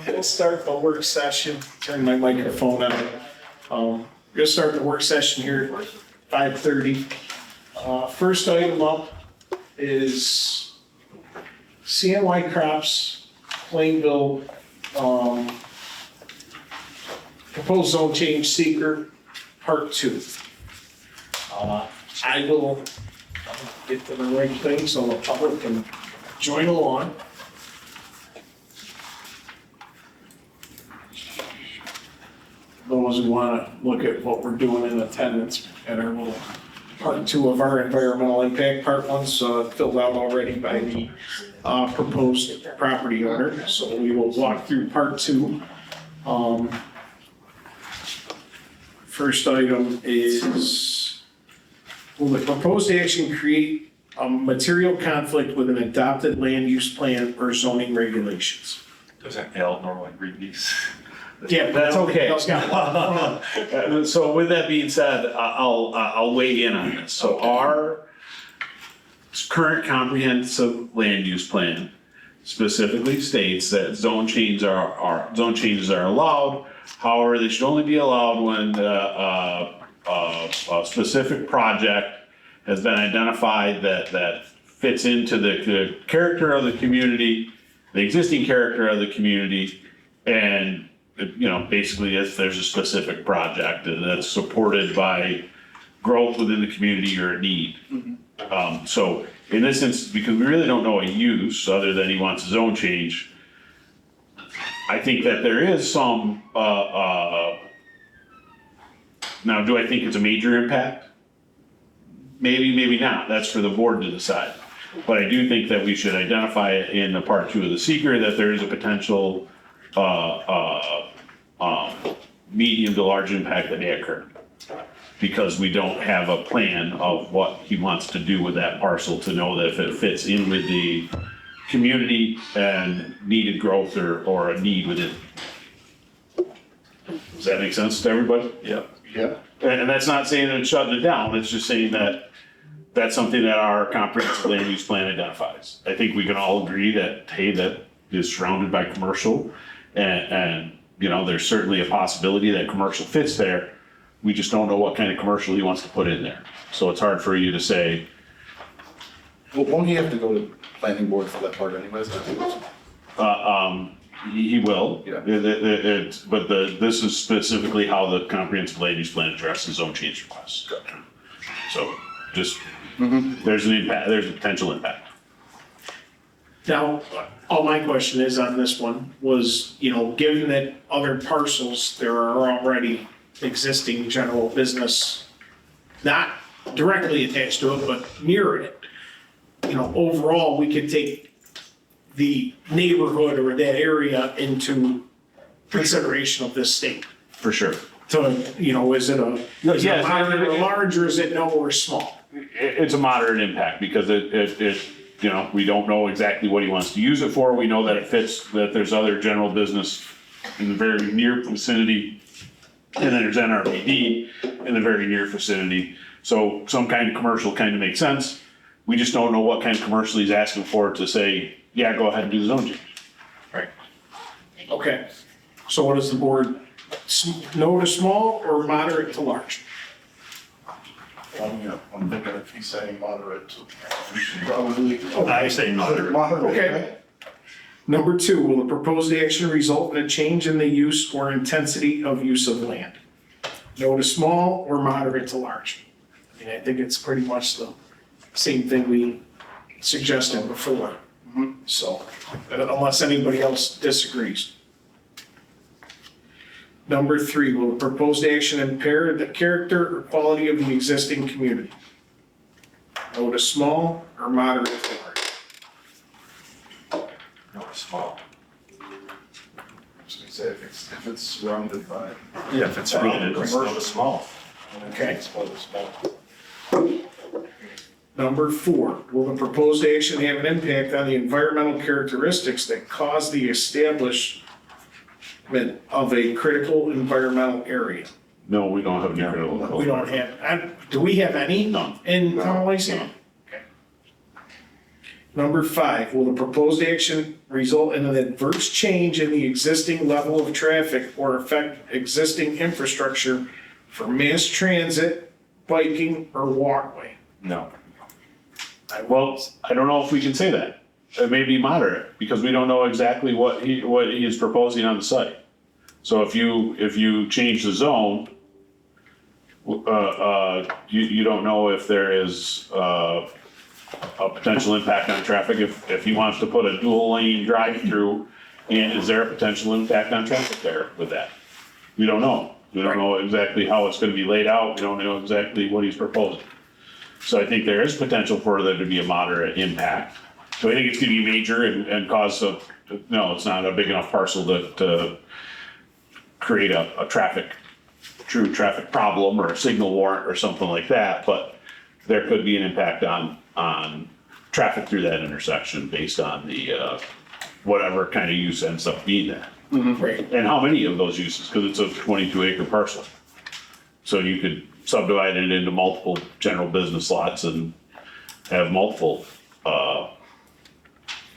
We'll start the work session, turn my microphone on. We're gonna start the work session here at 5:30. First item up is CNY Crops, Plainville, proposed zone change seeker, part 2. I will get to the right thing so the public can join along. Those who want to look at what we're doing in attendance at our little part 2 of our environmental impact. Part 1's filled out already by the proposed property owner, so we will walk through part 2. First item is, will the proposed action create a material conflict with an adopted land use plan or zoning regulations? Doesn't Al normally read these? Yeah, That's okay. That's got one. So with that being said, I'll weigh in on this. So our current comprehensive land use plan specifically states that zone changes are allowed. However, they should only be allowed when a specific project has been identified that fits into the character of the community, the existing character of the community, and basically if there's a specific project that's supported by growth within the community or a need. So in this instance, because we really don't know a use other than he wants a zone change, I think that there is some, now do I think it's a major impact? Maybe, maybe not, that's for the board to decide. But I do think that we should identify it in the part 2 of the seeker that there is a potential medium to large impact that may occur. Because we don't have a plan of what he wants to do with that parcel to know that if it fits in with the community and needed growth or a need within. Does that make sense to everybody? Yep. Yeah. And that's not saying that it's shutting it down, it's just saying that that's something that our comprehensive land use plan identifies. I think we can all agree that, hey, that is surrounded by commercial and there's certainly a possibility that commercial fits there. We just don't know what kind of commercial he wants to put in there. So it's hard for you to say. Well, won't he have to go to planning board for that part anyways? He will. Yeah. But this is specifically how the comprehensive land use plan addresses zone change requests. Gotcha. So just, there's an impact, there's a potential impact. Now, all my question is on this one was, given that other parcels, there are already existing general business, not directly attached to it, but near it. Overall, we could take the neighborhood or that area into consideration of this state. For sure. So, is it a yes, moderate or large, or is it no or small? It's a moderate impact because we don't know exactly what he wants to use it for. We know that it fits, that there's other general business in the very near vicinity. And then there's NRPD in the very near vicinity. So some kind of commercial kind of makes sense. We just don't know what kind of commercial he's asking for to say, yeah, go ahead and do the zone change. Right. Okay. So what is the board, no to small or moderate to large? I'm thinking if he's saying moderate, we should probably. I say moderate. Moderate. Okay. Number 2, will the proposed action result in a change in the use or intensity of use of land? No to small or moderate to large? I think it's pretty much the same thing we suggested before. So, unless anybody else disagrees. Number 3, will the proposed action impair the character or quality of the existing community? No to small or moderate to large? No, small. So we say if it's surrounded by. Yeah, if it's surrounded, it's no small. Okay. Small to small. Number 4, will the proposed action have an impact on the environmental characteristics that cause the establishment of a critical environmental area? No, we don't have any critical. We don't have, do we have any? None. In Lysander? Okay. Number 5, will the proposed action result in an adverse change in the existing level of traffic or affect existing infrastructure for mass transit, biking, or walkway? No. Well, I don't know if we can say that. It may be moderate, because we don't know exactly what he is proposing on the site. So if you change the zone, you don't know if there is, a potential impact on traffic, if he wants to put a dual lane drive-through, and is there a potential impact on traffic there with that? We don't know. We don't know exactly how it's gonna be laid out, we don't know exactly what he's proposing. So I think there is potential for there to be a moderate impact. So I think it's gonna be major and cause it's not a big enough parcel to create a true traffic problem or a signal warrant or something like that, but there could be an impact on traffic through that intersection based on the, whatever kind of use ends up being that. Right. And how many of those uses, because it's a 22-acre parcel. So you could subdivide it into multiple general business lots and have multiple,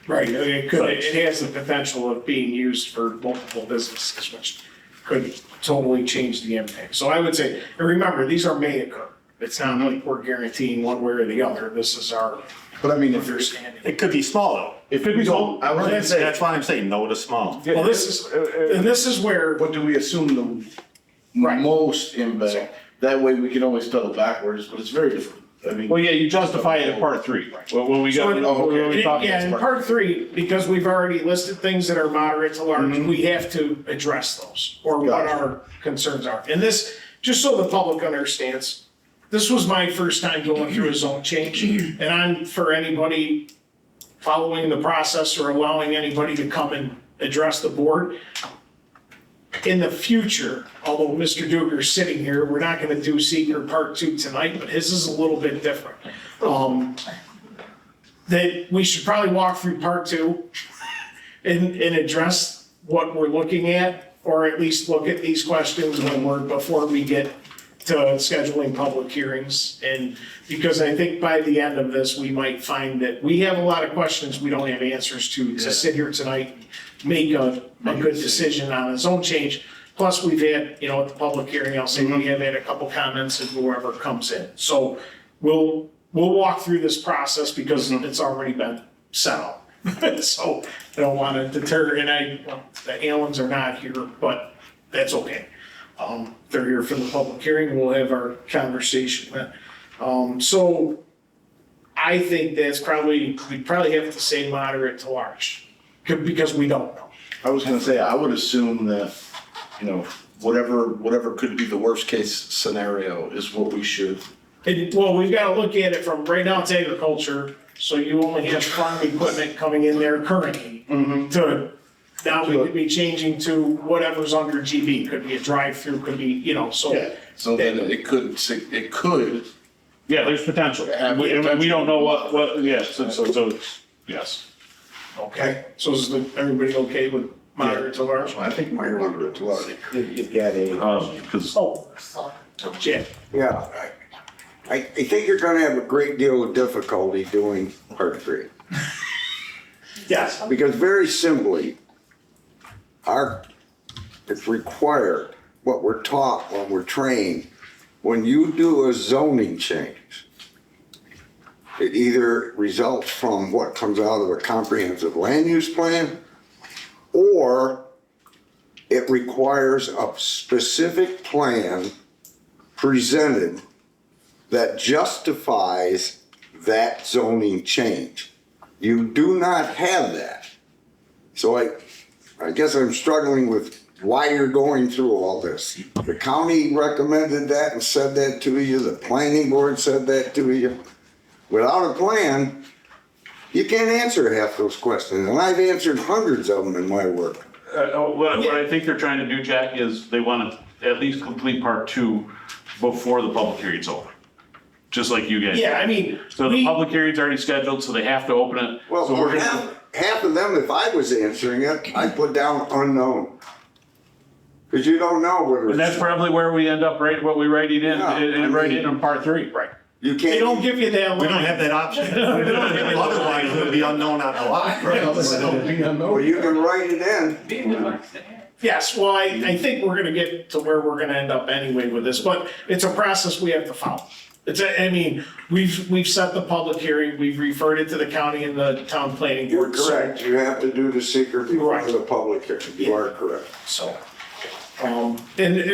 Right, it has the potential of being used for multiple businesses, which could totally change the impact. So I would say, and remember, these are may occur. It's not like we're guaranteeing one way or the other. This is our But I mean, if understanding. It could be small though. if we don't, I was gonna say, That's why I'm saying no to small. Well, this is where, what do we assume the Right. most impact? That way we can always pedal backwards, but it's very different. I mean. well, yeah, you justify it in part 3. When we got, So, when we talk yeah, in about part 3, because we've already listed things that are moderate to large, we have to address those, or what Gotcha. our concerns are. And this, just so the public understands, this was my first time going through a zone change, and I'm, for anybody following the process or allowing anybody to come and address the board, in the future, although Mr. Duger's sitting here, we're not gonna do seeker part 2 tonight, but his is a little bit different. That we should probably walk through part 2 and address what we're looking at, or at least look at these questions before we get to scheduling public hearings. And because I think by the end of this, we might find that we have a lot of questions we don't have answers to sit here tonight, make a good decision on a zone change. Plus, we've had, at the public hearing, I'll say we have had a couple comments and whoever comes in. So we'll walk through this process because it's already been set up. So I don't want to deter, and the Allens are not here, but that's okay. They're here for the public hearing, we'll have our conversation then. So I think we'd probably have to say moderate to large, because we don't know. I was gonna say, I would assume that, whatever could be the worst case scenario is what we should. Well, we've got to look at it from, right now it's agriculture, so you only have farm equipment coming in there currently. Now we could be changing to whatever's under GB, could be a drive-through, could be, so. So then it could, yeah, there's potential. We don't know what, yes, so it's, yes. Okay, so is everybody okay with moderate to large? I think moderate to large. You've got a, Because, Oh, Jim. yeah, I think you're gonna have a great deal of difficulty doing part 3. Yes. Because very simply, it's required, what we're taught when we're trained, when you do a zoning change, it either results from what comes out of a comprehensive land use plan, or it requires a specific plan presented that justifies that zoning change. You do not have that. So I guess I'm struggling with why you're going through all this. The county recommended that and said that to you, the planning board said that to you. Without a plan, you can't answer half those questions, and I've answered hundreds of them in my work. what I think they're trying to do, Jack, is they want to at least complete part 2 before the public hearing's over. Just like you guys. Yeah, I mean. So the public hearing's already scheduled, so they have to open it. Well, So we're gonna, half of them, if I was answering it, I'd put down unknown. Because you don't know whether and that's it's, probably where we end up, right, what we write it in, Yeah, and I write mean- it in part 3. Right. You They can't. don't give you that We don't line. have that option. Otherwise, it would be unknown on the lot. Well, you can write it in. Yes, well, I think we're gonna get to where we're gonna end up anyway with this, but it's a process we have to follow. I mean, we've set the public hearing, we've referred it to the county and the town planning You're board. so- correct. You have to do the secret before Right. the public hearing. You are correct. So, and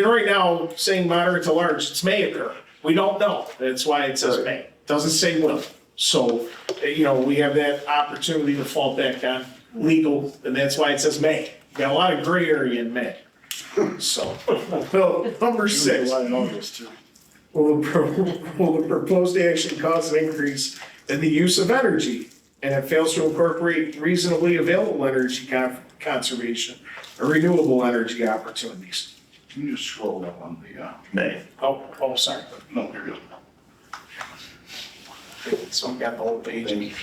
right now, saying moderate to large, it's may occur. We don't know. That's why it says Right. may. Doesn't say will. So, we have that opportunity to fall back on legal, and that's why it says may. Got a lot of gray area in may. So, number 6. Will the proposed action cause an increase in the use of energy? And it fails to incorporate reasonably available energy conservation or renewable energy opportunities. Can you just scroll up on the, May. Oh, sorry. no, you're good. So we got the whole page.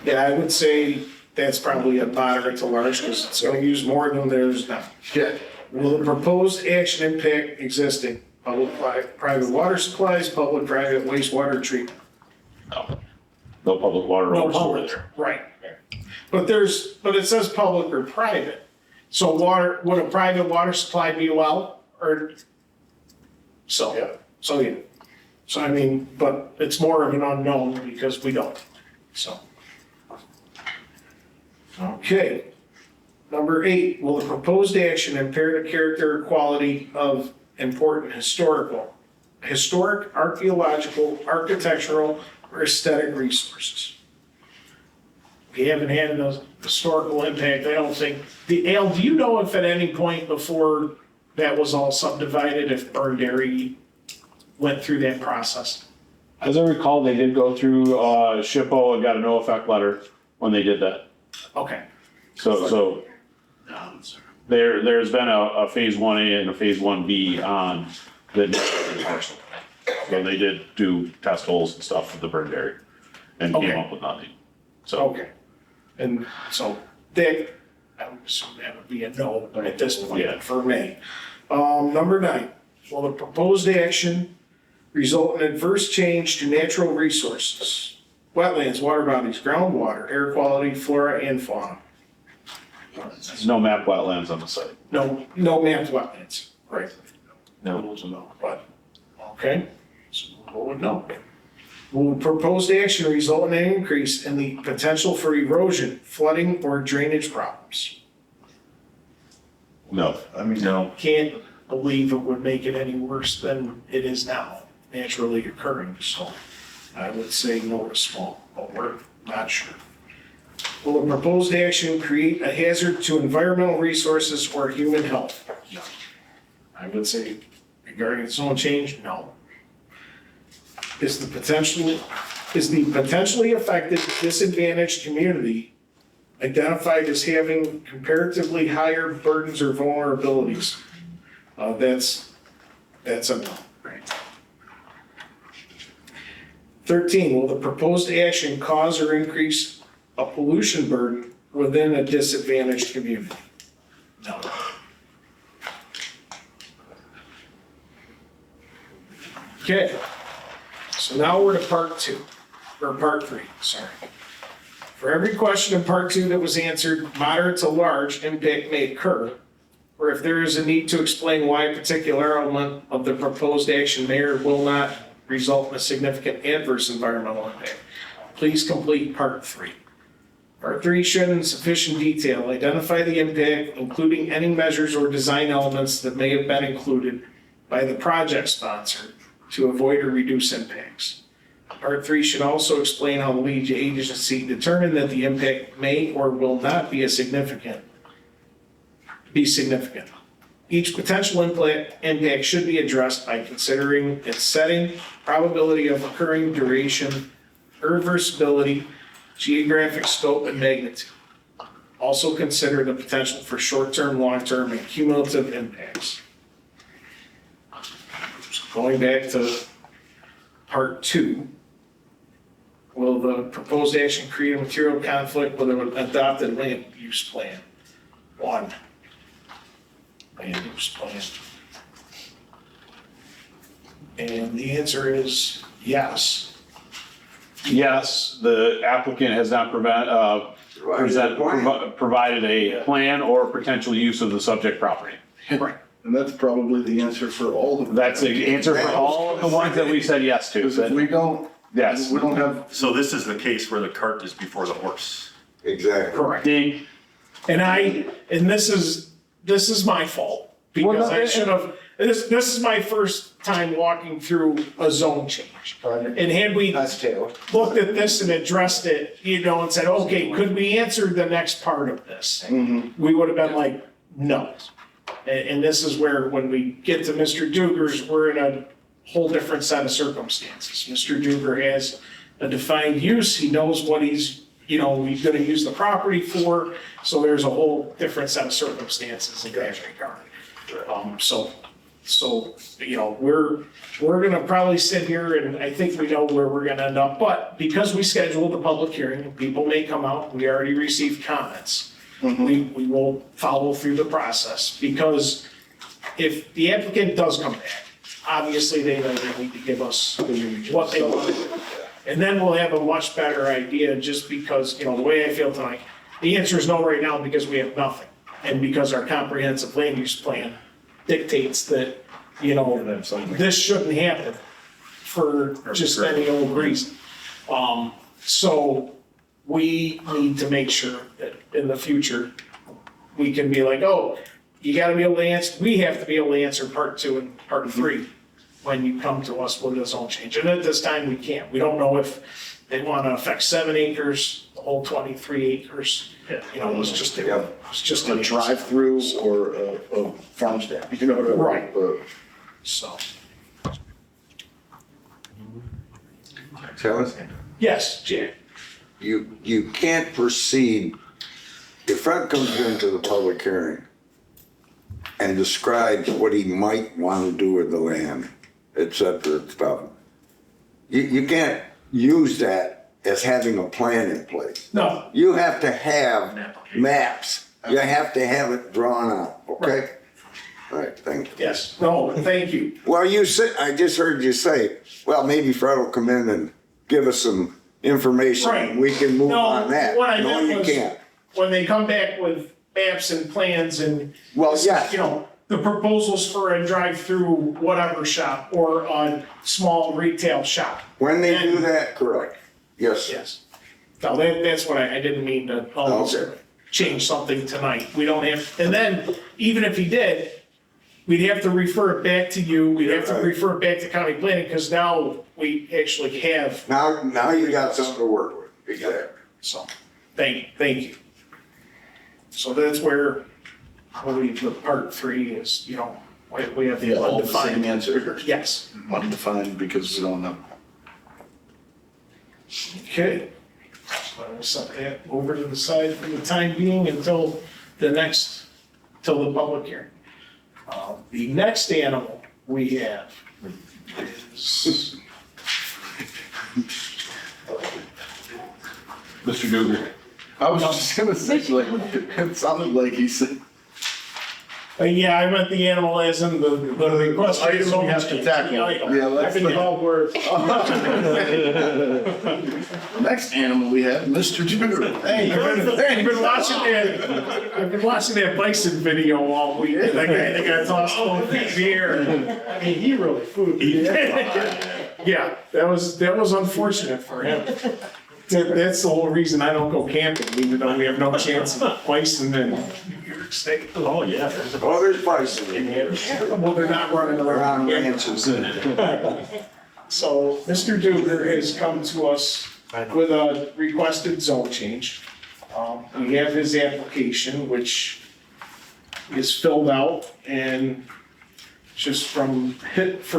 Yeah, I would say that's probably a moderate to large because it's gonna use more than there's now. Yeah. Will the proposed action impact existing private water supplies, public-private wastewater treatment? No public water No or sewer public, there. right. But it says public or private. So would a private water supply be allowed or? So, Yeah. yeah. So I mean, but it's more of an unknown because we don't, so. Okay. Number 8, will the proposed action impair the character or quality of important historic, archaeological, architectural, or aesthetic resources? We haven't had a historical impact, I don't think. Al, do you know if at any point before that was all subdivided, if Burned Dairy went through that process? As I recall, they did go through, SHPO and got a no effect letter when they did that. Okay, So there's been a phase 1A and a phase 1B on the parcel. So they did do test holes and stuff with the burn dairy and came Okay. up with nothing. So, okay. And so that, I would assume that would be a no at this point Yeah. for me. Number 9, will the proposed action result in adverse change to natural resources? Wetlands, water bodies, groundwater, air quality, flora and fauna. there's no map wetlands on the site. No mapped wetlands, right? No. But, okay, so we'll go with no. Will proposed action result in an increase in the potential for erosion, flooding, or drainage problems? No. I mean, No. Can't believe it would make it any worse than it is now, naturally occurring, so I would say no to small, but we're not sure. Will the proposed action create a hazard to environmental resources or human health? No. I would say regarding zone change, no. Is the potentially affected disadvantaged community identified as having comparatively higher burdens or vulnerabilities? That's a no. Right. 13, will the proposed action cause or increase a pollution burden within a disadvantaged community? No. Okay, so now we're to part 2, or part 3, sorry. For every question in part 2 that was answered, moderate to large impact may occur, or if there is a need to explain why a particular element of the proposed action may or will not result in a significant adverse environmental impact, please complete part 3. Part 3 should in sufficient detail identify the impact, including any measures or design elements that may have been included by the project sponsor to avoid or reduce impacts. Part 3 should also explain how the lead agency determined that the impact may or will not be significant. Each potential impact should be addressed by considering its setting, probability of occurring, duration, irreversibility, geographic scope, and magnitude. Also consider the potential for short-term, long-term, and cumulative impacts. So going back to part 2, will the proposed action create a material conflict with an adopted land use plan? 1. Land use plan. And the answer is yes. Yes, the applicant has not provided a plan or potential use of the subject property. Right. And that's probably the answer for all of them. That's the answer for all of the ones that we said yes to. Because if we don't, Yes. we don't have, So this is the case where the cart is before the horse. Exactly. Correct. Ding. And this is my fault, because I should have, this is my first time walking through a zone change. And had we that's Taylor. looked at this and addressed it, and said, okay, could we answer the next part of this? We would have been like, no. And this is where, when we get to Mr. Duger's, we're in a whole different set of circumstances. Mr. Duger has a defined use, he knows what he's gonna use the property for, so there's a whole different set of circumstances in that regard. So, we're gonna probably sit here, and I think we know where we're gonna end up, but because we scheduled the public hearing, people may come out, we already received comments. We will follow through the process, because if the applicant does come back, obviously they need to give us what they want. And then we'll have a much better idea, just because, the way I feel tonight, the answer is no right now because we have nothing. And because our comprehensive land use plan dictates that, this shouldn't happen for just any old reason. So we need to make sure that in the future, we can be like, oh, you gotta be able to answer, we have to be able to answer part 2 and part 3 when you come to us with a zone change. And at this time, we can't. We don't know if they wanna affect 7 acres, the whole 23 acres. It's just A drive-through or a farm stand, Right. But So, Tell us, yes, Jack. you can't proceed, if Fred comes into the public hearing and describes what he might want to do with the land, et cetera, stuff, you can't use that as having a plan in place. No, You have to have maps. You have to have it drawn out, okay? All right, thank you. yes, no, thank you. Well, I just heard you say, well, maybe Fred will come in and give us some information. Right. We can move No, on that. what I No, meant you was- can't. When they come back with maps and plans and. Well, yes. The proposals for a drive-through whatever shop or a small retail shop. When they do that, correct. Yes. Yes. No, that's what I didn't mean to almost Okay. change something tonight. We don't have, and then even if he did, we'd have to refer it back to you. We'd have to Right. refer it back to county planning, because now we actually have, Now you got something to work with. Exactly. so, thank you. So that's where the part 3 is, we have the all the same undefined. answer. Yes. Undefined because we don't know. Okay. So we'll set that over to the side for the time being until the public hearing. The next animal we have is, Mr. Duger. I was just gonna say, it sounded like he said. yeah, I meant the animal as in the request. item we have to tackle. Yeah, that's the whole word. The next animal we have, Mr. Duder. Hey, I've been watching that bison video all week. That guy that got tossed over the air. I mean, he really flew. Yeah, that was unfortunate for him. That's the whole reason I don't go camping, even though we have no chance of bison in New York State. Oh, yeah. Oh, there's bison. Well, they're not running Around around. ranches. So Mr. Duger has come to us with a requested zone change. We have his application, which is filled out, and just for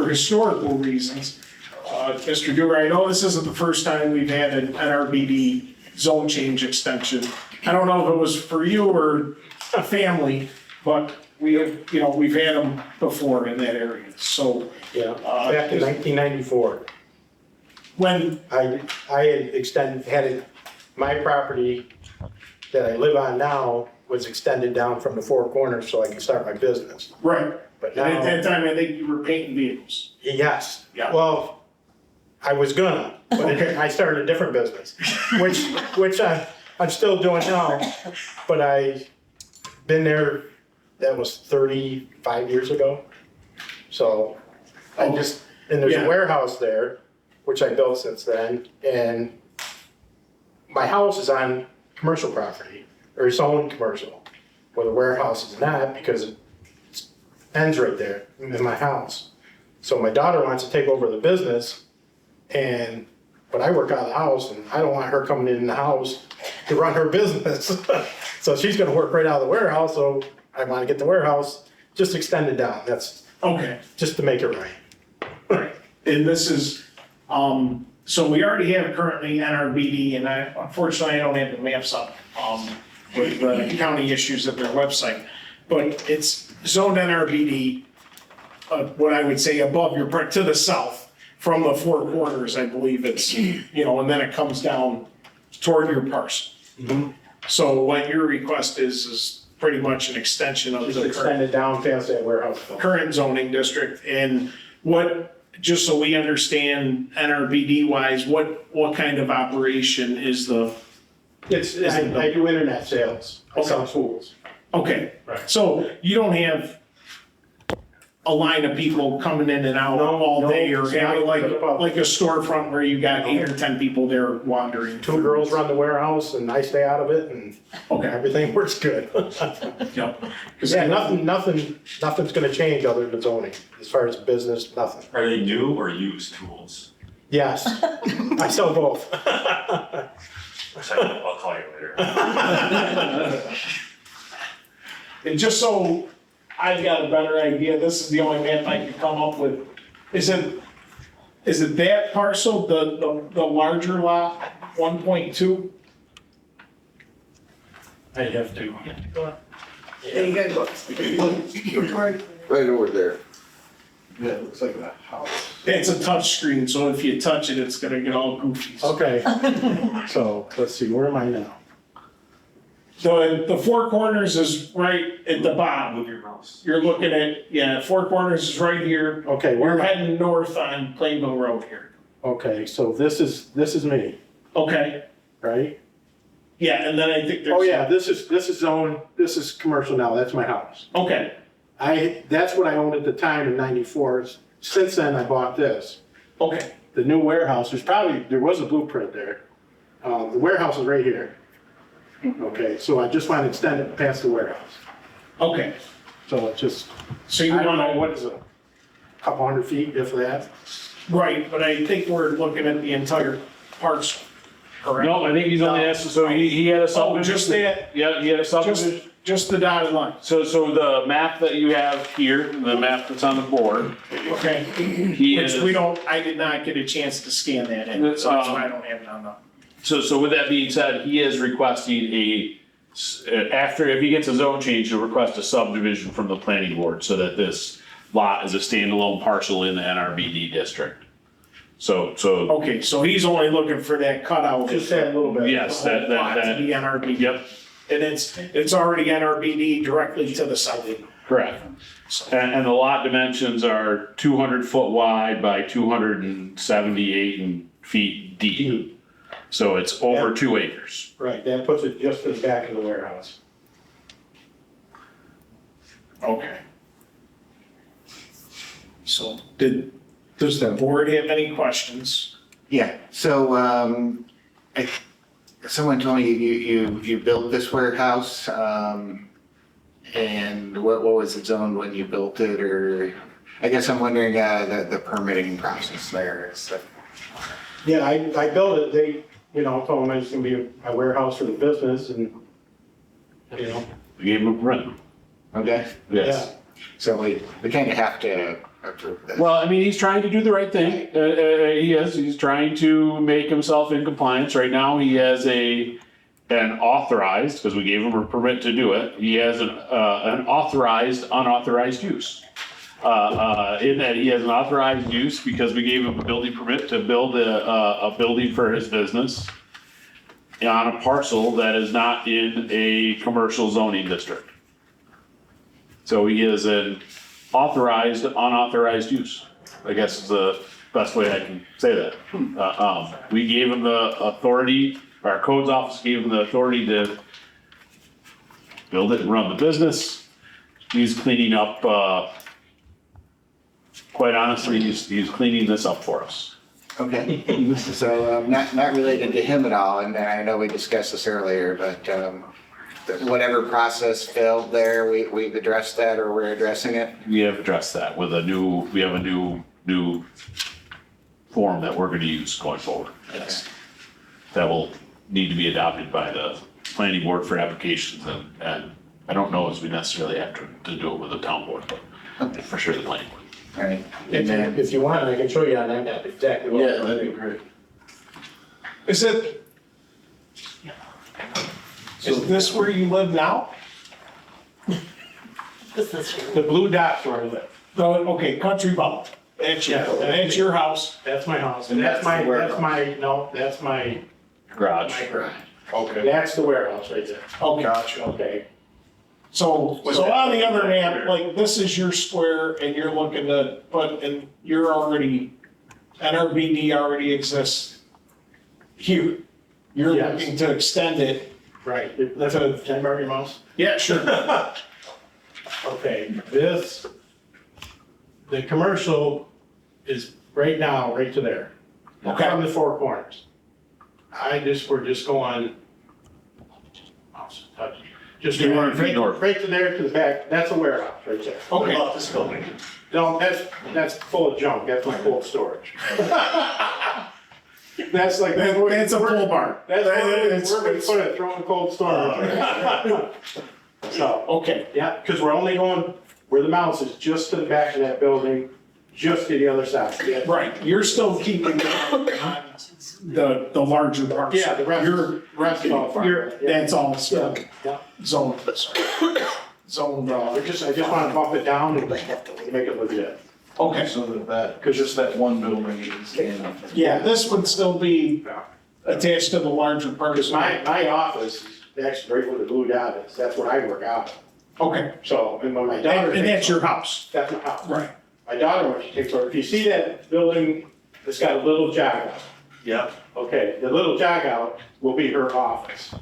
historical reasons, Mr. Duger, I know this isn't the first time we've had an NRBD zone change extension. I don't know if it was for you or a family, but we've had them before in that area, so. Yeah, back in 1994, When, I had my property that I live on now was extended down from the four corners so I could start my business. right, But and at now, that time, I think you were painting vehicles. yes. Yeah. Well, I was gonna, but I started a different business, which I'm still doing now. But I been there, that was 35 years ago. So I just, and there's Yeah. a warehouse there, which I built since then. And my house is on commercial property, or it's owned commercial, where the warehouse is not, because it ends right there in my house. So my daughter wants to take over the business, but I work out of the house, and I don't want her coming in the house to run her business. So she's gonna work right out of the warehouse, so I wanna get the warehouse just extended down. That's Okay, just to make it right. right. And this is, so we already have currently NRBD, and unfortunately, I don't have the maps up, with the county issues at their website. But it's zoned NRBD, what I would say above your, to the south, from the four corners, I believe it's, and then it comes down toward your parcel. So what your request is pretty much an extension of Just the extend current, it down past that warehouse. current zoning district. And what, just so we understand NRBD wise, what kind of operation is the, I do internet sales. I sell tools. okay. Right. So you don't have a line of people coming in and out No, all no, day, or it's have not like like a storefront where you got 8 or 10 people there wandering. Two girls run the warehouse, and I stay out of it, and Okay. everything works good. Yep. 'Cause Yeah, nothing's gonna change other than zoning, as far as business, nothing. Are they new or used tools? Yes, I sell both. I'll call you later. And just so I've got a better idea, this is the only map I could come up with. Is it that parcel, the larger lot, 1.2? I'd have to. There you go. Right over there. Yeah, it looks like a house. It's a touch screen, so if you touch it, it's gonna get all goofy. Okay, so, let's see, where am I now? So the four corners is right at the bottom. Move your mouse. You're looking at, four corners is right here. Okay, where We're am I? heading north on Plainville Road here. Okay, so this is me, Okay, right? yeah, and then I think there's. Oh, yeah, this is zone, this is commercial now, that's my house. Okay, That's what I owned at the time in '94. Since then, I bought this. okay, The new warehouse, there was a blueprint there. The warehouse is right here. Okay, so I just want to extend it past the warehouse. okay. So it's just, So you I don't know, wanna, what is it? A couple hundred feet, if that? right, but I think we're looking at the entire parcel, correct? No, I think he's only asking, so he had a Oh, subdivision. just that, Yeah, he had a subdivision. just the dotted line, So the map that you have here, the map that's on the board, okay? he Which is. I did not get a chance to scan that in, so that's why I don't have it on the. So with that being said, he is requesting if he gets a zone change, he'll request a subdivision from the planning board so that this lot is a standalone parcel in the NRBD district. So, Okay, so he's only looking for that cutout. Just that little bit. yes, Lot to be NRBD. yep, And it's already NRBD directly to the south. correct. And the lot dimensions are 200 foot wide by 278 feet deep. So it's over Yeah. 2 acres. Right, that puts it just to the back of the warehouse. Okay. So does the board have any questions? Yeah, so, someone told me you built this warehouse, and what was it zoned when you built it, or, I guess I'm wondering, the permitting process there is. Yeah, I built it, they, told me it's gonna be a warehouse for the business and, We gave him a permit. Okay, Yes. so we kind of have to approve this. Well, I mean, he's trying to do the right thing. He's trying to make himself in compliance. Right now, he has an authorized, because we gave him a permit to do it. He has an authorized, unauthorized use. In that he has an authorized use because we gave him a building permit to build a building for his business on a parcel that is not in a commercial zoning district. So he is an authorized, unauthorized use, I guess is best way I can say that. We gave him the authority, our codes office gave him the authority to build it and run the business. He's cleaning up, quite honestly, he's cleaning this up for us. Okay. So, not related to him at all, and I know we discussed this earlier, but, whatever process failed there, we've addressed that or we're addressing it? We have addressed that with we have a new form that we're gonna use going forward. Yes. That will need to be adopted by the planning board for applications and I don't know if we necessarily have to do it with the town board, but for sure the planning board. All right. And then, If you want, I can show you on that map exactly what. Yeah, that'd be great. Is this where you live now? The blue dot's where I live. Okay, Country Belt. That's your house. That's my house. And that's the warehouse. That's my Garage. garage. Okay. That's the warehouse right there. Okay. Gotcha. Okay. So on the other hand, like, this is your square and you're looking to put, and you're already, NRBD already exists here. You're Yes. looking to extend it. Right. Can I borrow your mouse? Yeah, sure. Okay, the commercial is right now, right to there. Okay. From the four corners. We're just going. Mouse, touch. Just You want it right north. right to there to the back, that's a warehouse right there. Okay. About this building. No, that's full of junk, that's my cold storage. That's like. That's a full barn. That's It's- where we're gonna put it, throw in cold storage. So, Okay, yeah, because we're only going, where the mouse is, just to the back of that building, just to the other side. Yeah. right. You're still keeping it on the larger parcel. Yeah, the rest is all fine. That's all still Yeah. zoned. Zoned, I just want to bump it down and make it legit. okay. So because just that one building is in. Yeah, this would still be attached to the larger Because parcel. my office is actually right where the blue dot is, that's where I work out. Okay, So, and when my daughter. and that's your house. That's my house. Right. My daughter, when she takes over, if you see that building that's got a little jog out, Yep. okay, the little jog out will be her office.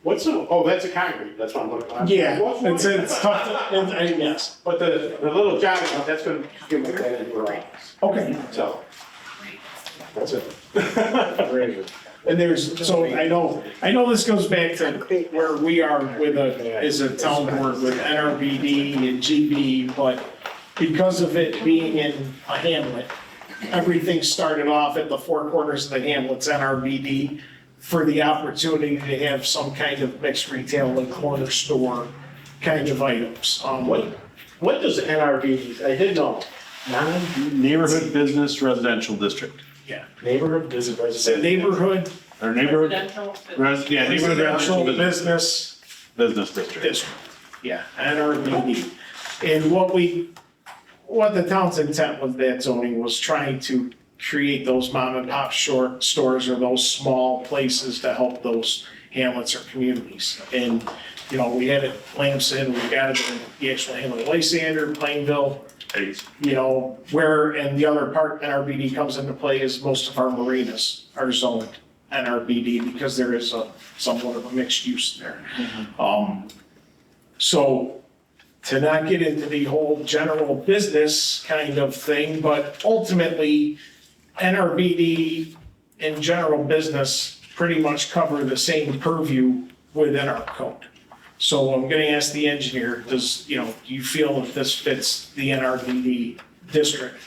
That's a concrete, that's what I'm looking at. Yeah, it's tough to, yes. But the little jog out, that's gonna give me that into her office, Okay, so. That's it. and so I know this goes back to where we are as a town board with NRBD and GB, but because of it being in a hamlet, everything started off at the four corners of the hamlet's NRBD for the opportunity to have some kind of mixed retail and corner store kind of items. What does NRB, I didn't know, Neighborhood Business Residential District. Yeah, neighborhood, is it it's a residential? neighborhood Or neighborhood, Residential. neighborhood residential residential business business district. district. Yeah, NRBD. And what the town's intent with that zoning was trying to create those mom and pop stores or those small places to help those hamlets or communities. And, we had it in Lamson, we got it in the actual hamlet, Lysander, Plainville, and the other part NRBD comes into play is most of our marinas are zoned NRBD because there is somewhat of a mixed use there. So to not get into the whole general business kind of thing, but ultimately NRBD and general business pretty much cover the same purview within our code. So I'm gonna ask the engineer, do you feel that this fits the NRBD district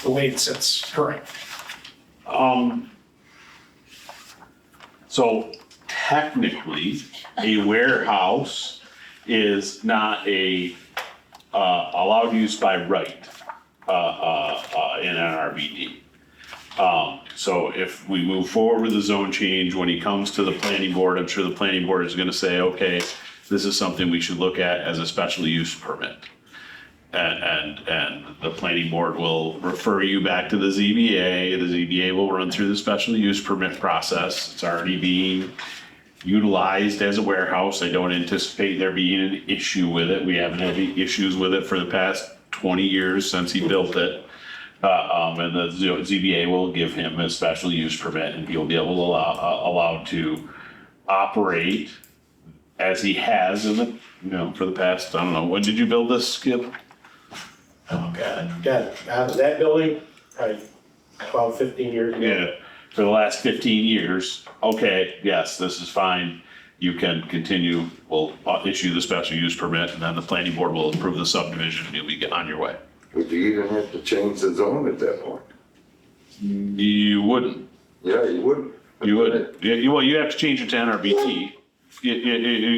the way it sits current? So technically, a warehouse is not allowed use by right, in NRBD. So if we move forward with the zone change, when he comes to the planning board, I'm sure the planning board is gonna say, okay, this is something we should look at as a special use permit. And the planning board will refer you back to the ZBA. The ZBA will run through the special use permit process. It's already being utilized as a warehouse. I don't anticipate there being an issue with it. We haven't had any issues with it for the past 20 years since he built it. And the ZBA will give him a special use permit and he'll be able to allowed to operate as he has in the, for the past, I don't know, when did you build this, Skip? Oh, God. That building, probably 12, 15 years ago. Yeah, for the last 15 years. Okay, yes, this is fine. You can continue, we'll issue the special use permit and then the planning board will approve the subdivision and you'll be on your way. Would you even have to change the zone at that point? You wouldn't. Yeah, you wouldn't. You would, well, you have to change it to NRBT,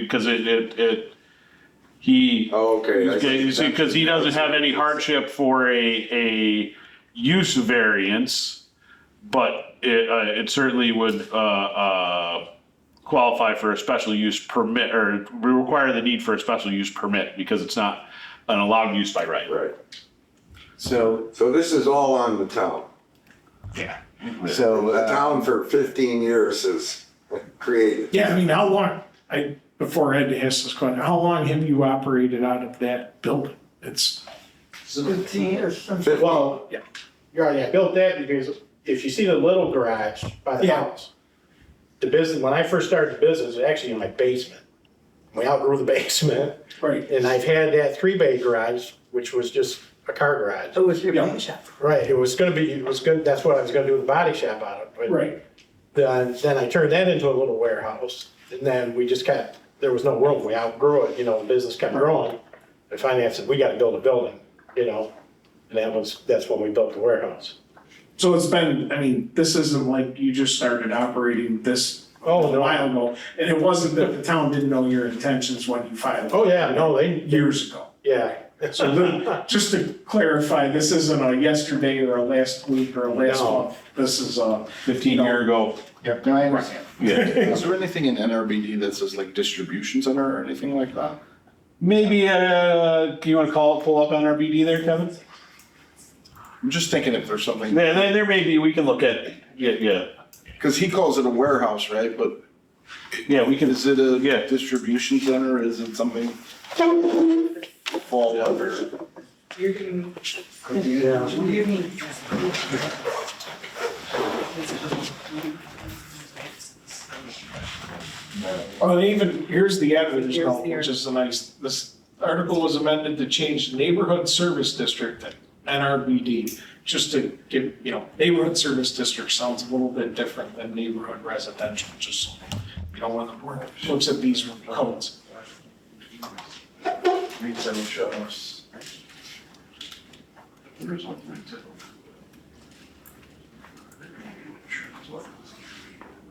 because he. Oh, okay. I see. Because he doesn't have any hardship for a use variance, but it certainly would, qualify for a special use permit, or require the need for a special use permit, because it's not an allowed use by right. Right. So, So this is all on the town. Yeah. so, The town for 15 years has created. Yeah, I mean, how long, before I had to ask this question, how long have you operated out of that building? It's, 15 years. Something. Well, Yeah. I built that because if you see the little garage by the Yeah. house, the business, when I first started the business, it was actually in my basement. We outgrew the basement, right, and I've had that 3-bay garage, which was just a car garage. It was your Yeah. paint shop. Right, it was good, that's what I was gonna do the body shop out of. But right. then I turned that into a little warehouse, and then we just there was no room, we outgrew it, the business kept growing. And finally I said, we gotta build a building, and that's when we built the warehouse. So it's been, I mean, this isn't like you just started operating this a while ago. And it wasn't that the town didn't know your intentions when you filed. Oh, yeah, no, Years ago. yeah. So just to clarify, this isn't a yesterday or a last week or a last No. month. This is a 15-year ago. no, I understand. Yeah. Is there anything in NRBD that says like distribution center or anything like that? Maybe, you wanna pull up NRBD there, Kevin? I'm just thinking if there's something, There may be, we can look at it. Yeah. because he calls it a warehouse, right? But Yeah, we can. is it a Yeah. distribution center? Is it something fall under? You can. Yeah. You mean. Well, even, here's the editor's Here's note, the- which is this article was amended to change neighborhood service district, NRBD, just to give, neighborhood service district sounds a little bit different than neighborhood residential, just so, when the board looks at these codes. Retail shops.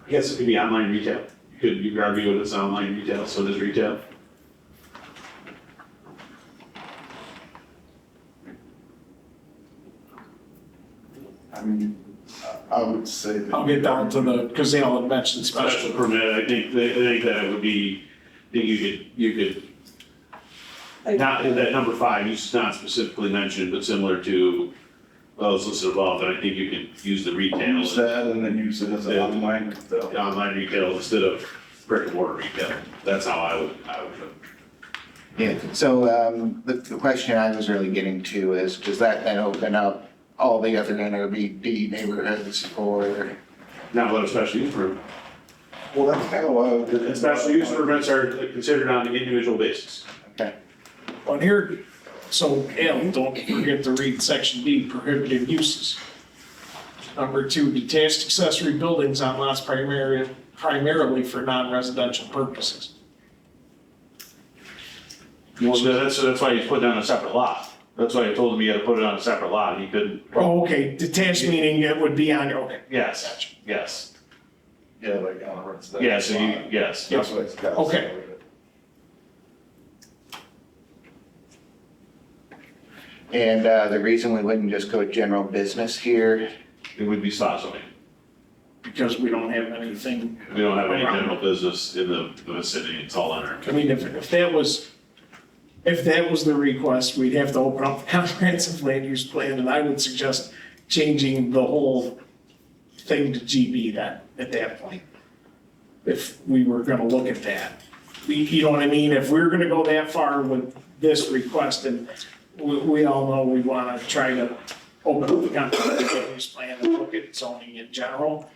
I guess it could be online retail. You could argue it's online retail, so does retail. I mean, I would say that. I'll get down to because they all mentioned Special special. permit, I think that it would be, I think you could, not in that number 5, it's not specifically mentioned, but similar to those listed above, and I think you could use the retail. Use that and then use it as an Yeah. online. Online retail instead of brick and mortar retail. That's how I would. Yeah, so, the question I was really getting to is, does that then open up all the other NRBD neighborhoods for? Not what a special use permit. Well, that's kind of why. And special use permits are considered on an individual basis. Okay. On here, so, don't forget to read section D, prohibited uses. Number 2, detached accessory buildings on lots primarily for non-residential purposes. Well, that's why he's put it on a separate lot. That's why I told him he had to put it on a separate lot, he couldn't. Oh, okay, detached meaning it would be on, okay. Yes, yes, Yeah, like on a residential. yeah, so you, lot. yes. That's what it's got. Okay. And, the reason we wouldn't just go general business here, It would be spot zoning. Because we don't have anything, We don't have any general business in the vicinity, it's all in our. I mean, if that was the request, we'd have to open up the comprehensive land use plan, and I would suggest changing the whole thing to GB then, at that point. If we were gonna look at that. You know what I mean? If we're gonna go that far with this request, and we all know we wanna try to open up the comprehensive use plan and look at zoning in general.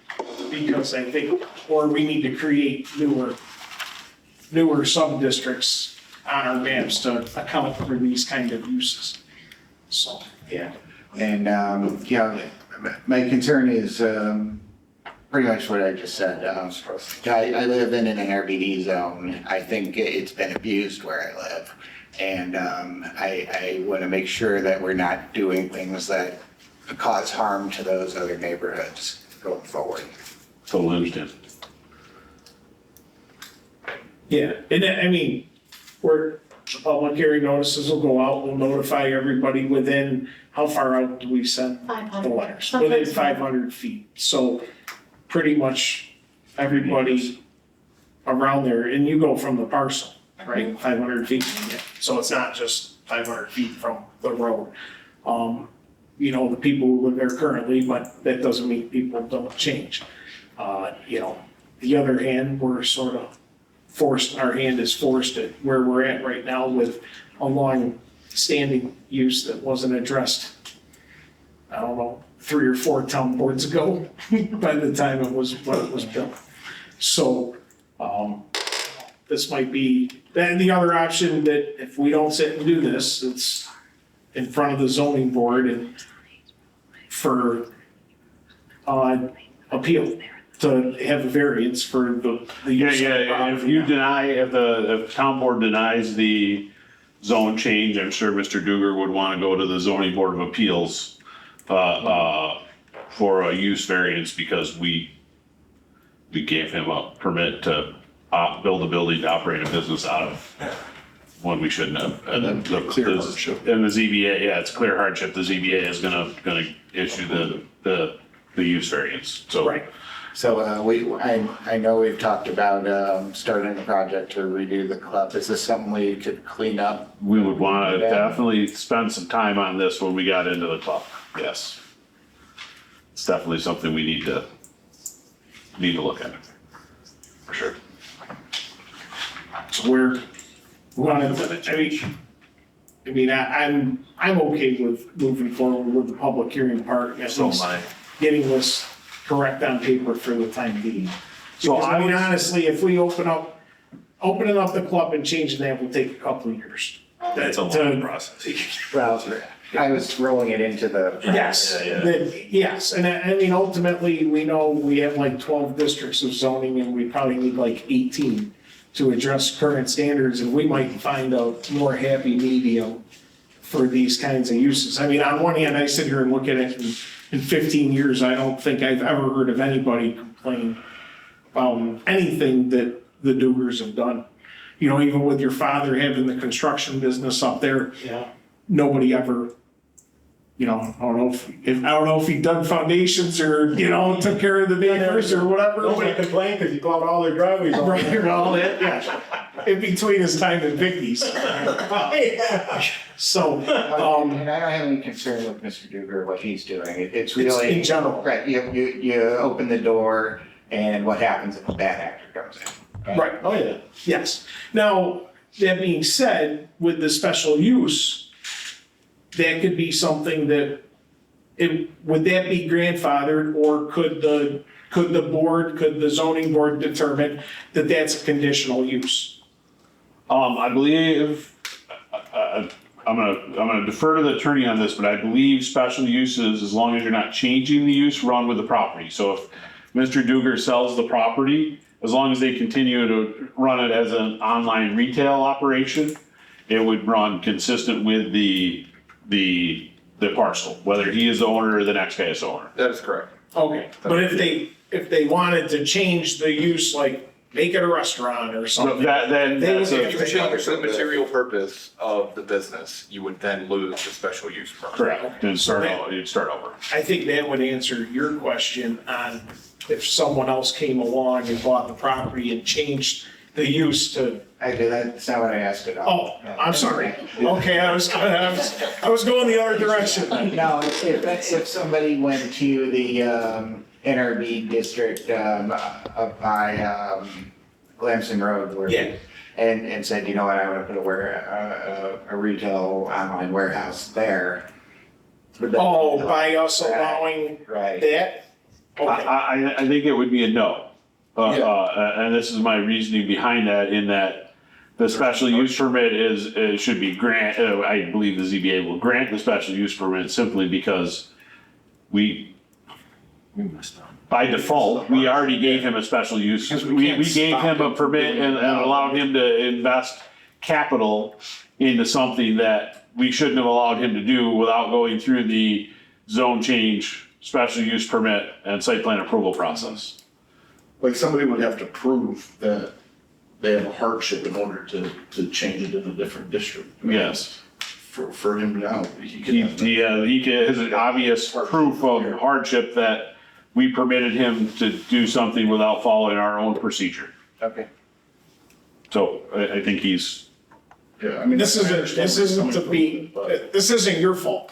Because I think, or we need to create newer sub-districts on our maps to account for these kind of uses. So, yeah. And, you know, my concern is, pretty much what I just said. I live in an NRBD zone. I think it's been abused where I live. And, I want to make sure that we're not doing things that cause harm to those other neighborhoods going forward. Totally understand. Yeah, and I mean, the public hearing notices will go out, we'll notify everybody within, how far out do we send the 500. letters? Within 500 feet. So pretty much everybody around there, and you go from the parcel, right? 500 feet. So it's not just 500 feet from the road. You know, the people who live there currently, but that doesn't mean people don't change. You know, the other hand, we're sort of forced, our hand is forced at where we're at right now with a long-standing use that wasn't addressed, I don't know, 3 or 4 town boards ago by the time it was built. So, this might be, then the other option that if we don't sit and do this, it's in front of the zoning board and for, appeal, to have a variance for the Yeah, use of the yeah, if property. you deny, if the town board denies the zone change, I'm sure Mr. Duger would want to go to the zoning board of appeals, for a use variance because we gave him a permit to, build a building to operate a business out of when we shouldn't have. And Clear hardship. And the ZBA, yeah, it's clear hardship. The ZBA is gonna issue the use variance, so. Right. So, I know we've talked about, starting a project to redo the club. Is this something we could clean up? We would want to Yeah. definitely spend some time on this when we got into the club, yes. It's definitely something we need to look at, for sure. So we're, I'm okay with moving forward with the public hearing part, and at So least am I. getting this correct on paper for the time being. So Because, I mean, was- honestly, if we opening up the club and changing that will take a couple of years. It's a To- long process. Well, I was rolling it into the. Yes, Yeah, yeah. yes, and I mean, ultimately, we know we have like 12 districts of zoning and we probably need like 18 to address current standards, and we might find a more happy medium for these kinds of uses. I mean, on one hand, I sit here and look at it, and in 15 years, I don't think I've ever heard of anybody complain about anything that the Dugars have done. You know, even with your father having the construction business up there, nobody ever, you know, I don't know if he dug foundations or, you know, took care of the neighbors or whatever. Nobody complained because he plowed all their driveways. all Right, well, yeah, in between his time in Vicky's. So, And I don't have any concern with Mr. Duger, what he's doing. It's really. in general. Right, you open the door and what happens if a bad actor comes in? right, Oh, yeah. yes. Now, that being said, with the special use, that could be something that, would that be grandfathered, or could the zoning board determine that that's a conditional use? I believe, I'm gonna defer to the attorney on this, but I believe special uses, as long as you're not changing the use, run with the property. So if Mr. Duger sells the property, as long as they continue to run it as an online retail operation, it would run consistent with the parcel, whether he is the owner or the next guy is the owner. That is correct. Okay, but if they wanted to change the use, like make it a restaurant or So something. then They that's would a, have If you change the material purpose of the business, you would then lose the special use permit. correct, and you'd start over. I think that would answer your question on if someone else came along and bought the property and changed the use to, That's not what I asked at all. oh, I'm sorry. Okay, I was going the other direction. No, if somebody went to the NRB district up by Lamson Road where. Yeah. And said, you know what, I want to put a retail online warehouse there. Oh, by us allowing Right. that? Okay, I think it would be a no. And this is my reasoning behind that, in that the special use permit should be I believe the ZBA will grant the special use permit simply because we, by default, we already gave him a special use. Because We we can't gave stop him a him from permit doing and it. allowed him to invest capital into something that we shouldn't have allowed him to do without going through the zone change, special use permit, and site plan approval process. Like somebody would have to prove that they have a hardship in order to change it in a different district. Yes. For him now, he could have. He has an obvious proof of hardship that we permitted him to do something without following our own procedure. Okay. So I think he's, Yeah, I mean. this I understand isn't to where be, he's coming from, this isn't your fault.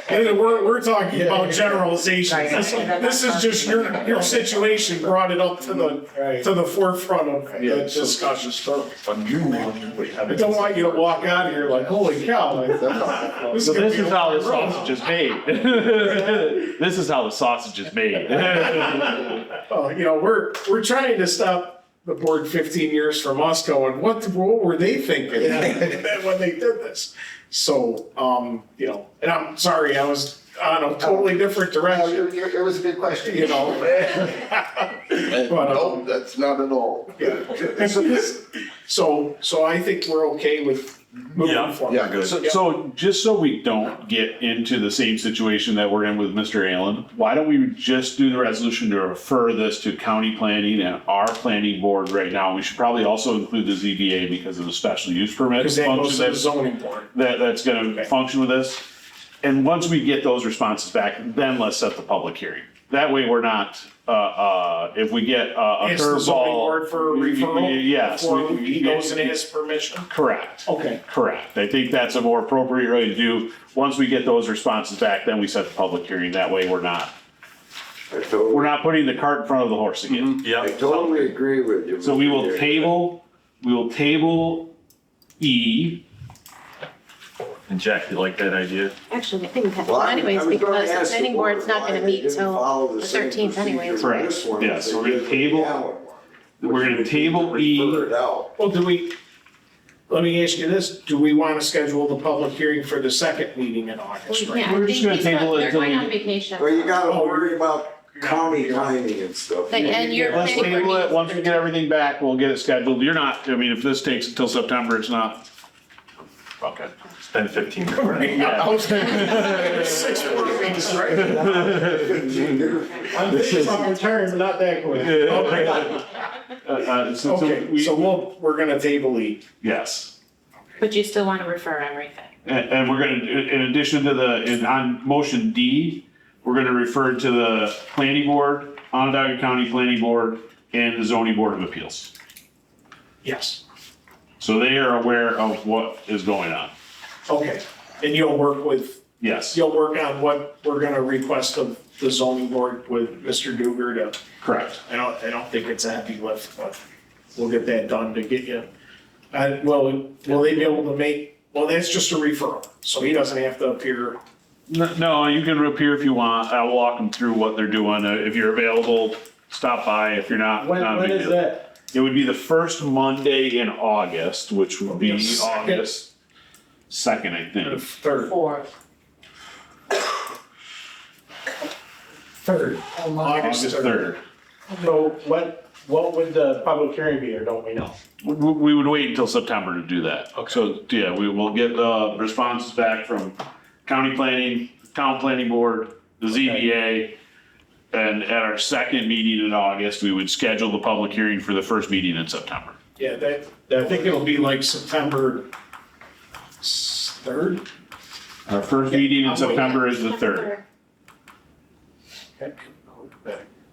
And we're talking about generalizations. This is just your situation brought it up to the forefront of but- the Yeah, so discussion. just on you, I don't want you to walk out of here like, holy cow. This so could this be is a how long the road. sausage is made. This is how the sausage is made. Well, we're trying to stop the board 15 years from us going, what were they thinking when they did this? So, and I'm sorry, I was on a totally different No, direction, it was a good question. But, No, that's not at all. yeah. So I think we're okay with moving forward. Yeah, good. So just so we don't get into the same situation that we're in with Mr. Allen, why don't we just do the resolution to refer this to county planning and our planning board right now? We should probably also include the ZBA because of the special use permit Because that goes function to the zoning board. that's gonna Okay. function with this. And once we get those responses back, then let's set the public hearing. That way we're not, if we get a Ask the zoning curveball. board for a referral Yes. before he goes and asks permission. Correct. Okay. Correct. I think that's a more appropriate way to do. Once we get those responses back, then we set the public hearing. That way we're not putting the cart in front of the horse again. I totally agree with you. So we will Mr. table E. And Jack, you like that idea? Actually, I think we have Well, to I anyways, was gonna because the ask planning board board's not why gonna they meet didn't till follow the same 13th anyways. procedure for this one Yes, as we're they gonna did with the table- Allen one, We're which gonna would be table E. referred out. Well, let me ask you this, do we want to schedule the public hearing for the second meeting in August? Well, right? yeah, I We're think just gonna he's table not- it they're until going we- on vacation. Well, you gotta Oh, worry about county timing and stuff. And your Let's planning table board it. Once we get everything back, we'll get it scheduled. You're not, I mean, if this takes until September, it's not. Okay. Spend 15 minutes. I was gonna- 6 more weeks, right? I'm thinking about return, but not that quick. Okay, So okay, we- so we're gonna table E. Yes. But you still wanna refer everything. And we're gonna, in addition to on motion D, we're gonna refer to the planning board, Onondaga County Planning Board, and the zoning board of appeals. Yes, So they are aware of what is going on. okay. And you'll work Yes, on what we're gonna request of the zoning board with Mr. Duger to, correct. I don't think it's a heavy lift, but we'll get that done to get you. And will they be able to well, that's just a referral, so he doesn't have to appear. No, you can appear if you want. I'll walk them through what they're doing. If you're available, stop by. If you're not, not a When big is deal. that? It would be the first Monday in August, which would be The second. August 2nd, I The think. third, August August 3rd. So what would the public hearing be, or don't we know? We would wait until September to do that. So, yeah, we will get responses back from county planning, town planning board, the ZBA. And at our second meeting in August, we would schedule the public hearing for the first meeting in September. Yeah, I think it'll be like September 3rd. Our first meeting in September is the 3rd.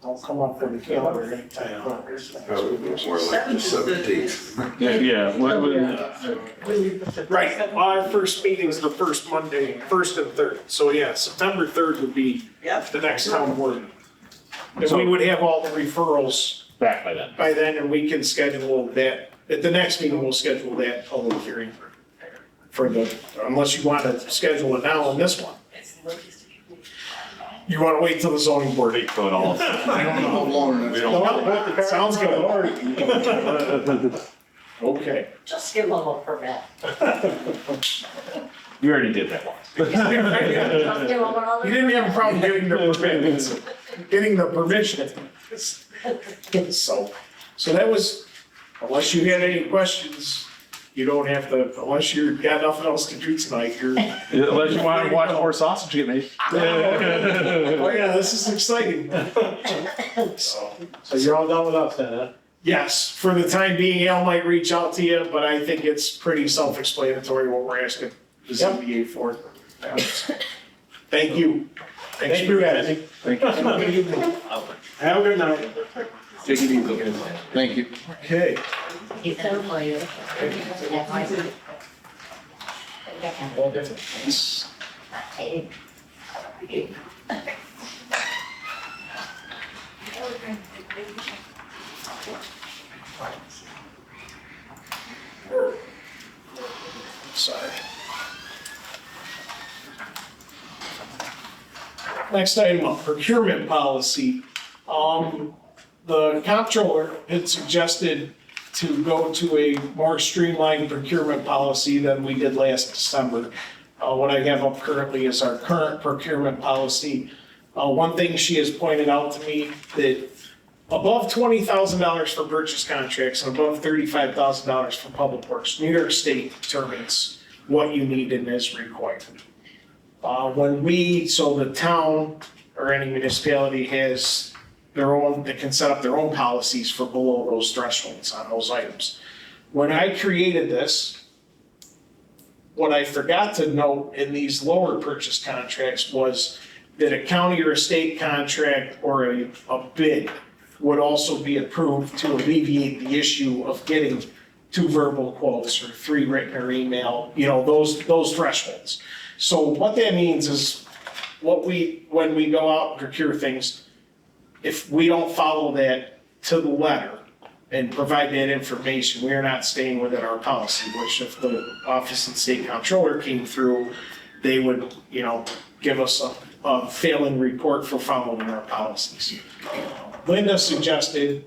I'll come up with the calendar anytime. Probably more like the 17th. Yeah. Right, our first meeting's the first Monday, 1st and 3rd. So yeah, September 3rd would be the next town board. And we would have all the referrals Back by then. by then, and we can schedule that, at the next meeting, we'll schedule that public hearing for unless you want to schedule it now on this one. You wanna wait till the zoning board? Wait till it all. I don't know how long We that's. don't. Sounds good. Okay. Just give them a permit. You already did that once. Just give them another. You didn't have a problem getting the permit, it's getting the permission. So that was, unless you had any questions, you don't have to, unless you've got nothing else to do tonight, you're. Unless you want to watch more sausage get made. Oh yeah, this is exciting. So you're all done with us then, huh? Yes, for the time being, Al might reach out to you, but I think it's pretty self-explanatory what we're asking the ZBA for. Thank you. Thanks for your time. Thank you. Have a good night. Take it easy, guys. Thank you. Okay. Sorry. Next item up, procurement policy. The comptroller had suggested to go to a more streamlined procurement policy than we did last December. What I have up currently is our current procurement policy. One thing she has pointed out to me that above $20,000 for purchase contracts and above $35,000 for public works, New York State determines what you need and is required. So the town or any municipality has their own, they can set up their own policies for below those thresholds on those items. When I created this, what I forgot to note in these lower purchase contracts was that a county or a state contract or a bid would also be approved to alleviate the issue of getting 2 verbal quotes or 3 written or email, those thresholds. So what that means is when we go out and procure things, if we don't follow that to the letter and provide that information, we are not staying within our policy, which if the Office of State Comptroller came through, they would, give us a failing report for following our policies. Linda suggested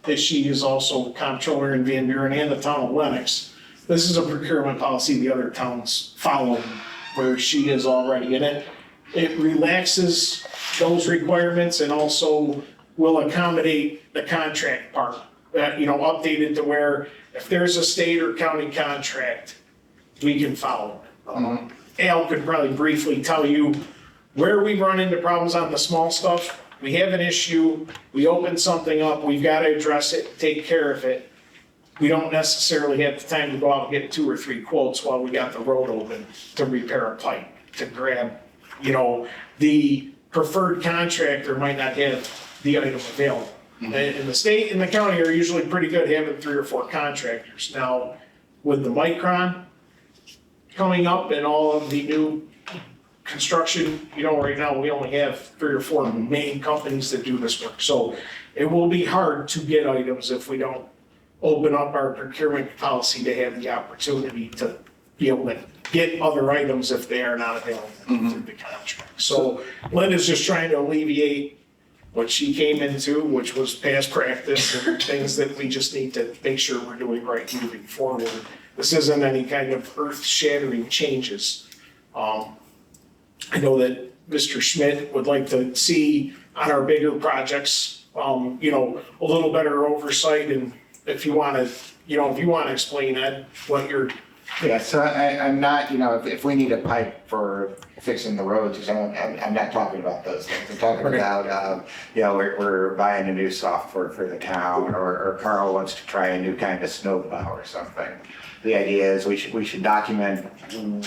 that she is also comptroller in Van Buren and the town of Lenox. This is a procurement policy the other towns follow where she is already in it. It relaxes those requirements and also will accommodate the contract part. Updated to where if there's a state or county contract, we can follow it. Al could probably briefly tell you where we run into problems on the small stuff. We have an issue, we open something up, we've got to address it, take care of it. We don't necessarily have the time to go out and get 2 or 3 quotes while we got the road open to repair a pipe, to grab, the preferred contractor might not have the item available. And the state and the county are usually pretty good having 3 or 4 contractors. Now, with the Micron coming up and all of the new construction, right now we only have 3 or 4 main companies that do this work. So it will be hard to get items if we don't open up our procurement policy to have the opportunity to be able to get other items if they are not available through the contract. So Linda's just trying to alleviate what she came into, which was past practice and things that we just need to make sure we're doing right moving forward. This isn't any kind of earth-shattering changes. I know that Mr. Schmidt would like to see on our bigger projects, a little better oversight, and if you want to explain that, what you're. Yeah, so I'm not, if we need a pipe for fixing the roads, I'm not talking about those things. I'm talking about, we're buying a new software for the town, or Carl wants to try a new kind of snowplow or something. The idea is we should document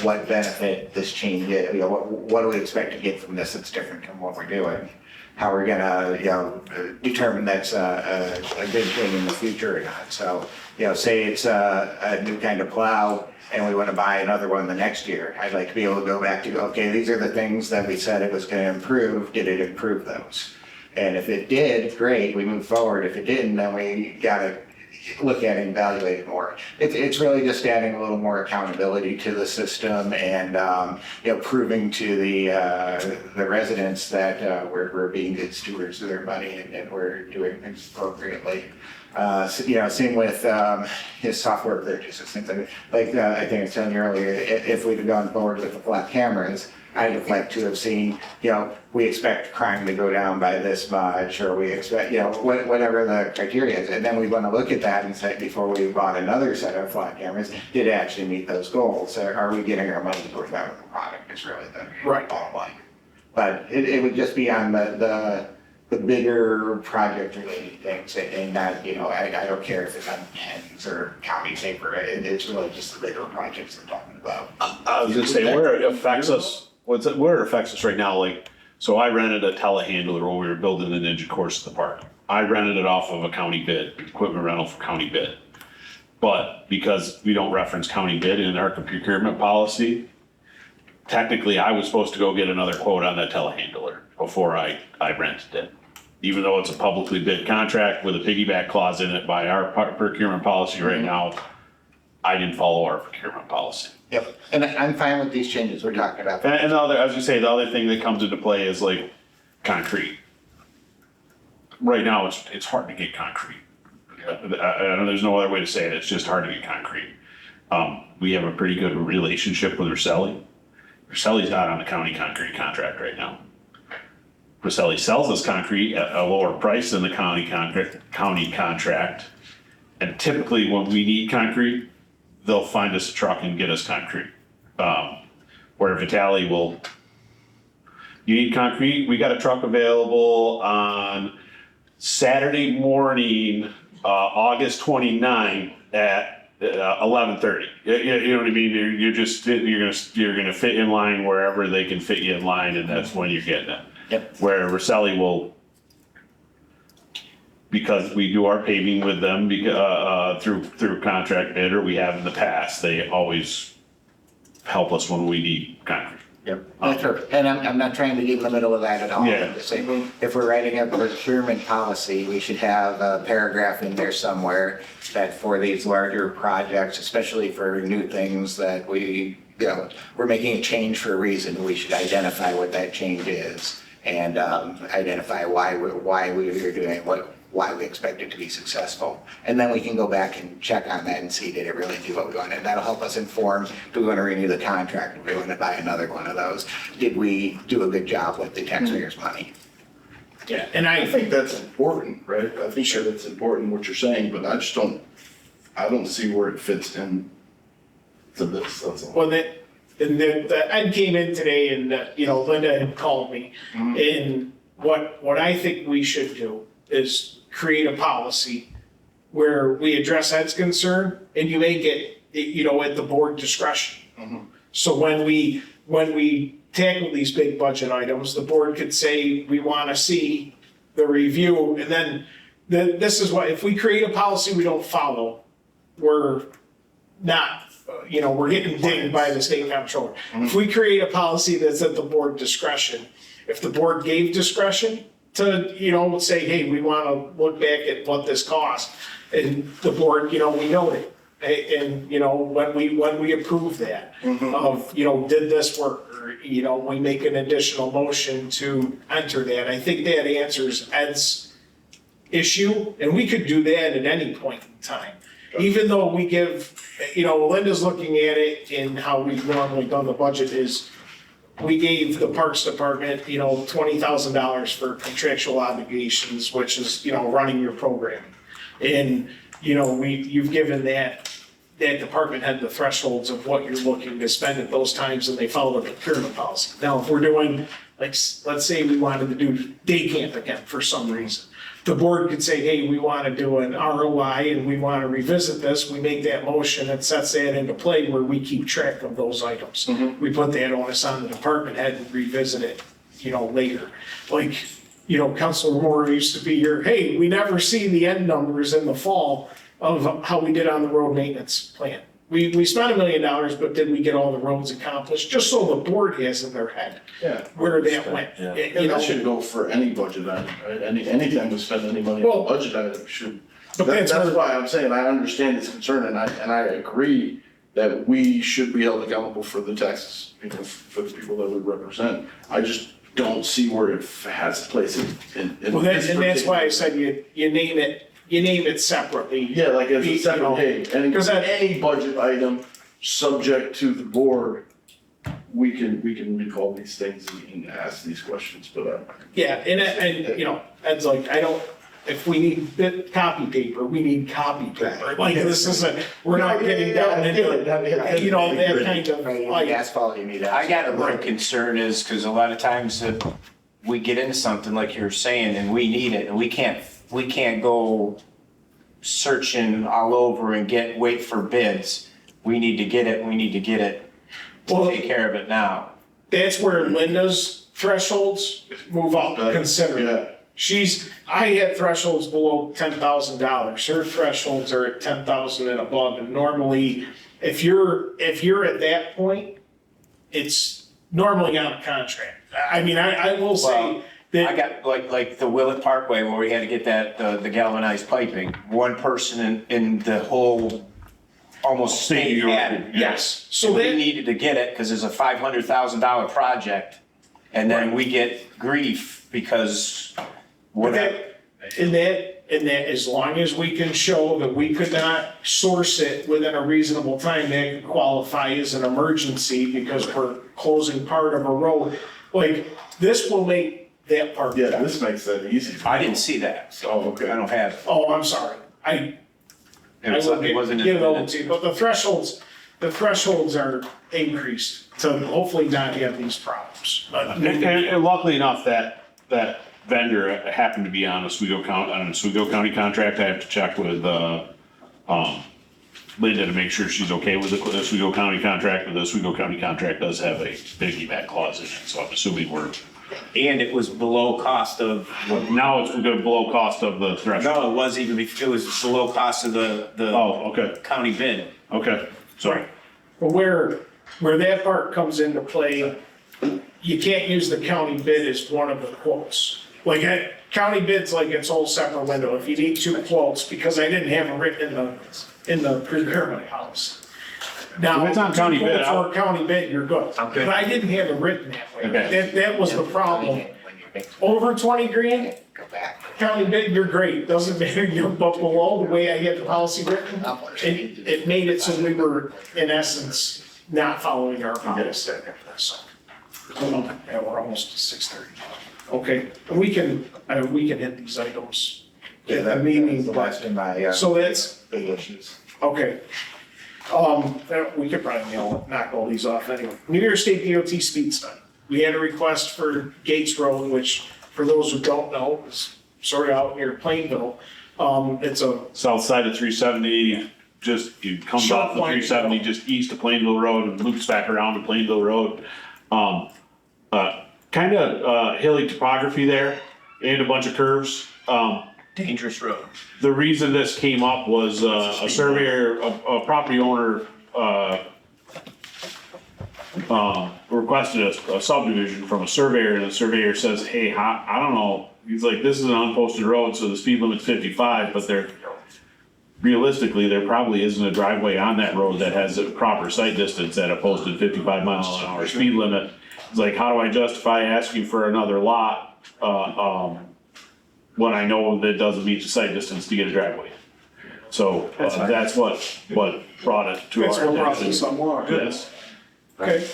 what benefit this change is, what do we expect to get from this that's different from what we're doing? How we're gonna, determine that's a good thing in the future or not. So, say it's a new kind of plow and we wanna buy another one the next year. I'd like to be able to go back to, okay, these are the things that we said it was gonna improve. Did it improve those? And if it did, great, we move forward. If it didn't, then we gotta look at and evaluate it more. It's really just adding a little more accountability to the system and, proving to the residents that we're being good stewards of their money and we're doing things appropriately. Same with his software purchases, things like I think I was telling you earlier, if we'd have gone forward with the flat cameras, I'd have liked to have seen, we expect crime to go down by this much, or we expect, whatever the criteria is. And then we want to look at that and say, before we bought another set of flat cameras, did it actually meet those goals? Are we getting our money worth out of the product is really the bottom line. But it would just be on the bigger project related things and not, I don't care if it's on pens or county paper. It's really just the bigger projects we're talking about. I was gonna say, where it affects us, where it affects us right now, like, so I rented a telehandler when we were building the Ninja course at the park. I rented it off of a county bid, equipment rental for county bid. But because we don't reference county bid in our procurement policy, technically I was supposed to go get another quote on that telehandler before I rented it. Even though it's a publicly bid contract with a piggyback clause in it by our procurement policy right now, I didn't follow our procurement policy. Yep, and I'm fine with these changes we're talking about. And the other, I was gonna say, the other thing that comes into play is like concrete. Right now, it's hard to get concrete. I know there's no other way to say it, it's just hard to get concrete. We have a pretty good relationship with Roselli. Roselli's not on the county concrete contract right now. Roselli sells us concrete at a lower price than the county contract. And typically when we need concrete, they'll find us a truck and get us concrete. Where Vitale you need concrete, we got a truck available on Saturday morning, August 29th at 11:30. You know what I mean? You're gonna fit in line wherever they can fit you in line, and that's when you're getting it. Yep. Where Roselli will, because we do our paving with them, through contract bid, or we have in the past, they always help us when we need concrete. Yep, that's perfect. And I'm not trying to get in the middle of that at all. Yeah. I'm just saying, if we're writing a procurement policy, we should have a paragraph in there somewhere that for these larger projects, especially for new things that we're making a change for a reason, we should identify what that change is and identify why we're doing why we expect it to be successful. And then we can go back and check on that and see, did it really do what we wanted? That'll help us inform, do we want to renew the contract? Do we want to buy another one of those? Did we do a good job with the taxpayers' money? Yeah, and I think that's important, right? I think sure that's important what you're saying, but I don't see where it fits in to this, that's all. Well, the Ed came in today and, Linda had called me. And what I think we should do is create a policy where we address Ed's concern and you make it, at the board discretion. So when we tackle these big budget items, the board could say, we want to see the review. And then this is what, if we create a policy we don't follow, we're not, we're getting dinged by the state comptroller. If we create a policy that's at the board discretion, if the board gave discretion to, say, hey, we want to look back at what this costs, and the board, we note it. And, when we approve that, of, did this work, or, we make an additional motion to enter that, I think that answers Ed's issue, and we could do that at any point in time. Even though we give, Linda's looking at it and how we've normally done the budget is, we gave the Parks Department, $20,000 for contractual obligations, which is, running your program. And, you've given that department head the thresholds of what you're looking to spend at those times, and they follow the procurement policy. Now, if we're doing, like, let's say we wanted to do day camp again for some reason, the board could say, hey, we want to do an ROI and we want to revisit this, we make that motion and sets that into play where we keep track of those items. We put that onus on the department head and revisit it, later. Like, Councilor Moore used to be here, hey, we never see the end numbers in the fall of how we did on the road maintenance plan. We spent $1 million, but did we get all the roads accomplished? Just so the board has in their head where that went. And that should go for any budget item, right? Anytime we spend any money on a budget item should But that's That's where, why I'm saying I understand his concern and I agree that we should be held accountable for the taxes, you know, for the people that we represent. I just don't see where it has a place in well, that's, this and that's why I particular- said you name it separately. Yeah, like as a You separate know, day, and 'cause that- any budget item subject to the board, we can recall these things and ask these questions, but, Yeah, and, you know, Ed's like, if we need copy paper, we need copy paper. Like, this isn't, we're not getting down into, you know, that kind of, Right, you need like, asphalt, you need I got a asphalt. real concern is, cause a lot of times that we get into something like you're saying and we need it and we can't go searching all over and wait for bids. We need to get it to Well- take care of it now. that's where Linda's thresholds move up considerably. I had thresholds below $10,000. Her thresholds are at 10,000 and above. And normally, if you're at that point, it's normally on a contract. I mean, I will say Well, I that, got like the Willett Parkway where we had to get the galvanized piping. One person in the whole almost state had it. yes, so So we that, needed to get it because it's a $500,000 project. And then we get grief because but whatever. and that, as long as we can show that we could not source it within a reasonable time, that could qualify as an emergency because we're closing part of a road. Like, this will make that part. yeah, this makes that easy. I didn't see that, so Oh, okay. I don't have it. Oh, I'm sorry. I will It wasn't give in it the over to you, but the thresholds are increased to hopefully not have these problems. And luckily enough, that vendor happened to be on a Oswego County contract. I have to check with, Linda to make sure she's okay with the Oswego County contract, but the Oswego County contract does have a piggyback clause in it, so I'm assuming And it was below cost of, now it's gonna below cost of the threshold. no, it wasn't even, it was below cost of the Oh, okay, county bid. okay, sorry. But where that part comes into play, you can't use the county bid as one of the quotes. Like, county bid's like its whole separate window. If you need two quotes, because I didn't have it written in the procurement policy. Now, If it's on county two bid, quotes or county bid, you're good. Okay. But I didn't have it written that way. Okay. That was the problem. Over 20 grand, Go back. county bid, you're great, doesn't matter, you're but below the way I had the policy written. It made it so we were, in essence, not following our policy. So, yeah, we're almost to 6:30. Okay, we can hit these items. Yeah, that Meaning, the last in my, so that's, big issues. okay. We could probably knock all these off anyway. New York State DOT speed study. We had a request for Gates Road, which, for those who don't know, is sort of out near Plainville. It's a South side of 370, just, it comes Short off the line. 370 just east of Plainville Road and loops back around to Plainville Road. Kind of hilly topography there and a bunch of curves. Dangerous road. The reason this came up was a surveyor, a property owner requested a subdivision from a surveyor, and the surveyor says, hey, I don't know. He's like, this is an unposted road, so the speed limit's 55, but realistically, there probably isn't a driveway on that road that has a proper sight distance at a posted 55 miles an hour speed limit. It's like, how do I justify asking for another lot, when I know that it doesn't meet the sight distance to get a driveway? So, that's what brought it to our That's what brought this attention. along. Yes. Okay.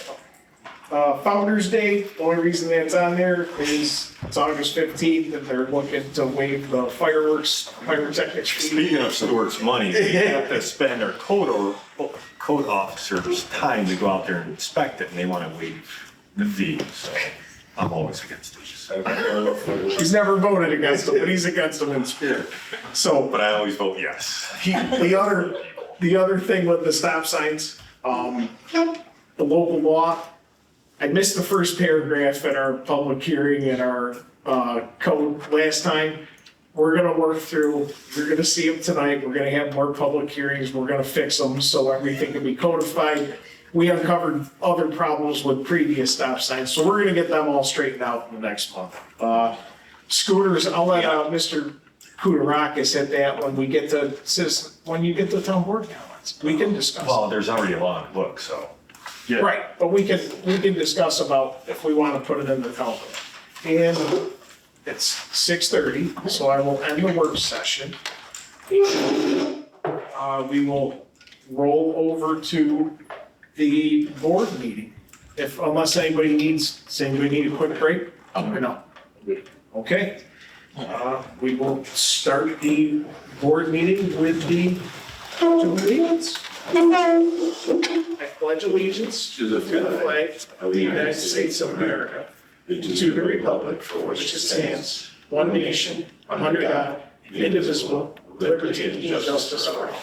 Founder's Day, the only reason that's on there is it's August 15th and they're looking to waive the pyrotechnics fee. Speaking of Stewart's money, we have to spend our code officer's time to go out there and inspect it, and they want to waive the fee, so I'm always against these. He's never voted against them, but he's against them in spirit. So, But I always vote yes. the other thing with the stop signs, the local law, I missed the first paragraph at our public hearing in our code last time. We're gonna work through, you're gonna see them tonight, we're gonna have more public hearings, we're gonna fix them so everything can be codified. We uncovered other problems with previous stop signs, so we're gonna get them all straightened out in the next month. Scooters, I'll let Mr. Kudarakis at that when we get to when you get to town board comments. We can discuss. Well, there's already a law in the book, so. Yeah. Right, but we can discuss about if we want to put it in the town board. And it's 6:30, so I will end the work session. We will roll over to the board meeting. Unless anybody needs a quick break? Oh, no. Okay. We will start the board meeting with the Pledge of Allegiance. I pledge allegiance to the flag of the United States of America, and to the republic for which it stands, one nation, under God, indivisible, with liberty and justice for all.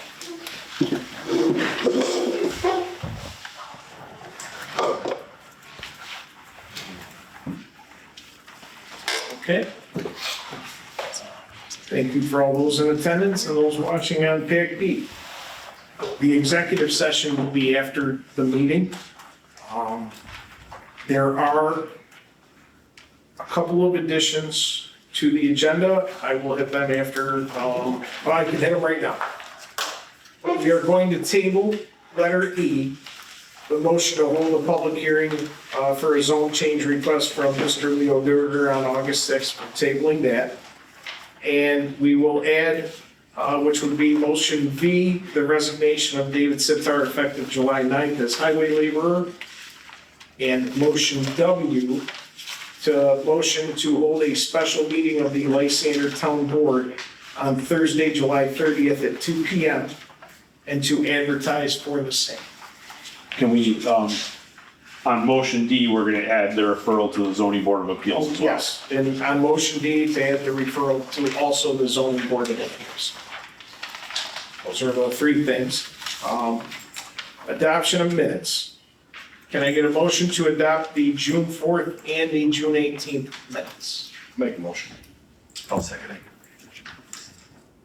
Okay. Thank you for all those in attendance and those watching on PAC-B. The executive session will be after the meeting. There are a couple of additions to the agenda. I will hit them after, I can hit them right now. We are going to table letter E, the motion to hold a public hearing for a zone change request from Mr. Leo Durger on August 6th, tabling that. And we will add, which would be motion V, the resignation of David Sitar effective July 9th as highway laborer. And motion W, motion to hold a special meeting of the Lysander Town Board on Thursday, July 30th at 2 p.m. and to advertise for the same. Can we, on motion D, we're gonna add the referral to the zoning board of appeals as well? Yes, and on motion D, to add the referral to also the zoning board of appeals. Those are the three things. Adoption of minutes. Can I get a motion to adopt the June 4th and the June 18th minutes? Make a motion. I'll second it.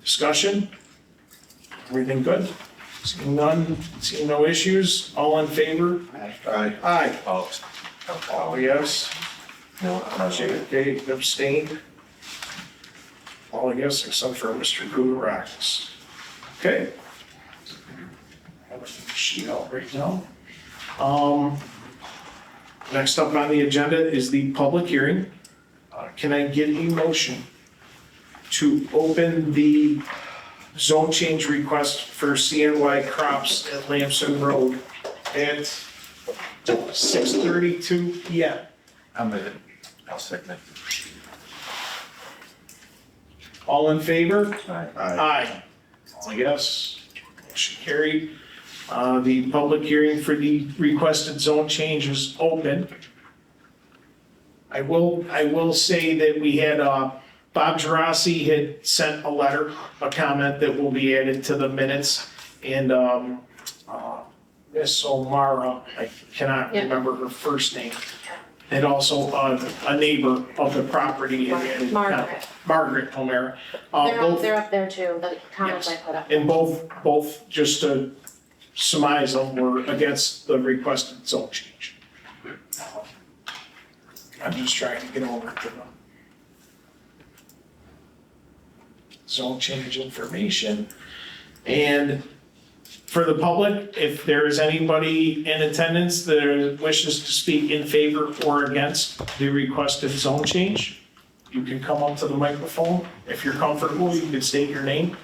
Discussion? Everything good? Seeing none, seeing no issues, all in favor? Aye. Aye. Oh, Yes. Okay, abstained. All yes except for Mr. Kudarakis. Okay. Have a sheet out right now. Next up on the agenda is the public hearing. Can I get a motion to open the zone change request for CNY Crops at Lamson Road at 6:32 p.m.? I'll second it. All in favor? Aye. Aye. All yes. Motion carried. The public hearing for the requested zone change is open. I will say that we had, Bob Gerasi had sent a letter, a comment that will be added to the minutes. And, Miss O'Mara, I cannot remember her first name. And also, a neighbor of the property. Margaret O'Mara. They're up there too, the comments I Yes. put up. And both, just to surmise them, were against the requested zone change. I'm just trying to get over to the zone change information. And for the public, if there is anybody in attendance that wishes to speak in favor or against the requested zone change, you can come up to the microphone. If you're comfortable, you can state your name.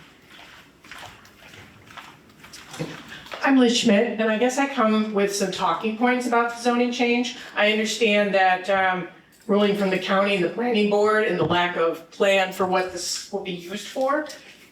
I'm Liz Schmidt, and I guess I come with some talking points about the zoning change. I understand that ruling from the county and the planning board and the lack of plan for what this will be used for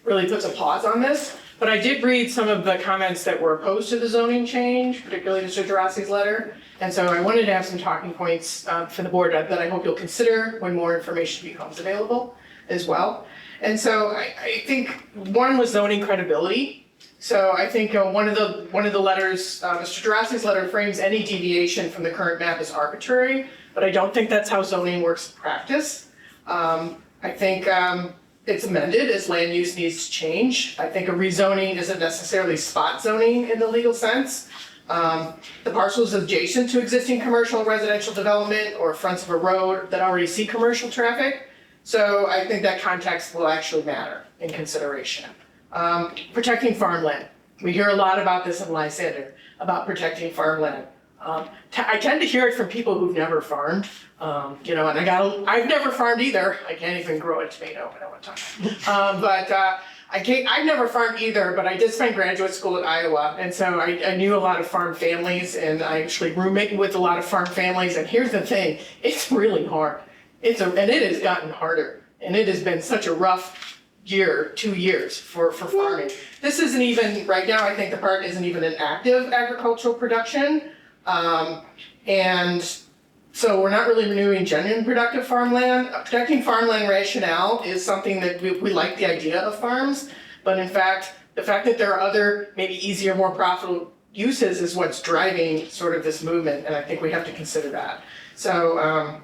really puts a pause on this. But I did read some of the comments that were opposed to the zoning change, particularly Mr. Gerasi's letter. And so I wanted to have some talking points for the board that I hope you'll consider when more information becomes available as well. And so I think one was zoning credibility. So I think one of the letters, Mr. Gerasi's letter frames any deviation from the current map as arbitrary, but I don't think that's how zoning works in practice. I think it's amended as land use needs to change. I think a rezoning isn't necessarily spot zoning in the legal sense. The parcels adjacent to existing commercial and residential development or fronts of a road that already see commercial traffic So I think that context will actually matter in consideration. Protecting farmland. We hear a lot about this in Lysander, about protecting farmland. I tend to hear it from people who've never farmed, and I've never farmed either. I can't even grow a tomato, I don't want to talk. I've never farmed either, but I did spend graduate school at Iowa, and so I knew a lot of farm families, and I actually roommated with a lot of farm families, and here's the thing, it's really hard. And it has gotten harder, and it has been such a rough 2 years for farming. This isn't even, right now, I think the park isn't even an active agricultural production. And so we're not really renewing genuine productive farmland. Protecting farmland rationale is something that we like the idea of farms, but in fact, the fact that there are other, maybe easier, more profitable uses is what's driving sort of this movement, and I think we have to consider that. So,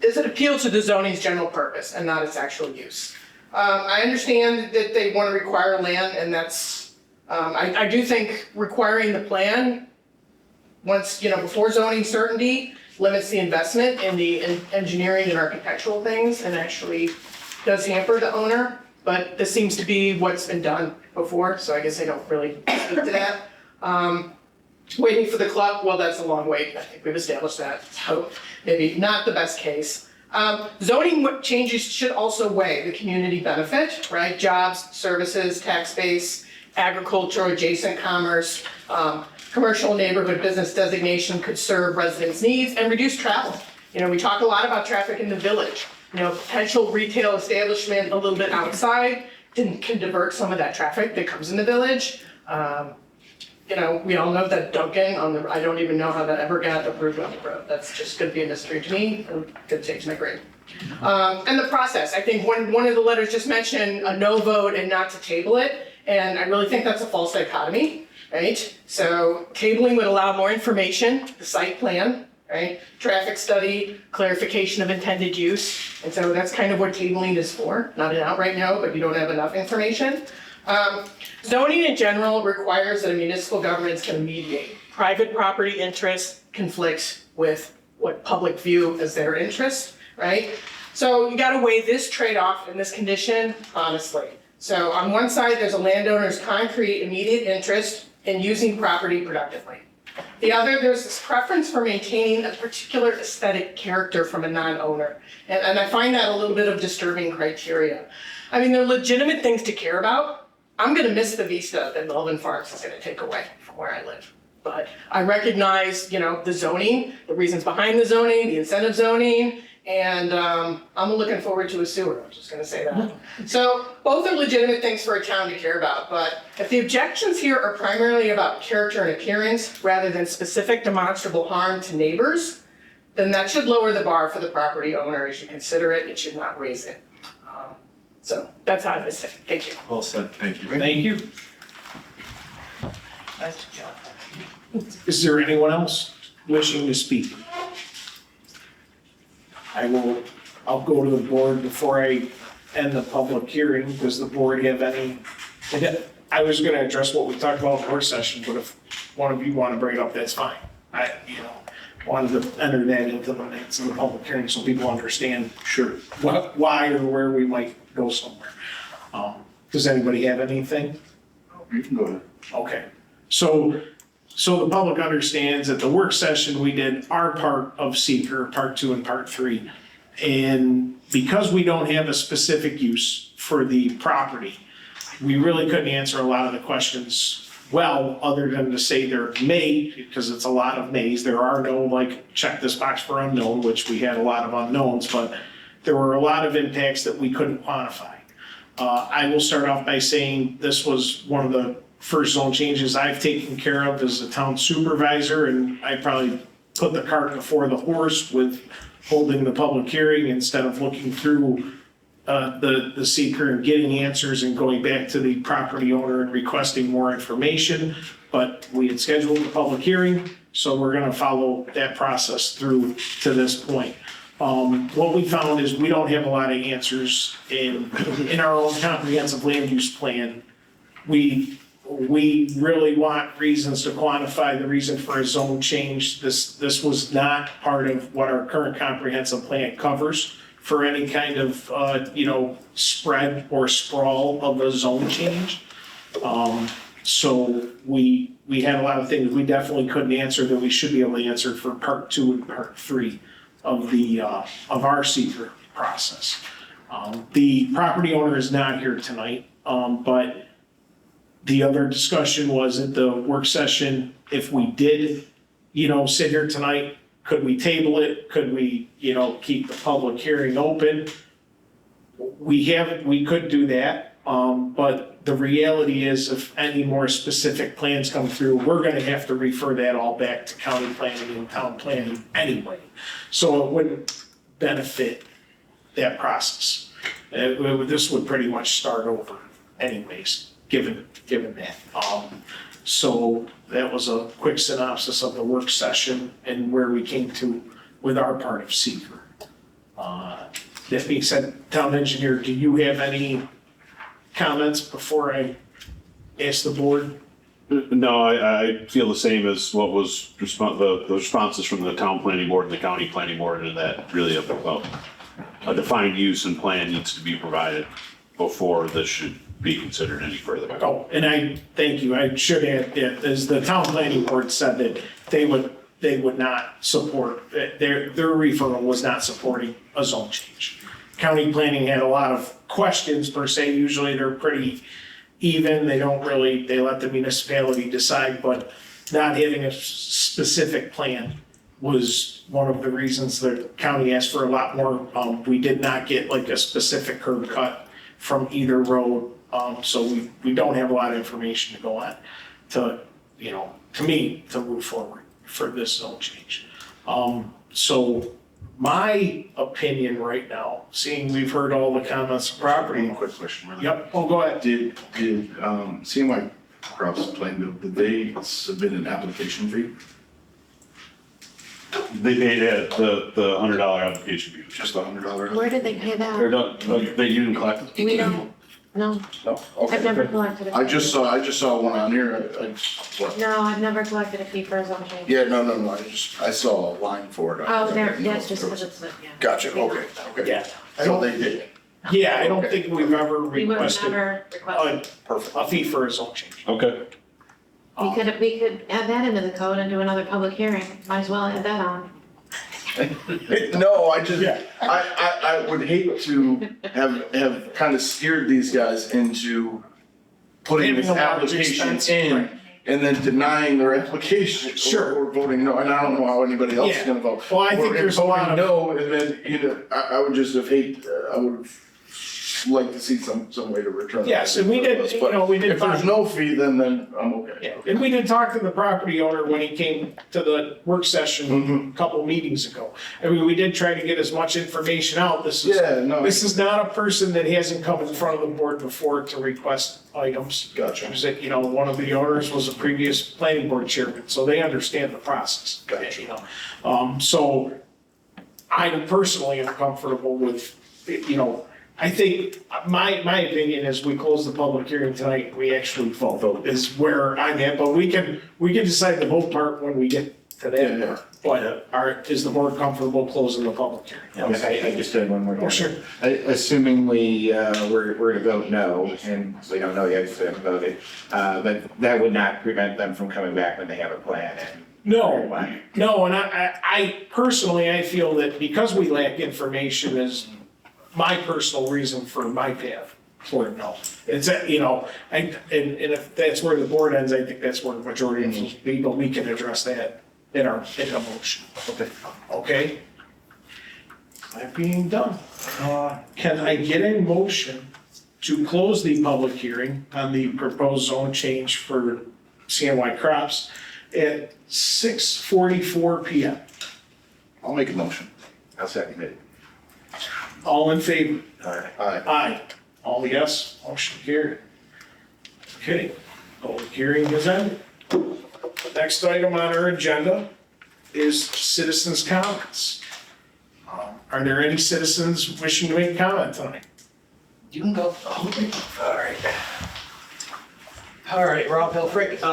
does it appeal to the zoning's general purpose and not its actual use? I understand that they want to require land, and that's, I do think requiring the plan once, before zoning certainty limits the investment in the engineering and architectural things and actually does hamper the owner. But this seems to be what's been done before, so I guess I don't really speak to that. Waiting for the club, well, that's a long wait. I think we've established that, so maybe not the best case. Zoning changes should also weigh the community benefit, right? Jobs, services, tax base, agriculture, adjacent commerce, commercial neighborhood business designation could serve residents' needs and reduce travel. We talk a lot about traffic in the village. Potential retail establishment a little bit outside can divert some of that traffic that comes in the village. We all know that Dunkin' I don't even know how that ever got approved on the road. That's just gonna be a mystery to me. I'm gonna change my grade. And the process, I think one of the letters just mentioned a no vote and not to table it. And I really think that's a false dichotomy, right? So tabling would allow more information, the site plan, right? Traffic study, clarification of intended use. And so that's kind of what tabling is for. Not an outright no, but you don't have enough information. Zoning in general requires that a municipal government is going to mediate. Private property interest conflicts with what public view as their interest, right? So you got to weigh this trade-off in this condition honestly. So on one side, there's a landowner's concrete immediate interest in using property productively. The other, there's this preference for maintaining a particular aesthetic character from a non-owner. And I find that a little bit of disturbing criteria. I mean, they're legitimate things to care about. I'm gonna miss the vista that Melvin Farms is gonna take away from where I live. But I recognize, the zoning, the reasons behind the zoning, the incentive zoning, and I'm looking forward to a sewer, I'm just gonna say that. So both are legitimate things for a town to care about, but if the objections here are primarily about character and appearance rather than specific demonstrable harm to neighbors, then that should lower the bar for the property owner as you consider it, it should not raise it. So that's how I would say. Thank you. Well said, thank you. Thank you. Is there anyone else wishing to speak? I'll go to the board before I end the public hearing. Does the board have any? I was gonna address what we talked about in the work session, but if one of you wanna bring it up, that's fine. I wanted to enter that into the minutes of the public hearing so people understand why or where we might go somewhere. Does anybody have anything? You can go ahead. Okay, so the public understands that the work session, we did our part of seeker, part 2 and part 3. And because we don't have a specific use for the property, we really couldn't answer a lot of the questions well, other than to say they're may, because it's a lot of mays. There are no, check this box for unknown, which we had a lot of unknowns, but there were a lot of impacts that we couldn't quantify. I will start off by saying this was one of the first zone changes I've taken care of as a town supervisor, and I probably put the cart before the horse with holding the public hearing instead of looking through the seeker and getting answers and going back to the property owner and requesting more information. But we had scheduled the public hearing, so we're gonna follow that process through to this point. What we found is we don't have a lot of answers in our own comprehensive land use plan. We really want reasons to quantify the reason for a zone change. This was not part of what our current comprehensive plan covers. for any kind of, spread or sprawl of a zone change. So we had a lot of things we definitely couldn't answer that we should be able to answer for part 2 and part 3 of of our secret process. The property owner is not here tonight, but the other discussion was at the work session, if we did, sit here tonight, could we table it? Could we, keep the public hearing open? We could do that, but the reality is if any more specific plans come through, we're gonna have to refer that all back to county planning and town planning anyway. So it wouldn't benefit that process. This would pretty much start over anyways, given that. So that was a quick synopsis of the work session and where we came to with our part of secret. That being said, town engineer, do you have any comments before I ask the board? No, I feel the same as what was the responses from the town planning board and the county planning board, and that really a defined use and plan needs to be provided before this should be considered any further. Oh, and I, thank you, I should add that, as the town planning board said that they would not support, their referral was not supporting a zone change. County planning had a lot of questions per se, usually they're pretty even, they let the municipality decide, but not having a specific plan was one of the reasons the county asked for a lot more. We did not get like a specific curb cut from either road, so we don't have a lot of information to go on to me, to move forward for this zone change. So my opinion right now, seeing we've heard all the comments of property. One quick question. Really. Yep, go ahead. Did CMY Crops Plainville, did they submit an application fee? They paid the $100 application fee. Just $100? Where did they pay Or that? don't, you didn't collect it? We don't, no, No, okay. I've never collected a fee. I just saw one on here, what? No, I've never collected a fee for a zone change. Yeah, no, I saw a line for it. Oh, there, that's just because it's, yeah. Gotcha, okay. Yeah. So they did. Yeah, I don't think we've ever We would have requested never requested. a fee for a zone change. Okay. We could add that into the code and do another public hearing. Might as well add that on. No, I just, Yeah. I would hate to have kind of steered these guys into putting this Having a large application expense, in right. and then denying their application. Sure. Or voting no, and I don't know how anybody else is Yeah. gonna vote. Well, I think Or there's a lot of- No, and then, I would just have I would like to see some way to return. Yes, and we did, we did. If there's no fee, then I'm okay. Yeah, and we did talk to the property owner when he came to the work session a couple meetings ago. I mean, we did try to get as much information out. This is not a person that hasn't come in front of the board before to request items. Gotcha. It was that, one of the owners was a previous planning board chairman, so they understand the process. Gotcha. So I personally am comfortable with, I think, my opinion is we close the public hearing tonight, we actually vote, is where I'm at, but we can decide the vote part when we get to that part. But is the board comfortable closing the public hearing? I just had one more. Oh, sure. Assuming we were to vote no, and we don't know yet if they haven't voted, but that would not prevent them from coming back when they have a plan and. No, and I personally, I feel that because we lack information is my personal reason for my path toward no. It's, and if that's where the board ends, I think that's where the majority of the people, we can address that in a motion. Okay? That being done, can I get a motion to close the public hearing on the proposed zone change for CNY crops at 6:44 PM? I'll make a motion. I'll second it. All in favor? Aye. Aye. All yes, motion carried. Okay, public hearing is ended. Next item on our agenda is citizens' comments. Are there any citizens wishing to make comment tonight? You can go. All right, Rob Hilfrick.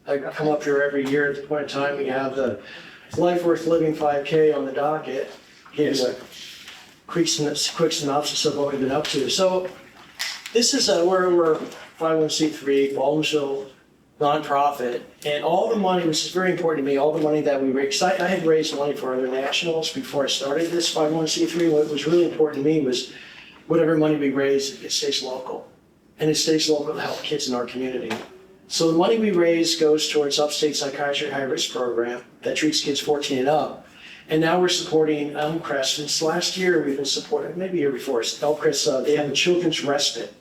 I come up here every year at the point in time we have the Life Worth Living 5K on the docket. gave a quick synopsis of what we've been up to. So this is we're 501c3, Baldwinsville nonprofit, and all the money, which is very important to me, all the money that we raised, I had raised money for other nationals before I started this 501c3. What was really important to me was whatever money we raise, it stays local. And it stays local to help kids in our community. So the money we raise goes towards Upstate Psychiatry High Risk Program that treats kids 14 and up. And now we're supporting Elmcrest. Since last year, we've been supporting, maybe year before, Elmcrest, they have a children's respite,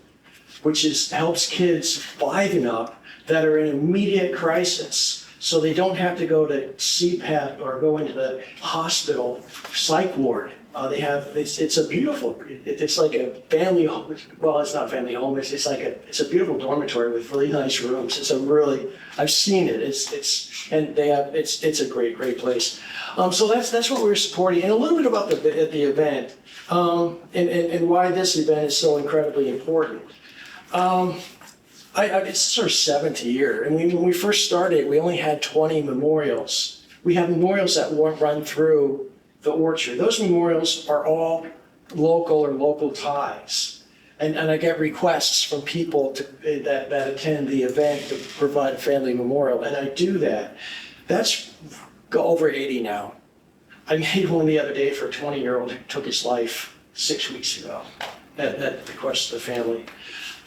which helps kids 5 and up that are in immediate crisis. So they don't have to go to CPAP or go into the hospital psych ward. It's a beautiful, it's like a family home. Well, it's not a family home. It's a beautiful dormitory with really nice rooms. I've seen it. It's a great place. So that's what we're supporting. And a little bit about the event, and why this event is so incredibly important. It's our 7th year, and when we first started, we only had 20 memorials. We have memorials that run through the orchard. Those memorials are all local ties. And I get requests from people that attend the event to provide a family memorial, and I do that. That's over 80 now. I made one the other day for a 20-year-old who took his life 6 weeks ago at the request of the family.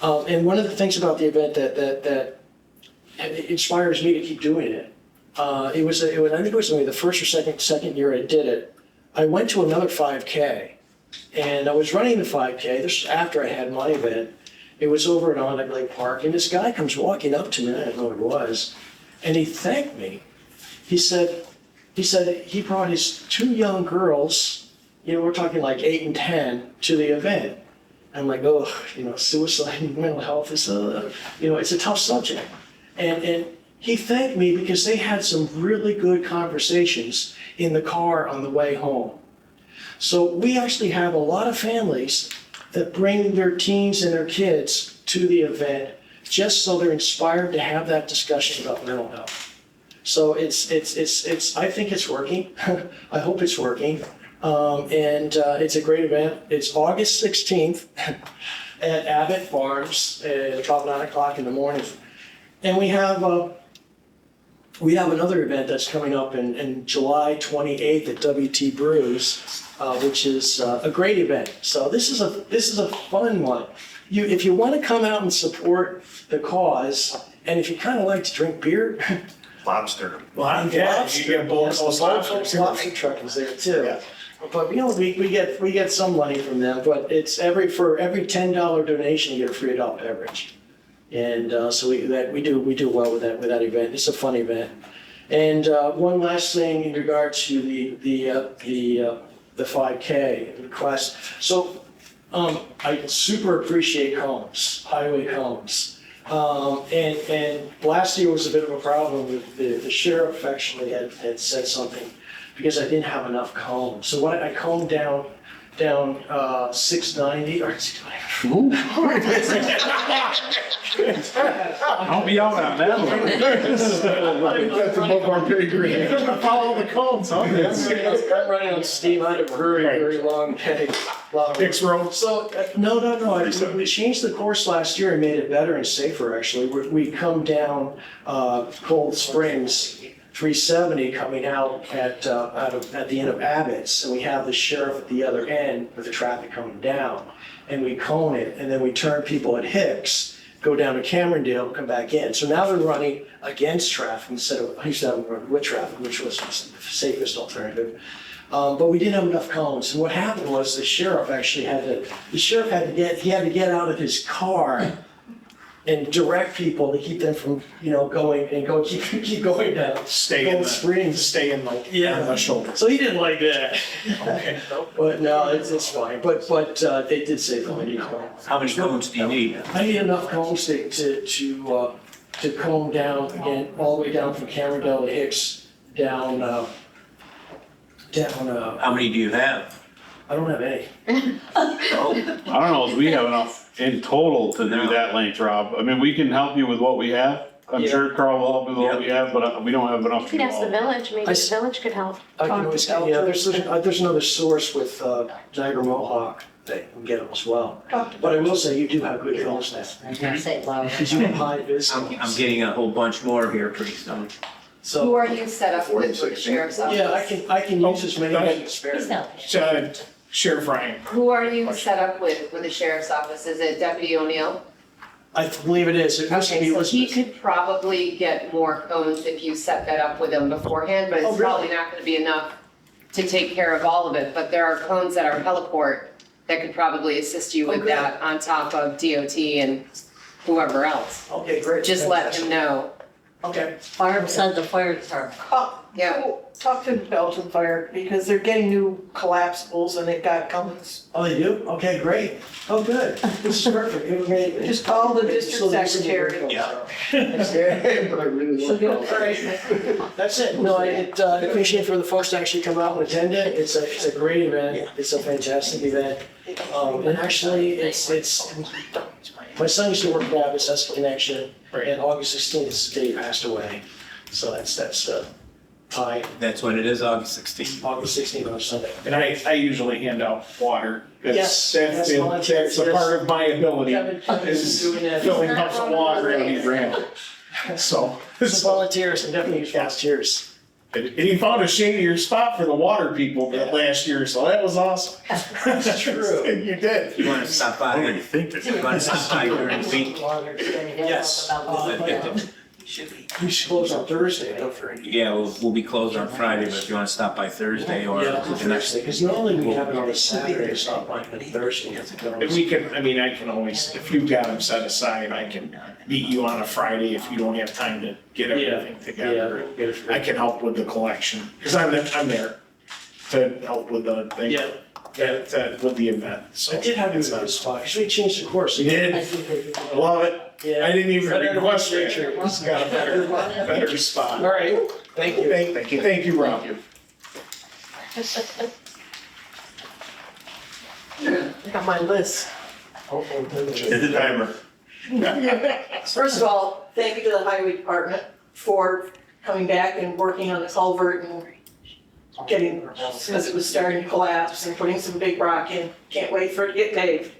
And one of the things about the event that inspires me to keep doing it, I think it was only the first or second year I did it. I went to another 5K, and I was running the 5K. This was after I had my event. It was over at Onondaga Lake Park, and this guy comes walking up to me, I didn't know who it was, and he thanked me. He said he brought his 2 young girls, we're talking like 8 and 10, to the event. I'm like, suicide and mental health is it's a tough subject. And he thanked me because they had some really good conversations in the car on the way home. So we actually have a lot of families that bring their teens and their kids to the event just so they're inspired to have that discussion about mental health. So I think it's working. I hope it's working. And it's a great event. It's August 16th at Abbott Farms at about 9 o'clock in the morning. And we have another event that's coming up in July 28th at WT Brews, which is a great event. So this is a fun one. If you want to come out and support the cause, and if you kind of like to drink beer, Lobster. Yeah, lobster truck is there too. Yeah. But we get some money from them, but it's for every $10 donation you get a free adult beverage, and so we do well with that event. It's a fun event. And one last thing in regard to the 5K class. So I super appreciate cones, highway cones. And last year was a bit of a problem with the sheriff actually had said something because I didn't have enough cones. So what I combed down 690 or 690. I'll be out on that one. That's above our pay grade. Follow the cones, huh? I'm running on steam. I had a very long day. Fix road. So, no. We changed the course last year and made it better and safer, actually. We come down Cold Springs, 370 coming out at the end of Abbott's, and we have the sheriff at the other end with the traffic coming down. And we cone it, and then we turn people at Hicks, go down to Camerondale, come back in. So now they're running against traffic instead of, I used to have them run with traffic, which was the safest alternative. But we didn't have enough cones. And what happened was the sheriff had to get out of his car and direct people to keep them from, going and keep going down. Stay in the shoulder. So he didn't like that. Okay. But no, it's fine. But they did say that we need cones. How many cones do you need? I need enough cones to comb down again, all the way down from Camerondale to Hicks, down. How many do you have? I don't have any. I don't know if we have enough in total to do that length, Rob. I mean, we can help you with what we have. I'm sure Carl will help with what we have, but we don't have enough. You could ask the village, maybe I the s- village could help. I can always, yeah, there's another source with Niagara Mohawk that can get them as well. But I will say, you do have good hills now. Say it loud. Because you have high vis. I'm getting a whole bunch more here pretty soon. Who So, are you set up with the sheriff's office? yeah, I can use as many as you spare. He's not. Sheriff Ryan. Who are you set up with the sheriff's office? Is it Deputy O'Neill? I believe it is. It used to be Okay, so he Elizabeth. could probably get more cones if you set that up with him beforehand, but Oh, it's really? probably not gonna be enough to take care of all of it, but there are cones at our heliport that could probably assist you with Okay. that on top of DOT and whoever else. Okay, great. Just let him know. Okay. Fire send the fire department. Yeah. Talk to Belgian Fire, because they're getting new collapsibles and they've got cones. Oh, they do? Okay, great. Oh, good. This is perfect. It was great. Just call the district secretary. Yeah. But I really She'll get it right. That's it. No, I appreciate for the folks to actually come out and attend it. It's a great event. It's a fantastic event. And actually, it's, my son used to work at Baptist, that's the connection. And August 16th is the day he passed away. So that's tie. That's when it is, August 16th. August 16th on Sunday. And I usually hand out water. Yes, That's that's volunteer, that's a yes. part of my ability, Kevin's is doing that. filling cups of water and he's ran. So, Some volunteers, and definitely use volunteers. and he found a shadier spot for the water people that last year, so that was awesome. That's true. You did. You wanna stop by? What do you think? You wanna stop by during the week? Yes. We should close on Thursday, don't forget. Yeah, we'll be closed on Friday, but if you wanna stop by Thursday or Yeah, the next. Thursday, because normally we have it on a Saturday, stop by, but Thursday, you have to go. And we can, I can always, if you've got them set aside, I can meet you on a Friday if you don't have time to get everything together. Yeah. I can help with the collection, because I'm there to help with the thing. Yeah. With the event, so. I did have you in a spot, because we changed the course. You did? I love it. Yeah. I didn't even Better request it. administration. Just got a better spot. All right, thank you. Thank you, Rob. I got my list. Hit the timer. First of all, thank you to the highway department for coming back and working on the culvert and getting, because it was starting to collapse, and putting some big rock in. Can't wait for it to get paved.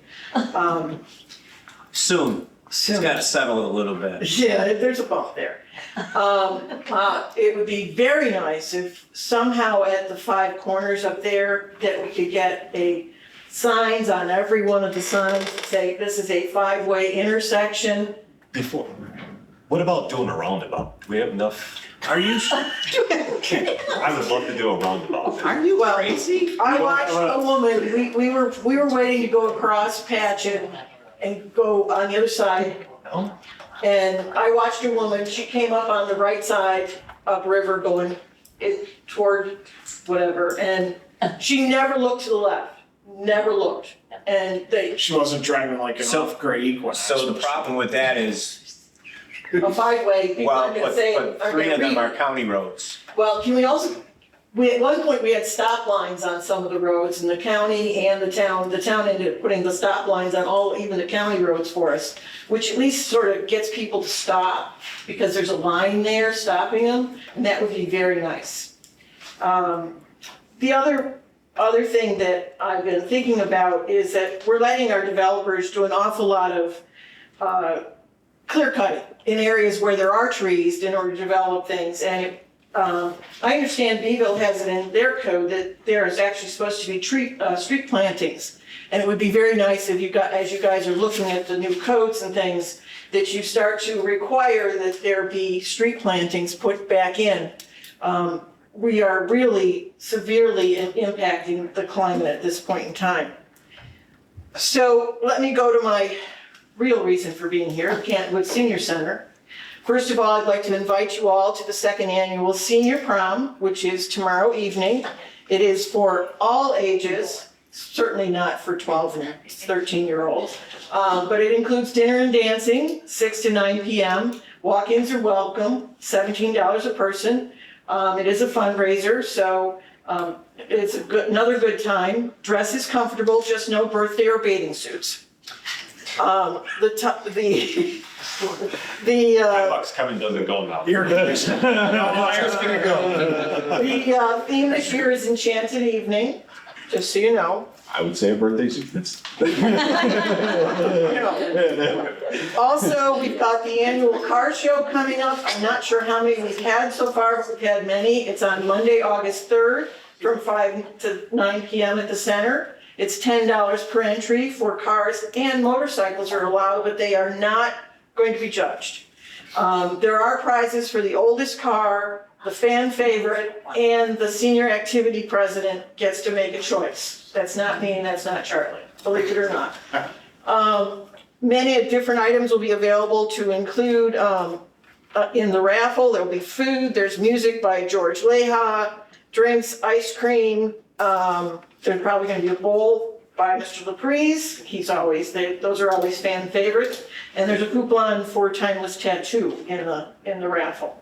Soon. It's gotta settle a little bit. Yeah, there's a bump there. It would be very nice if somehow at the 5 corners up there, that we could get signs on every one of the signs that say, this is a 5-way intersection. Before, what about doing a roundabout? Do we have enough? Are you sure? I would love to do a roundabout. Are you crazy? I watched a woman, we were waiting to go across Patchen and go on the other side. And I watched a woman, she came up on the right side upriver going toward whatever, and she never looked to the left, never looked. And She wasn't driving like an off-grid Equinox. So the problem with that is, a 5-way, people well, are gonna but say, but are 3 they of them reading? are county roads. Well, can we also, at one point, we had stop lines on some of the roads, and the county and the town ended up putting the stop lines on even the county roads for us, which at least sort of gets people to stop, because there's a line there stopping them, and that would be very nice. The other thing that I've been thinking about is that we're letting our developers do an awful lot of clear cutting in areas where there are trees in order to develop things, and I understand Beeville has it in their code that there is actually supposed to be street plantings. And it would be very nice if as you guys are looking at the new codes and things, that you start to require that there be street plantings put back in. We are really severely impacting the climate at this point in time. So let me go to my real reason for being here, Cantwood Senior Center. First of all, I'd like to invite you all to the 2nd annual senior prom, which is tomorrow evening. It is for all ages, certainly not for 12 and 13-year-olds, but it includes dinner and dancing, 6 to 9 p.m. Walk-ins are welcome, $17 a person. It is a fundraiser, so it's another good time. Dress is comfortable, just no birthday or bathing suits. Bucks Kevin doesn't go now. Air conditioning. No, fire's gonna go. The theme this year is Enchanted Evening, just so you know. I would say a birthday sequence. Also, we've got the annual car show coming up. I'm not sure how many we've had so far, but we've had many. It's on Monday, August 3rd, from 5 to 9 p.m. at the center. It's $10 per entry for cars, and motorcycles are allowed, but they are not going to be judged. There are prizes for the oldest car, the fan favorite, and the senior activity president gets to make a choice. That's not me and that's not Charlie, believe it or not. Many different items will be available to include in the raffle. There'll be food, there's music by George Leha, drinks, ice cream. There's probably gonna be a bowl by Mr. LaPreeze. Those are always fan favorites. And there's a coupon for Timeless Tattoo in the raffle.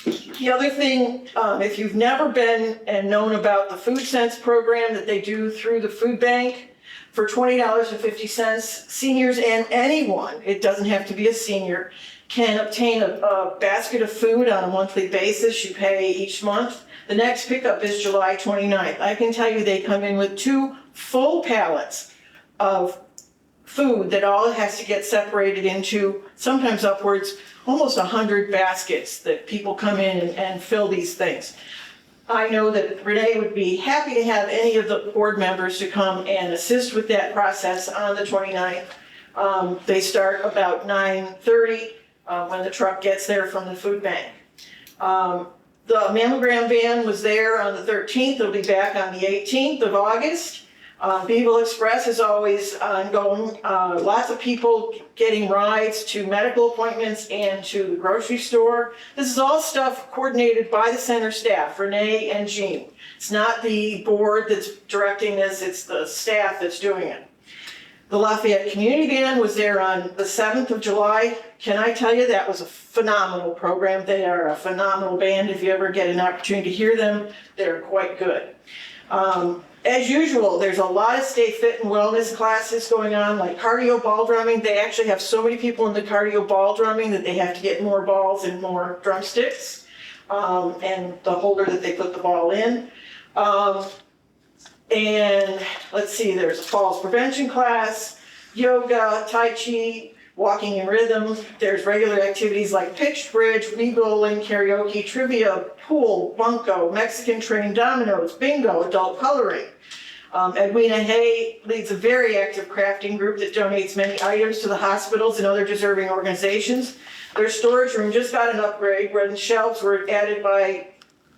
The other thing, if you've never been and known about the Food Sense program that they do through the food bank, for $20.50, seniors and anyone, it doesn't have to be a senior, can obtain a basket of food on a monthly basis. You pay each month. The next pickup is July 29th. I can tell you they come in with 2 full pallets of food that all has to get separated into, sometimes upwards, almost 100 baskets that people come in and fill these things. I know that Renee would be happy to have any of the board members to come and assist with that process on the 29th. They start about 9:30 when the truck gets there from the food bank. The mammogram van was there on the 13th. It'll be back on the 18th of August. Beagle Express is always ongoing. Lots of people getting rides to medical appointments and to the grocery store. This is all stuff coordinated by the center staff, Renee and Jean. It's not the board that's directing this, it's the staff that's doing it. The Lafayette Community Band was there on the 7th of July. Can I tell you, that was a phenomenal program. They are a phenomenal band. If you ever get an opportunity to hear them, they're quite good. As usual, there's a lot of stay fit and wellness classes going on, like cardio ball drumming. They actually have so many people in the cardio ball drumming that they have to get more balls and more drumsticks, and the holder that they put the ball in. And let's see, there's a falls prevention class, yoga, tai chi, walking in rhythm. There's regular activities like pitched bridge, wii bowling, karaoke, trivia, pool, bunco, Mexican train, dominoes, bingo, adult coloring. Edwina Hay leads a very active crafting group that donates many items to the hospitals and other deserving organizations. Their storage room just got an upgrade where the shelves were added by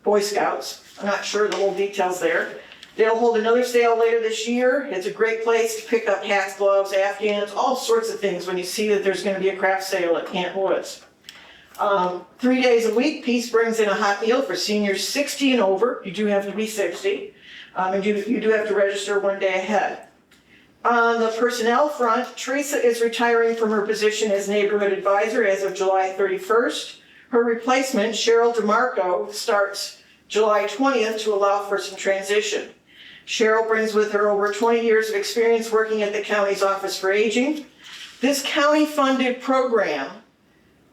Boy Scouts. I'm not sure the whole details there. They'll hold another sale later this year. It's a great place to pick up hats, gloves, Afghans, all sorts of things when you see that there's going to be a craft sale at Canton Woods. 3 days a week, Peace brings in a hot meal for seniors 60 and over. You do have to be 60. And you do have to register 1 day ahead. On the personnel front, Teresa is retiring from her position as neighborhood advisor as of July 31st. Her replacement, Cheryl DeMarco, starts July 20th to allow for some transition. Cheryl brings with her over 20 years of experience working at the county's Office for Aging. This county-funded program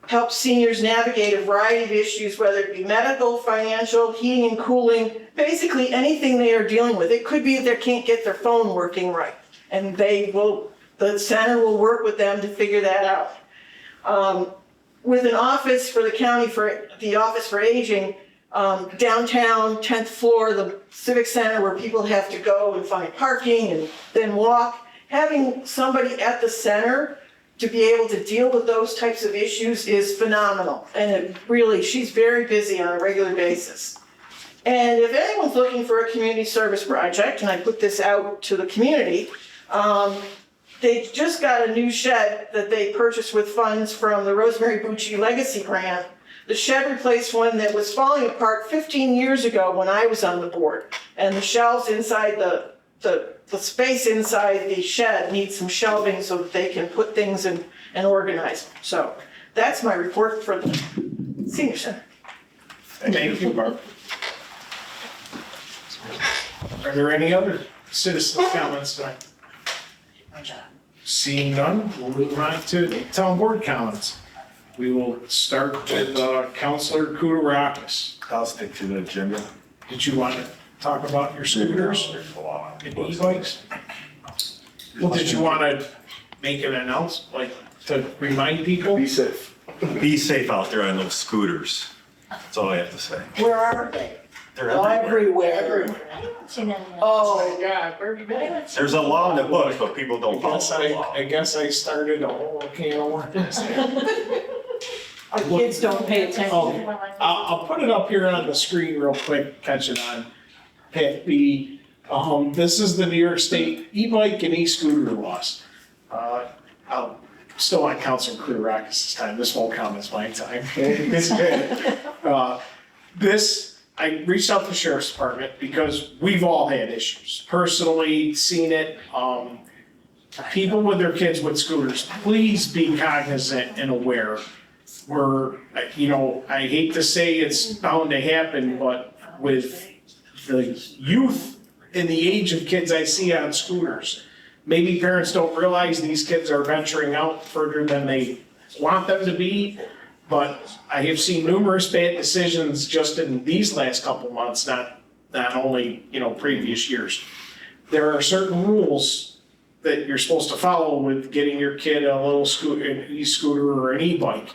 helps seniors navigate a variety of issues, whether it be medical, financial, heating and cooling, basically anything they are dealing with. It could be that they can't get their phone working right, and the center will work with them to figure that out. With an office for the county, for the Office for Aging, downtown, 10th floor, the Civic Center where people have to go and find parking and then walk, having somebody at the center to be able to deal with those types of issues is phenomenal. And she's very busy on a regular basis. And if anyone's looking for a community service project, and I put this out to the community, they just got a new shed that they purchased with funds from the Rosemary Bucci Legacy Grant. The shed replaced one that was falling apart 15 years ago when I was on the board. And the shelves inside the space inside the shed needs some shelving so that they can put things in and organize them. So that's my report for the senior center. Thank you, Barb. Are there any other citizens' comments tonight? Seeing none, we'll move on to town board comments. We will start with Counselor Kudarakis. I'll stick to the agenda. Did you want to talk about your scooters and e-bikes? Well, did you want to make an announcement, like to remind people? Be safe. Be safe out there on those scooters. That's all I have to say. Where are they? They're Everywhere. Oh, my God, where have you been? There's a law in the books, but people don't follow Yes, the law. I guess I started a whole can of worms. Our kids don't pay attention. Oh, I'll put it up here on the screen real quick, catch it on PAC-B. This is the New York State e-bike and e-scooter laws. I'll still on Councilor Kudarakis this time, this won't count as my time. I reached out to the Sheriff's Department because we've all had issues, personally seen it. People with their kids with scooters, please be cognizant and aware. I hate to say it's bound to happen, but with the youth and the age of kids I see on scooters, maybe parents don't realize these kids are venturing out further than they want them to be. But I have seen numerous bad decisions just in these last couple months, not only, previous years. There are certain rules that you're supposed to follow with getting your kid a little scooter, an e-scooter or an e-bike.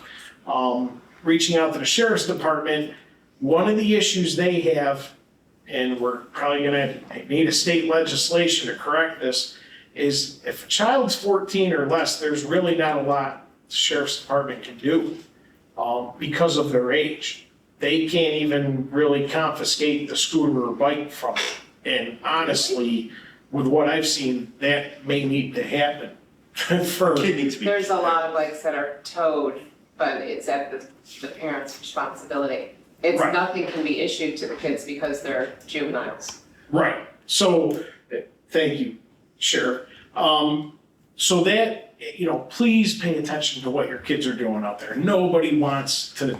Reaching out to the Sheriff's Department, one of the issues they have, and we're probably gonna need a state legislation to correct this, is if a child's 14 or less, there's really not a lot the Sheriff's Department can do. Because of their age. They can't even really confiscate the scooter or bike from them. And honestly, with what I've seen, that may need to happen. Kid needs to be. There's a lot of bikes that are towed, but it's at the parents' responsibility. It's Right. nothing can be issued to the kids because they're juveniles. Right, so, thank you, Sheriff. So that, please pay attention to what your kids are doing out there. Nobody wants to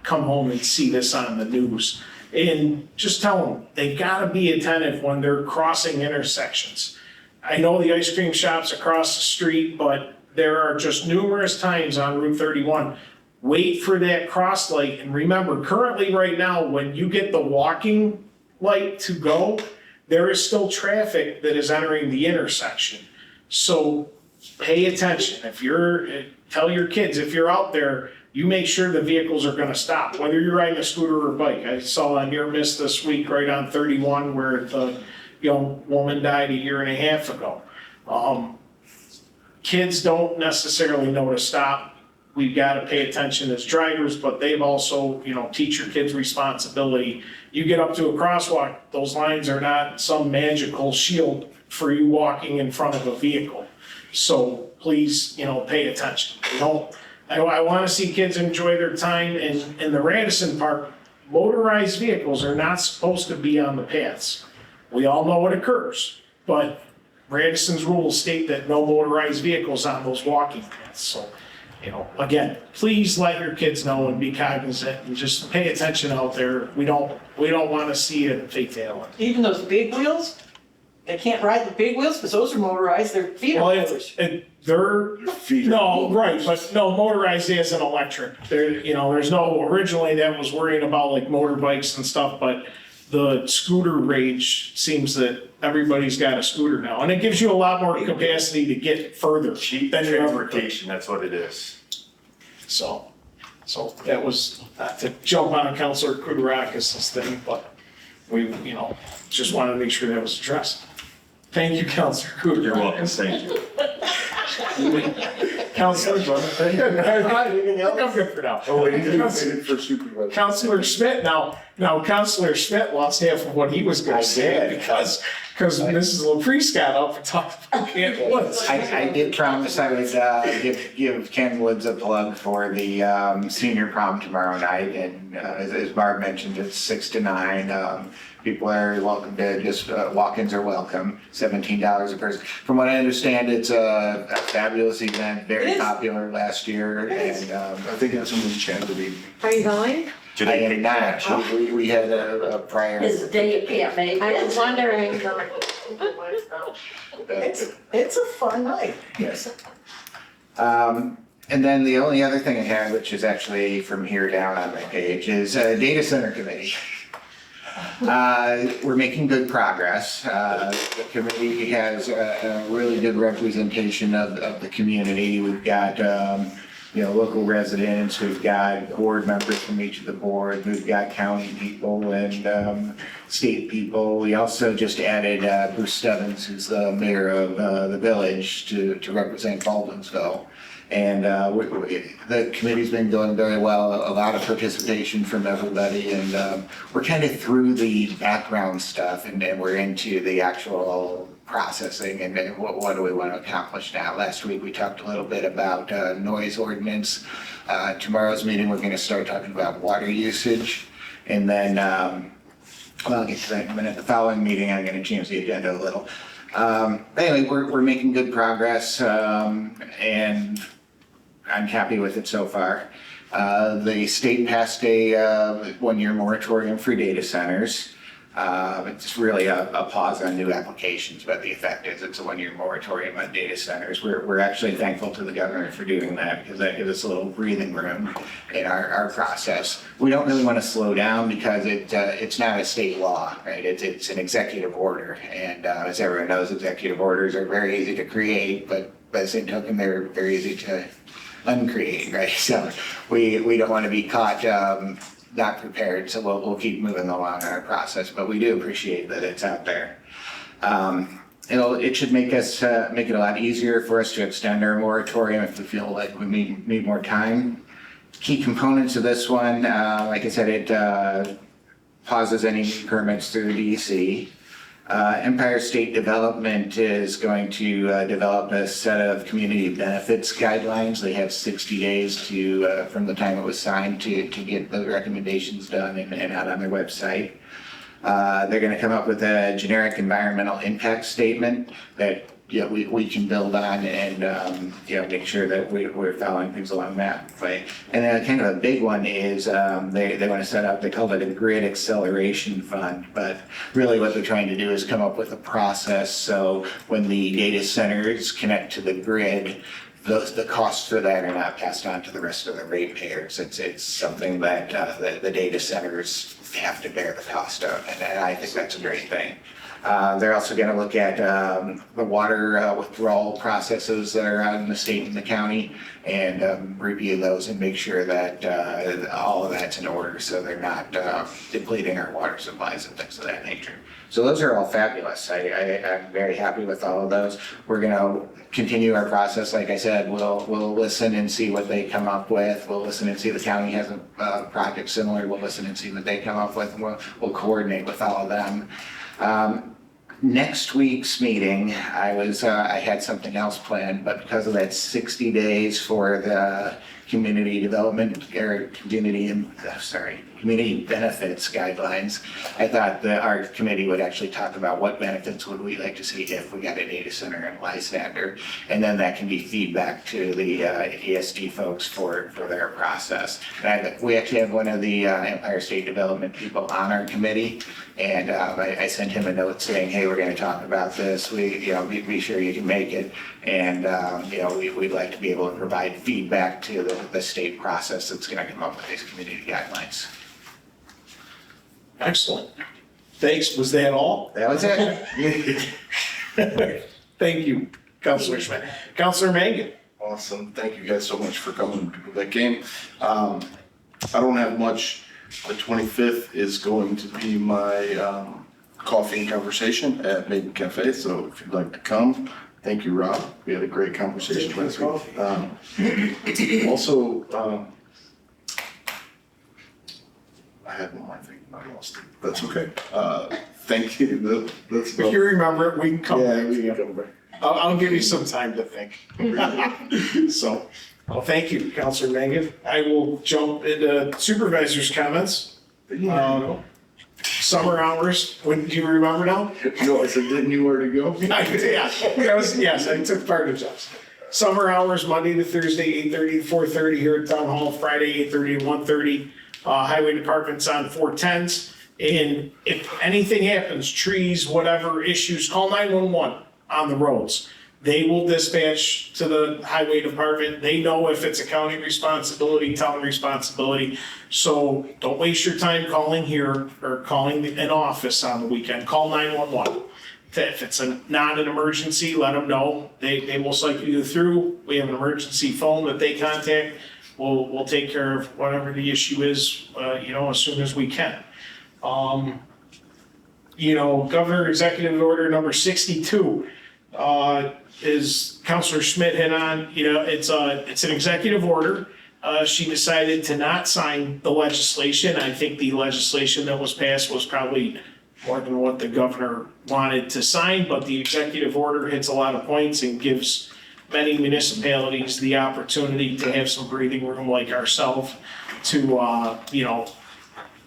come home and see this on the news. And just tell them, they gotta be attentive when they're crossing intersections. I know the ice cream shop's across the street, but there are just numerous times on Route 31. Wait for that cross light, and remember, currently right now, when you get the walking light to go, there is still traffic that is entering the intersection. So pay attention. Tell your kids, if you're out there, you make sure the vehicles are gonna stop, whether you're riding a scooter or a bike. I saw a near miss this week right on 31 where the young woman died a year and a half ago. Kids don't necessarily know to stop. We've gotta pay attention as drivers, but they've also, teach your kids responsibility. You get up to a crosswalk, those lines are not some magical shield for you walking in front of a vehicle. So please, pay attention. I want to see kids enjoy their time in the Radisson Park. Motorized vehicles are not supposed to be on the paths. We all know it occurs, but Radisson's rules state that no motorized vehicles on those walking paths. So, again, please let your kids know and be cognizant and just pay attention out there. We don't want to see a fatality. Even those big wheels, they can't ride the big wheels because those are motorized, their feet are Well, motors. but no, motorized is an electric. There's originally that was worrying about like motorbikes and stuff, but the scooter rage seems that everybody's got a scooter now, and it gives you a lot more capacity to get further. Cheap than you ever could. transportation, that's what it is. So that was, not to jump on Councilor Kudarakis' thing, but we, just wanted to make sure that was addressed. Thank you, Councilor Kudarakis. You're welcome, thank you. Counselor, I'm good for now. Oh, wait, you waited for supervisor. Counselor Schmidt, now Counselor Schmidt lost half of what he was gonna say because Mrs. LaPriest got up and talked about Kent Woods. I did promise I would give Ken Woods a plug for the senior prom tomorrow night, and as Barb mentioned, it's 6 to 9. People are welcome to just walk-ins are welcome, $17 a person. From what I understand, it's a fabulous event, very popular last year, and I think it's an enchanted evening. Are you going? I am not. We had a prior. His day can't make it. I was wondering, It's a fun night. Yes. And then the only other thing I had, which is actually from here down on my page, is Data Center Committee. We're making good progress. The committee has a really good representation of the community. We've got, local residents, we've got board members from each of the boards, we've got county people and state people. We also just added Bruce Stebbins, who's the mayor of the village, to represent Baldwinsville. And the committee's been doing very well, a lot of participation from everybody, and we're kind of through the background stuff, and then we're into the actual processing and then what do we want to accomplish now. Last week we talked a little bit about noise ordinance. Tomorrow's meeting we're going to start talking about water usage, and then I'll get to that in a minute. The following meeting I'm going to change the agenda a little. Anyway, we're making good progress, and I'm happy with it so far. The state passed a one-year moratorium for data centers. It's really a pause on new applications, but the effect is it's a one-year moratorium on data centers. We're actually thankful to the governor for doing that because that gives us a little breathing room in our process. We don't really want to slow down because it's not a state law, right? It's an executive order, and as everyone knows, executive orders are very easy to create, but by the same token, they're very easy to uncreate, right? So we don't want to be caught not prepared, so we'll keep moving along our process, but we do appreciate that it's out there. It should make it a lot easier for us to extend our moratorium if we feel like we need more time. Key components of this one, like I said, it pauses any permits through the DEC. Empire State Development is going to develop a set of community benefits guidelines. They have 60 days from the time it was signed to get the recommendations done and out on their website. They're going to come up with a generic environmental impact statement that we can build on and make sure that we're following things along that way. And then kind of a big one is they want to set up, they call it a grid acceleration fund, but really what they're trying to do is come up with a process so when the data centers connect to the grid, the costs for that are not passed on to the rest of the ratepayers. It's something that the data centers have to bear the cost of, and I think that's a great thing. They're also going to look at the water withdrawal processes that are out in the state and the county and review those and make sure that all of that's in order so they're not depleting our water supplies and things of that nature. So those are all fabulous. I'm very happy with all of those. We're going to continue our process. Like I said, we'll listen and see what they come up with. We'll listen and see the county has a project similar. We'll listen and see what they come up with, and we'll coordinate with all of them. Next week's meeting, I had something else planned, but because of that 60 days for the community development or community benefits guidelines, I thought that our committee would actually talk about what benefits would we like to see if we got a data center in Lysander, and then that can be feedback to the ESD folks for their process. And we actually have one of the Empire State Development people on our committee, and I sent him a note saying, hey, we're going to talk about this. Be sure you can make it, and we'd like to be able to provide feedback to the state process that's going to come up with these community guidelines. Excellent. Thanks. Was that all? That was it. Thank you, Councilor Schmidt. Councilor Mangan. Awesome. Thank you guys so much for coming to that game. I don't have much. The 25th is going to be my coffee and conversation at Maiden Cafe. So if you'd like to come, thank you, Rob. We had a great conversation last week. Also, I had one more thing. I lost it. That's okay. Thank you. That's If you remember it, we can come back to we you. can come back. I'll give you some time to think. So, well, thank you, Councilor Mangan. I will jump into supervisor's comments. Summer hours, do you remember now? No, I said, didn't you already go? Yes, I took part of Jeff's. Summer hours, Monday to Thursday, 8:30 to 4:30 here at Town Hall, Friday, 8:30 to 1:30. Highway Department's on 410s, And if anything happens, trees, whatever issues, call 911 on the roads. They will dispatch to the highway department. They know if it's a county responsibility, town responsibility. So don't waste your time calling here or calling an office on the weekend. Call 911. If it's not an emergency, let them know. They will cycle you through. We have an emergency phone that they contact. We'll take care of whatever the issue is, as soon as we can. Governor Executive Order number 62, is Councilor Schmidt hit on, it's an executive order. She decided to not sign the legislation. I think the legislation that was passed was probably more than what the governor wanted to sign, but the executive order hits a lot of points and gives many municipalities the opportunity to have some breathing room like ourselves to,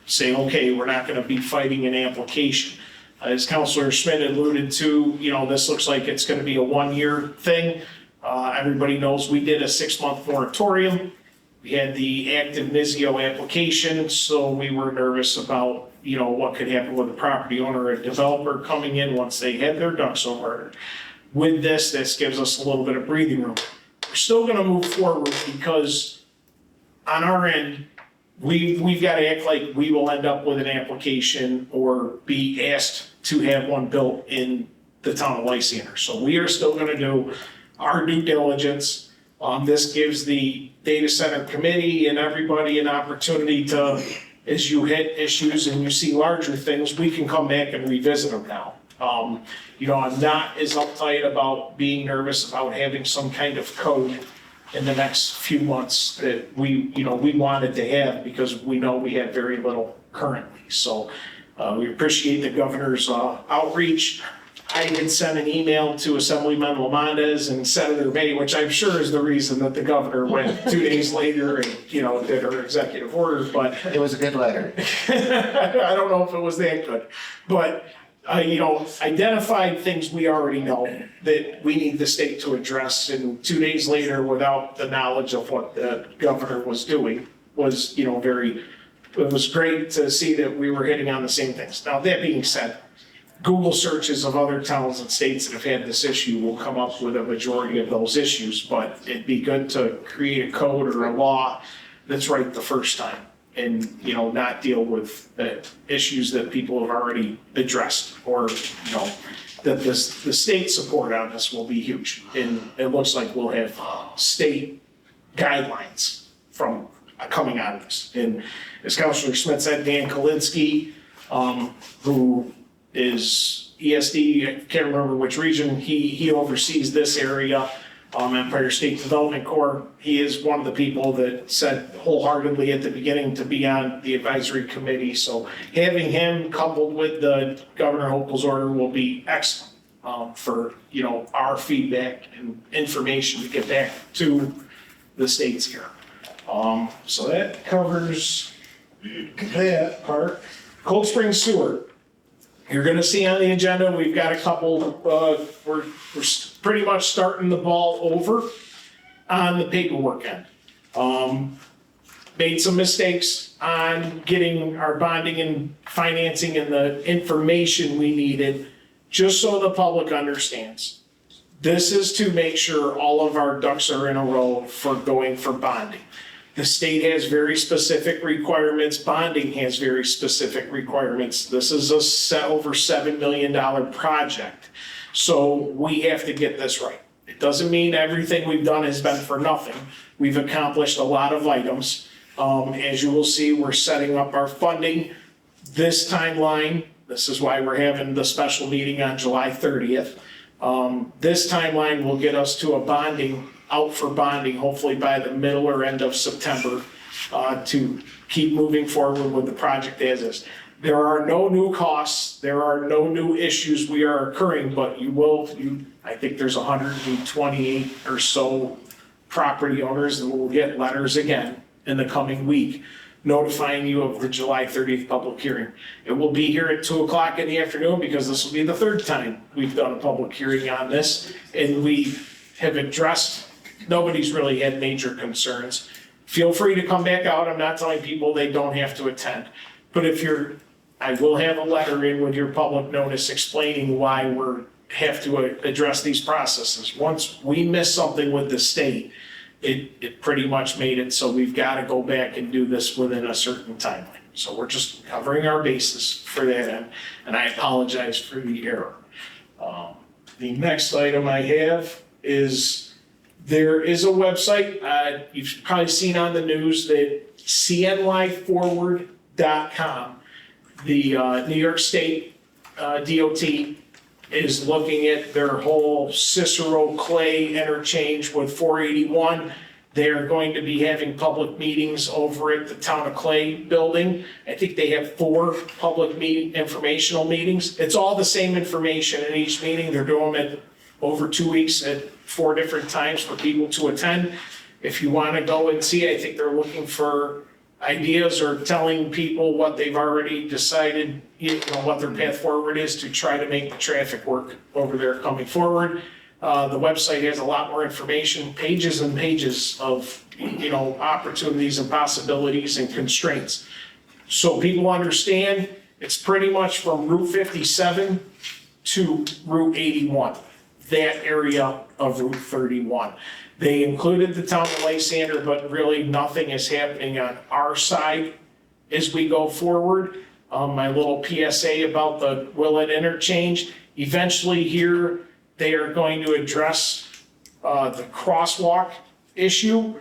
say, okay, we're not gonna be fighting an application. As Councilor Schmidt alluded to, this looks like it's gonna be a 1-year thing. Everybody knows we did a 6-month moratorium. We had the active NISIO application, so we were nervous about, what could happen with a property owner or a developer coming in once they had their ducks in order. With this gives us a little bit of breathing room. We're still gonna move forward because on our end, we've got to act like we will end up with an application or be asked to have one built in the town of Lysander. So we are still going to do our due diligence. This gives the data center committee and everybody an opportunity to, as you hit issues and you see larger things, we can come back and revisit them now. I'm not as uptight about being nervous about having some kind of code in the next few months that we wanted to have because we know we have very little currently. So we appreciate the governor's outreach. I had sent an email to Assemblyman Lamondes and Senator May, which I'm sure is the reason that the governor went 2 days later and, did her executive order, but. It was a good letter. I don't know if it was that good, but identified things we already know that we need the state to address, and 2 days later, without the knowledge of what the governor was doing, was, it was great to see that we were hitting on the same things. Now, that being said, Google searches of other towns and states that have had this issue will come up with a majority of those issues, but it'd be good to create a code or a law that's right the first time. And, not deal with issues that people have already addressed, or, that the state support on this will be huge. And it looks like we'll have state guidelines from coming out of this. And as Councilor Smith said, Dan Kalinsky, who is ESD, I can't remember which region, he oversees this area. Empire State Development Corps. He is one of the people that said wholeheartedly at the beginning to be on the advisory committee. So having him coupled with the Governor Hochul's order will be excellent for our feedback and information to get back to the states here. So that covers that part. Cold Spring Sewer. You're going to see on the agenda, we've got a couple, we're pretty much starting the ball over on the paperwork end. Made some mistakes on getting our bonding and financing and the information we needed, just so the public understands. This is to make sure all of our ducks are in a row for going for bonding. The state has very specific requirements. Bonding has very specific requirements. This is a over $7 million project. So we have to get this right. It doesn't mean everything we've done has been for nothing. We've accomplished a lot of items. As you will see, we're setting up our funding. This timeline, this is why we're having the special meeting on July 30th. This timeline will get us to a bonding, out for bonding, hopefully by the middle or end of September, to keep moving forward with the project as is. There are no new costs, there are no new issues we are occurring, but I think there's 128 or so property owners that will get letters again in the coming week notifying you of the July 30th public hearing. It will be here at 2:00 in the afternoon because this will be the third time we've done a public hearing on this, and we have addressed, nobody's really had major concerns. Feel free to come back out. I'm not telling people they don't have to attend. But if you're I will have a letter in with your public notice explaining why have to address these processes. Once we miss something with the state, it pretty much made it so we've got to go back and do this within a certain timeline. So we're just covering our bases for that end, and I apologize for the error. The next item I have is, there is a website, you've probably seen on the news that cnyforward.com, the New York State DOT is looking at their whole Cicero Clay interchange with 481. They're going to be having public meetings over at the Town of Clay building. I think they have 4 public informational meetings. It's all the same information in each meeting. They're doing it over 2 weeks at 4 different times for people to attend. If you want to go and see, I think they're looking for ideas or telling people what they've already decided, what their path forward is to try to make the traffic work over there coming forward. The website has a lot more information, pages and pages of, opportunities and possibilities and constraints. So people understand, it's pretty much from Route 57 to Route 81, that area of Route 31. They included the town of Lysander, but really nothing is happening on our side as we go forward. My little PSA about the Willett interchange, eventually here, they are going to address the crosswalk issue.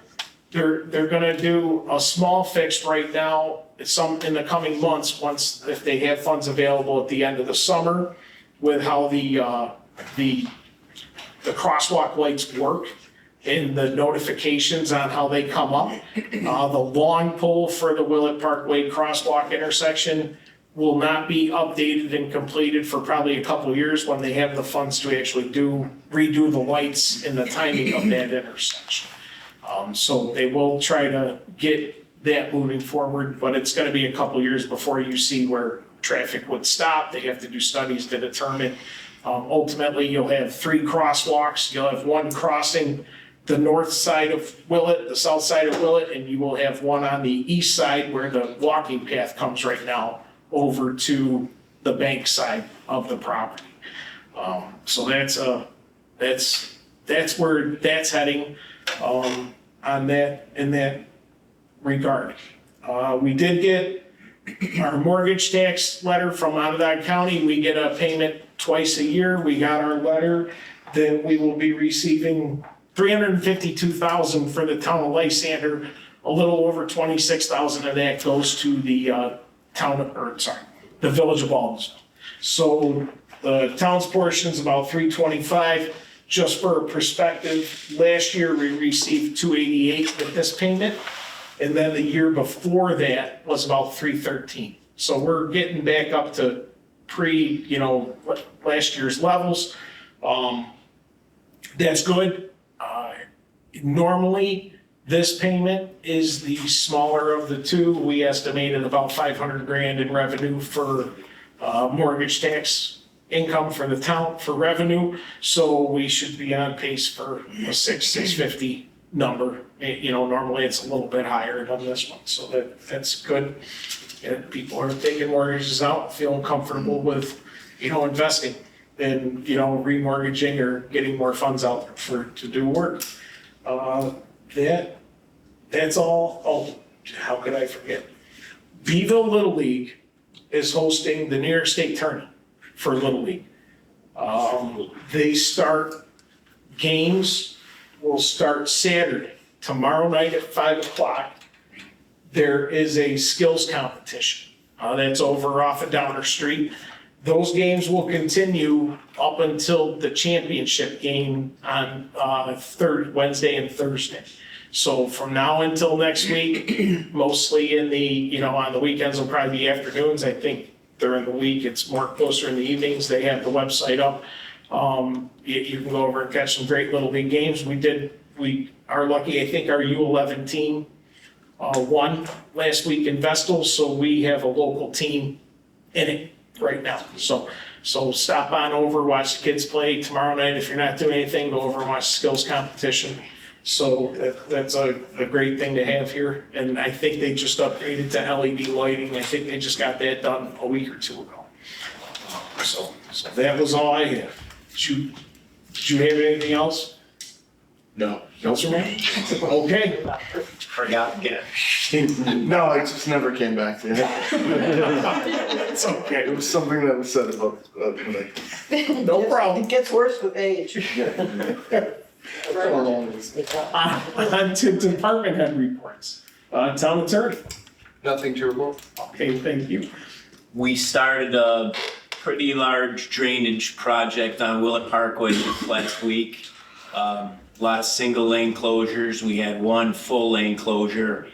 They're gonna do a small fix right now, in the coming months, if they have funds available at the end of the summer, with how the crosswalk lights work and the notifications on how they come up. The long pole for the Willett Parkway crosswalk intersection will not be updated and completed for probably a couple of years when they have the funds to actually redo the lights and the timing of that intersection. So they will try to get that moving forward, but it's gonna be a couple of years before you see where traffic would stop. They have to do studies to determine. Ultimately, you'll have 3 crosswalks. You'll have one crossing the north side of Willett, the south side of Willett, and you will have one on the east side where the walking path comes right now over to the bank side of the property. So that's where that's heading in that regard. We did get our mortgage tax letter from Onondaga County. We get a payment twice a year. We got our letter that we will be receiving $352,000 for the town of Lysander. A little over $26,000 of that goes to the the village of Baldwinsville. So the town's portion is about $325. Just for perspective, last year we received $288 with this payment, and then the year before that was about $313. So we're getting back up to last year's levels. That's good. Normally, this payment is the smaller of the two. We estimated about $500,000 in revenue for mortgage tax income for the town for revenue. So we should be on pace for a $650 number. Normally it's a little bit higher than this one, so that's good. And people are taking mortgages out, feeling comfortable with, investing and, remortgaging or getting more funds out to do work. That's all. Oh, how could I forget? Beeville Little League is hosting the New York State Tournament for Little League. Games will start Saturday, tomorrow night at 5 o'clock. There is a skills competition. That's over off of Downer Street. Those games will continue up until the championship game on Wednesday and Thursday. So from now until next week, mostly on the weekends will probably be afternoons. I think during the week it's more closer in the evenings. They have the website up. You can go over and catch some great Little League games. We are lucky. I think our U11 team won last week in Vestal, so we have a local team in it right now. So stop on over, watch the kids play tomorrow night. If you're not doing anything, go over and watch the skills competition. So that's a great thing to have here. And I think they just upgraded to LED lighting. I think they just got that done a week or two ago. So that was all I had. Did you have anything else? No. Councilman? Okay. Forgot again. No, I just never came back to it. It's okay. It was something that was said about tonight. No problem. It gets worse with age. On to department head reports. Town attorney. Nothing to report? Okay, thank you. We started a pretty large drainage project on Willett Parkway last week. A lot of single lane closures. We had one full lane closure.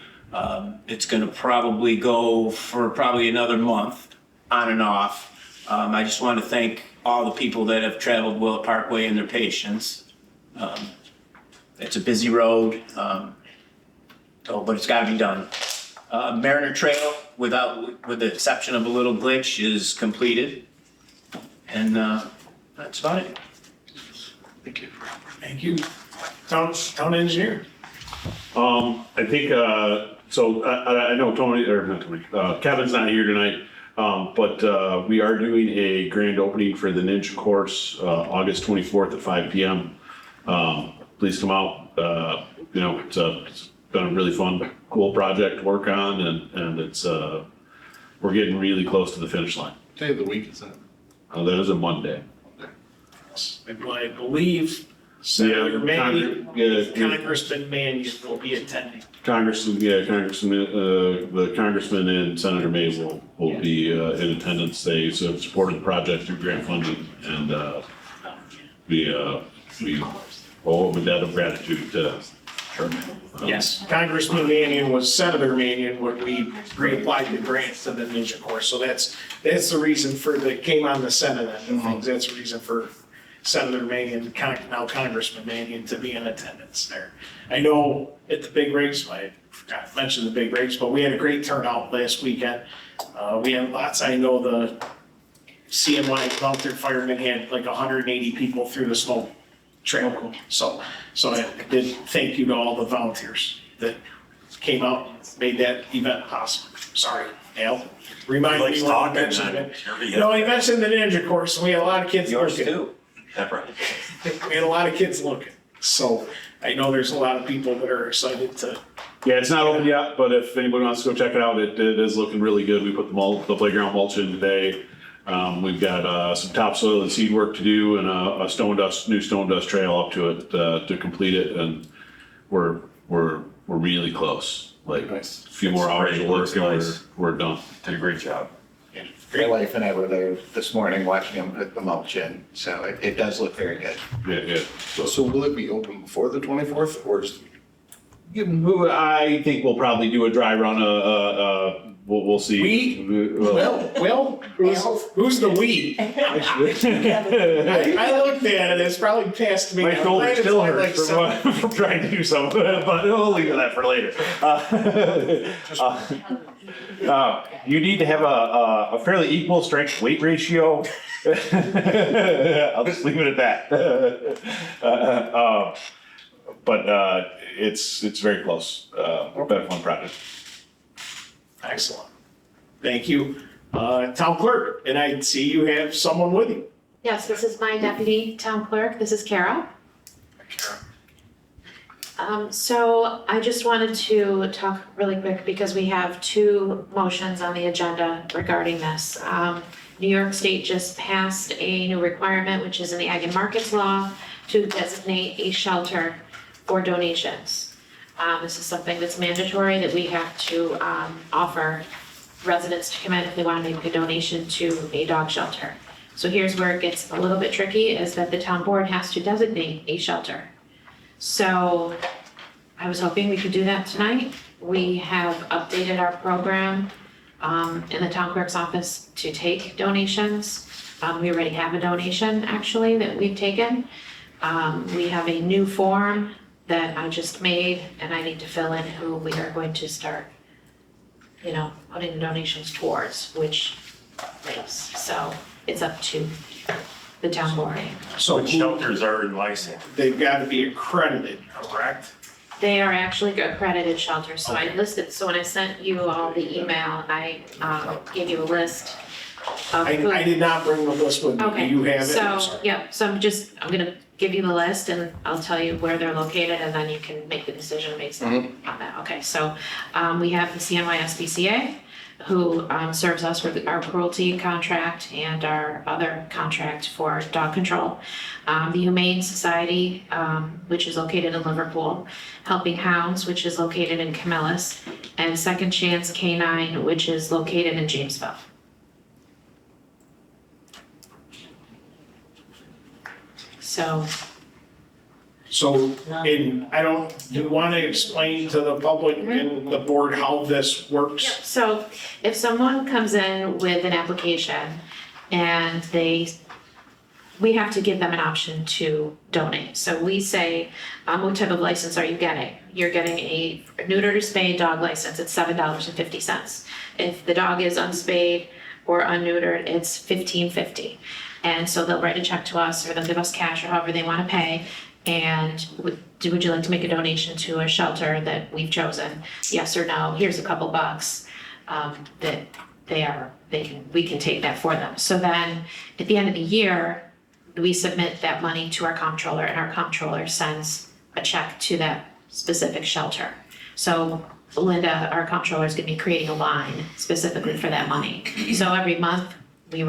It's gonna probably go for probably another month, on and off. I just want to thank all the people that have traveled Willett Parkway and their patience. It's a busy road, but it's gotta be done. Mariner Trail, with the exception of a little glitch, is completed. And that's about it. Thank you. Thank you. Town engineer. I think, so I know Tony, or not Tony, Kevin's not here tonight, but we are doing a grand opening for the Ninja Course, August 24th at 5 p.m. Please come out. It's been a really fun, cool project to work on, and it's we're getting really close to the finish line. Day of the week is that? That is a Monday. I believe Senator Mannion, yeah. Congressman Mannion will be attending. The congressman and Senator May will be in attendance. They supported the project through grant funding, and we owe them a debt of gratitude to Sherman. Yes, Congressman Mannion was Senator Mannion when we reapplied the grants to the Ninja Course. So that's the reason came on the Senate end of things. That's the reason for Senator Mannion, now Congressman Mannion, to be in attendance there. I know at the big race, I forgot to mention the big race, but we had a great turnout last weekend. We had lots, I know the CNY volunteer firemen had like 180 people through the smoke trail. So I did thank you to all the volunteers that came out and made that event possible. Sorry, Al. Remind me when I mentioned it. No, he mentioned the Ninja Course, and we had a lot of kids looking. Yours too. That's right. We had a lot of kids looking. So I know there's a lot of people that are excited to. Yeah, it's not open yet, but if anybody wants to go check it out, it is looking really good. We put the playground mulch in today. We've got some topsoil and seed work to do, and a new stone dust trail up to it to complete it, and we're really close. Like Nice. a few more hours of work, and Nice. we're done. Did a great job. My wife and I were there this morning watching him put the mulch in, so it does look very good. Yeah. So will it be open before the 24th or just? I think we'll probably do a dry run. We'll see. Well, who's the we? I looked at it, it's probably past me. My I'm shoulder glad it's still only hurts like from trying to do something, but we'll leave that for later. You need to have a fairly equal strength weight ratio. I'll just leave it at that. But it's very close. Been a fun project. Excellent. Thank you. Town clerk, and I see you have someone with you. Yes, this is my deputy town clerk. This is Carol. So I just wanted to talk really quick because we have two motions on the agenda regarding this. New York State just passed a new requirement, which is in the Ag and Markets Law, to designate a shelter for donations. This is something that's mandatory that we have to offer residents to come in if they want to make a donation to a dog shelter. So here's where it gets a little bit tricky, is that the town board has to designate a shelter. So I was hoping we could do that tonight. We have updated our program in the town clerk's office to take donations. We already have a donation actually that we've taken. We have a new form that I just made, and I need to fill in who we are going to start, putting the donations towards, which place. So it's up to the town board. So But shelters are in Lysander. they've got to be accredited, correct? They are actually accredited shelters, so I listed, so when I sent you all the email, I gave you a list of who. I did not bring the list with me. Do Okay, you have it? I'm so, sorry. yeah, so I'm gonna give you the list and I'll tell you where they're located and then you can make the decision based on that. Okay, so, we have the CNYSBCA, who, serves us with our cruelty contract and our other contract for dog control. The Humane Society, which is located in Liverpool, Helping Hounds, which is located in Camillus, and Second Chance Canine, which is located in Jamesville. So, So, do you want to explain to the public and the board how this works? so if someone comes in with an application and we have to give them an option to donate. So we say, what type of license are you getting? You're getting a neutered or spayed dog license, it's $7.50. If the dog is unspayed or unneutered, it's $15.50. And so they'll write a check to us or they'll give us cash or however they want to pay. And would you like to make a donation to a shelter that we've chosen? Yes or no? Here's a couple bucks that we can take that for them. So then at the end of the year, we submit that money to our comptroller and our comptroller sends a check to that specific shelter. So Linda, our comptroller, is gonna be creating a line specifically for that money. So every month, we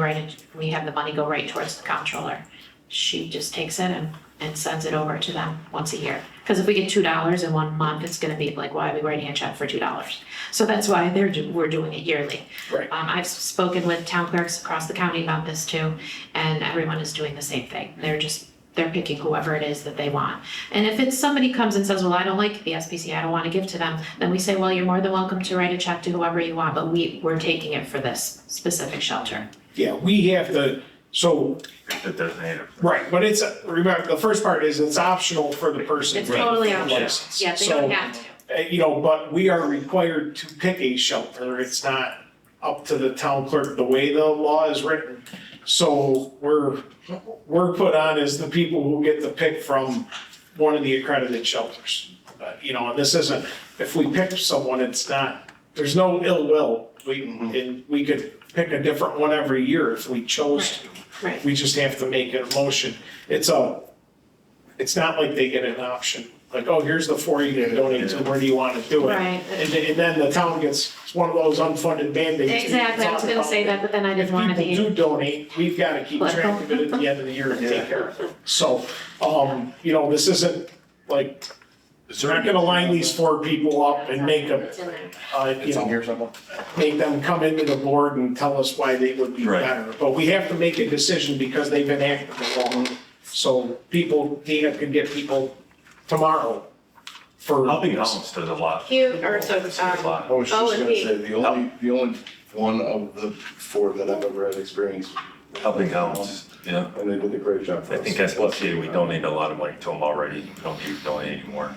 have the money go right towards the comptroller. She just takes it and sends it over to them once a year. Because if we get $2 in 1 month, it's gonna be like, why are we writing a check for $2? So that's why we're doing it yearly. Right. I've spoken with town clerks across the county about this too, and everyone is doing the same thing. They're picking whoever it is that they want. And if it's somebody comes and says, well, I don't like the SPCA, I don't wanna give to them, then we say, well, you're more than welcome to write a check to whoever you want, but we're taking it for this specific shelter. Yeah, we have to, so, That doesn't need it. right, but remember, the first part is it's optional for the person. It's totally optional. License. Yeah, they don't have to. But we are required to pick a shelter. It's not up to the town clerk the way the law is written. So we're put on as the people who get to pick from one of the accredited shelters. And this isn't, if we pick someone, it's not, there's no ill will. We could pick a different one every year if we chose to. Right. We just have to make a motion. It's not like they get an option, like, oh, here's the 4 you can donate to, where do you want to do it? Right. And then the town gets, it's one of those unfunded mandates. Exactly, I was gonna say that, but then I didn't wanna If be. people do donate, we've got to keep track of it at the end of the year and take care of it. So, this isn't like, we're not gonna line these 4 people up and make them, make them come into the board and tell us why they would be Right. better. But we have to make a decision because they've enacted the law. So Dina can get people tomorrow for. Helping Hounds does a lot. Cute, or so, A lot. I was just Oh, and gonna he- say, the only one of the 4 that I've ever had experience, Helping Hounds, yeah. and they did a great job for I us. think SPCA, we donate a lot of money to them already. We don't need to donate anymore.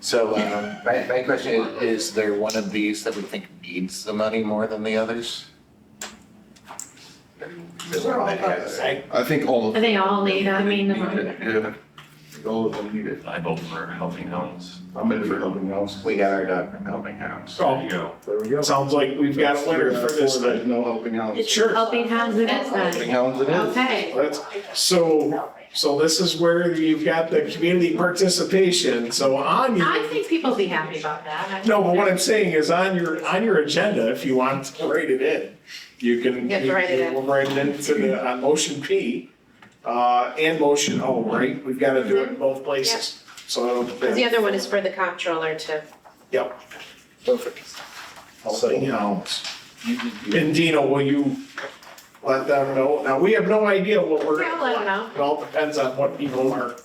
So, my question is there one of these that we think needs the money more than the others? I think all of. they all need, I mean, Yeah. All of them need it. I vote for Helping Hounds. I'm in for Helping Hounds. We got our dog from Helping Hounds. There you go. There we go. Sounds like we've got a winner for this There's then. no Helping Hounds. Sure. Helping Hands it is Helping then. Hounds it is. Okay. So this is where you've got the community participation. So on your. I think people will be happy about that. No, but what I'm saying is on your agenda, if you want to write it in, you can. You have to write it in. We'll write it into on motion P, and motion O, right? We've got to do it in both places. So. Because the other one is for the comptroller to. Yep. Perfect. And Dina, will you let them know? Now, we have no idea what we're. Yeah, I'll let them know. It all depends on what people are,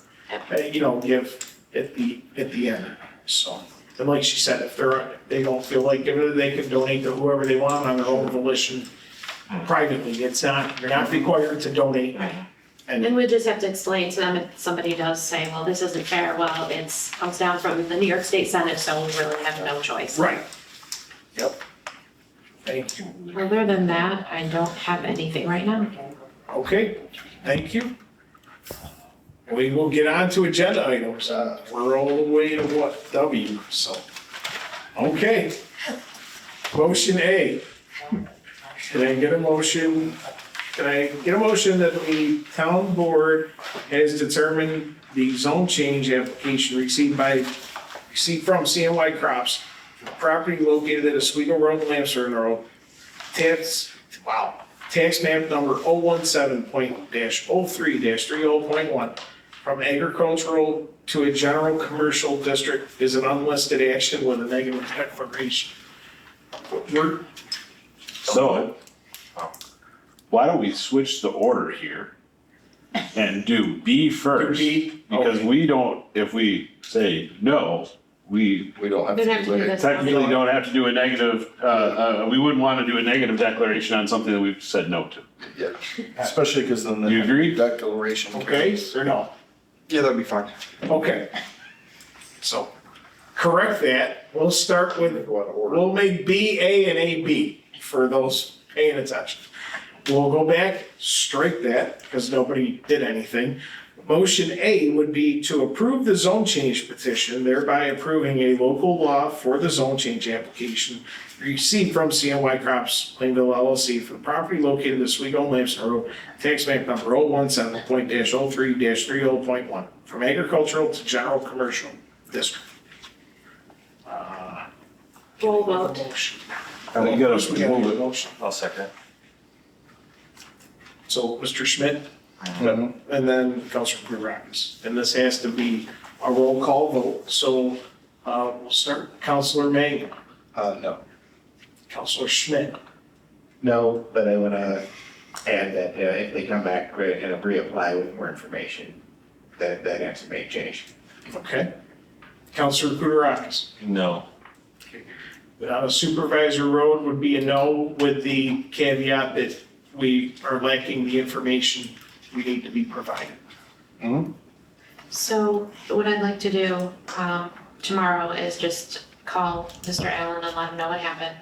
give at the end, so. And like she said, if they don't feel like giving it, they can donate to whoever they want on their own volition privately. You're not required to donate. And we just have to explain to them if somebody does say, well, this isn't fair, well, comes down from the New York State Senate, so we really have no choice. Right. Yep. Thank you. Other than that, I don't have anything right now. Okay, thank you. We will get on to agenda items. We're all the way to what, W, so. Okay. Motion A. Can I get a motion that the town board has determined the zone change application received from CNY Crops, property located at Oswego Road, Lampson Road, tax map number 017.03-30.1, from agricultural to a general commercial district is an unlisted action with a negative declaration. So, why don't we switch the order here and do B first? B? Because we don't, if we say no, we We don't have Then to have to do do it. this. technically don't have to do a negative, we wouldn't want to do a negative declaration on something that we've said no to. Yeah, especially because then the You agree? declaration. Okay, or no? Yeah, that'd be fine. Okay. So, correct that. We'll start with, we'll make B A and A B for those paying attention. We'll go back, strike that, because nobody did anything. Motion A would be to approve the zone change petition, thereby approving a local law for the zone change application received from CNY Crops Plainville LLC for the property located in Oswego and Lampson Road, tax map number 017.03-30.1, from agricultural to general commercial district. Roll vote. Motion. You gotta We gotta move do a it. motion. I'll second it. So, Mr. Schmidt, and then Councilor Kurakis. And this has to be a roll call vote, so, we'll start, Councilor Mangan, No. Councilor Schmidt, No, but I wanna add that if they come back and reapply with more information, that answer may change. okay? Councilor Kurakis. No. Supervisor Road would be a no with the caveat that we are lacking the information we need to be provided. So what I'd like to do tomorrow is just call Mr. Allen and let him know what happened.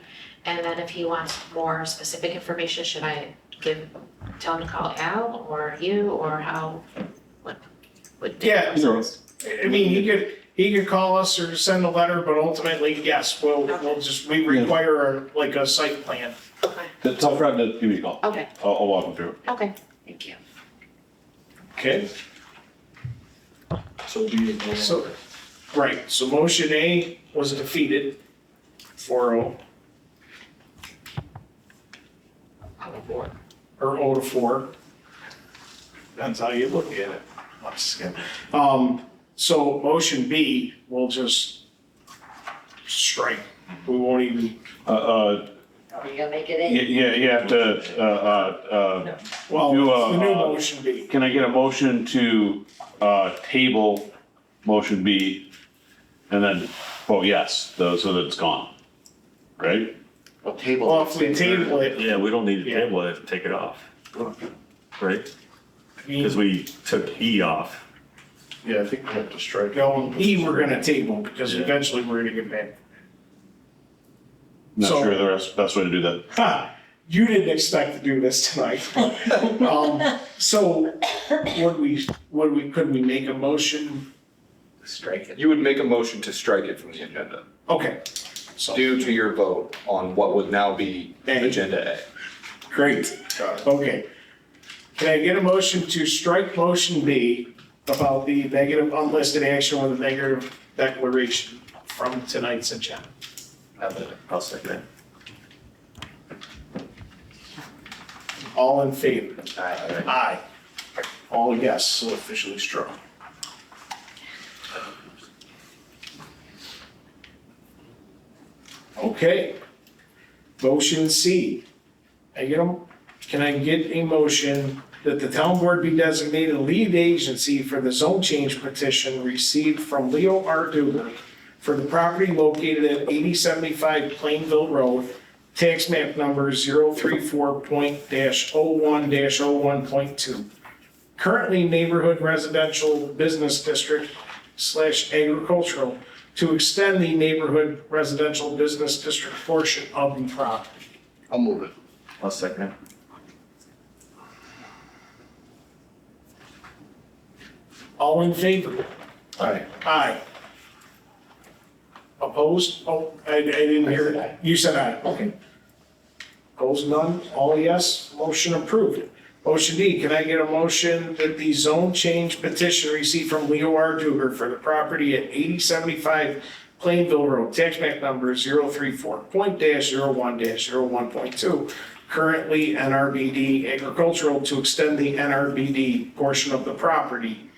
And then if he wants more specific information, should I tell him to call Al or you or how, what would? Yeah, I mean, he could call us or send a letter, but ultimately, yes, we require like a site plan. Okay, Tell Fred to give me a call. okay, I'll walk him through it. okay, thank you. Okay? So be. So, right, so motion A was defeated, 4-0. Or 0-4. Depends how you look at it. I'm just kidding. So motion B, we'll just strike. We won't even, Are you gonna make it in? You have to, well, Do, the new motion B. can I get a motion to, table motion B and then vote yes, so that it's gone, right? Well, table. Well, if we table it, Yeah, we don't need to Yeah. table it, take it off. Right? I mean, Because we took E off. Yeah, I think we have to strike. no, E we're gonna table because eventually we're gonna get back. Not So- sure the best way to do that. Ha, you didn't expect to do this tonight. So could we make a motion? Strike it. You would make a motion to strike it from the agenda, Okay, so, due to your vote on what would now be A. agenda A. great, okay. Can I get a motion to strike motion B about the negative unlisted action with a negative declaration from tonight's agenda? I'll second it. All in favor? Aye. Aye. All yes, so officially struck. Okay. Motion C. Can I get a motion that the town board be designated lead agency for the zone change petition received from Leo R. Dugan for the property located at 8075 Plainville Road, tax map number 034.01-01.2. Currently neighborhood residential business district / agricultural, to extend the neighborhood residential business district portion of the property. I'll move it. I'll second it. All in favor? Aye. Aye. Opposed? Oh, I didn't hear it. You said aye, okay. Opposed, none? All yes, motion approved. Motion D, can I get a motion that the zone change petition received from Leo R. Duger for the property at 8075 Plainville Road, tax map number 034.01-01.2, currently NRBD agricultural, to extend the NRBD portion of the property,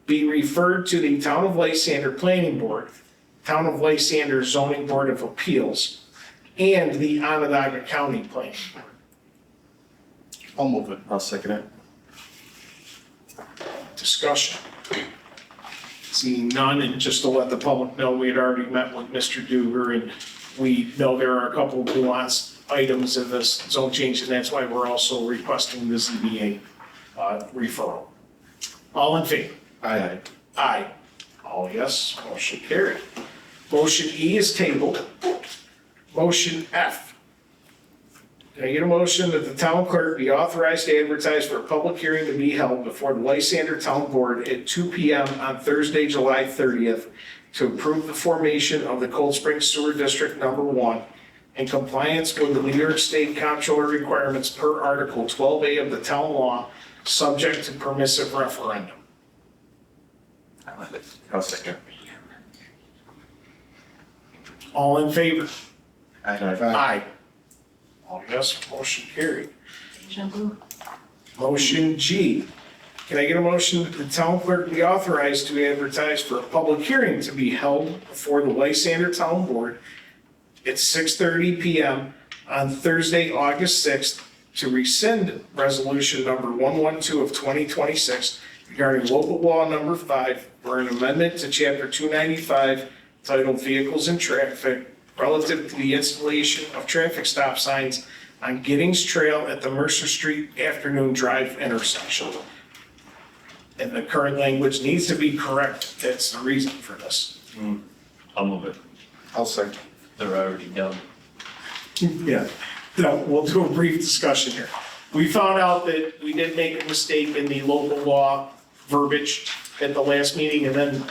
be referred to the Town of Lysander Planning Board, Town of Lysander Zoning Board of Appeals, and the Onondaga County Planning Board. I'll move it. I'll second it. Discussion. Seeing none, and just to let the public know, we had already met with Mr. Duger, and we know there are a couple of nuanced items in this zone change, and that's why we're also requesting the ZBA referral. All in favor? Aye. Aye. All yes, motion carried. Motion E is tabled. Motion F. Can I get a motion that the town clerk be authorized to advertise for a public hearing to be held before the Lysander Town Board at 2 p.m. on Thursday, July 30th, to approve the formation of the Cold Spring Sewer District Number 1 in compliance with the New York State Comptroller requirements per Article 12A of the town law, subject to permissive referendum. I'll second. All in favor? Aye. Aye. All yes, motion carried. Deja vu. Motion G. Can I get a motion that the town clerk be authorized to advertise for a public hearing to be held before the Lysander Town Board at 6:30 p.m. on Thursday, August 6th, to rescind resolution number 112 of 2026 regarding local law number 5 for an amendment to chapter 295 titled Vehicles and Traffic relative to the installation of traffic stop signs on Giddings Trail at the Mercer Street Afternoon Drive intersection. And the current language needs to be correct. That's the reason for this. I'll move it. I'll second. They're already done. Yeah, no, we'll do a brief discussion here. We found out that we did make a mistake in the local law verbiage at the last meeting, and then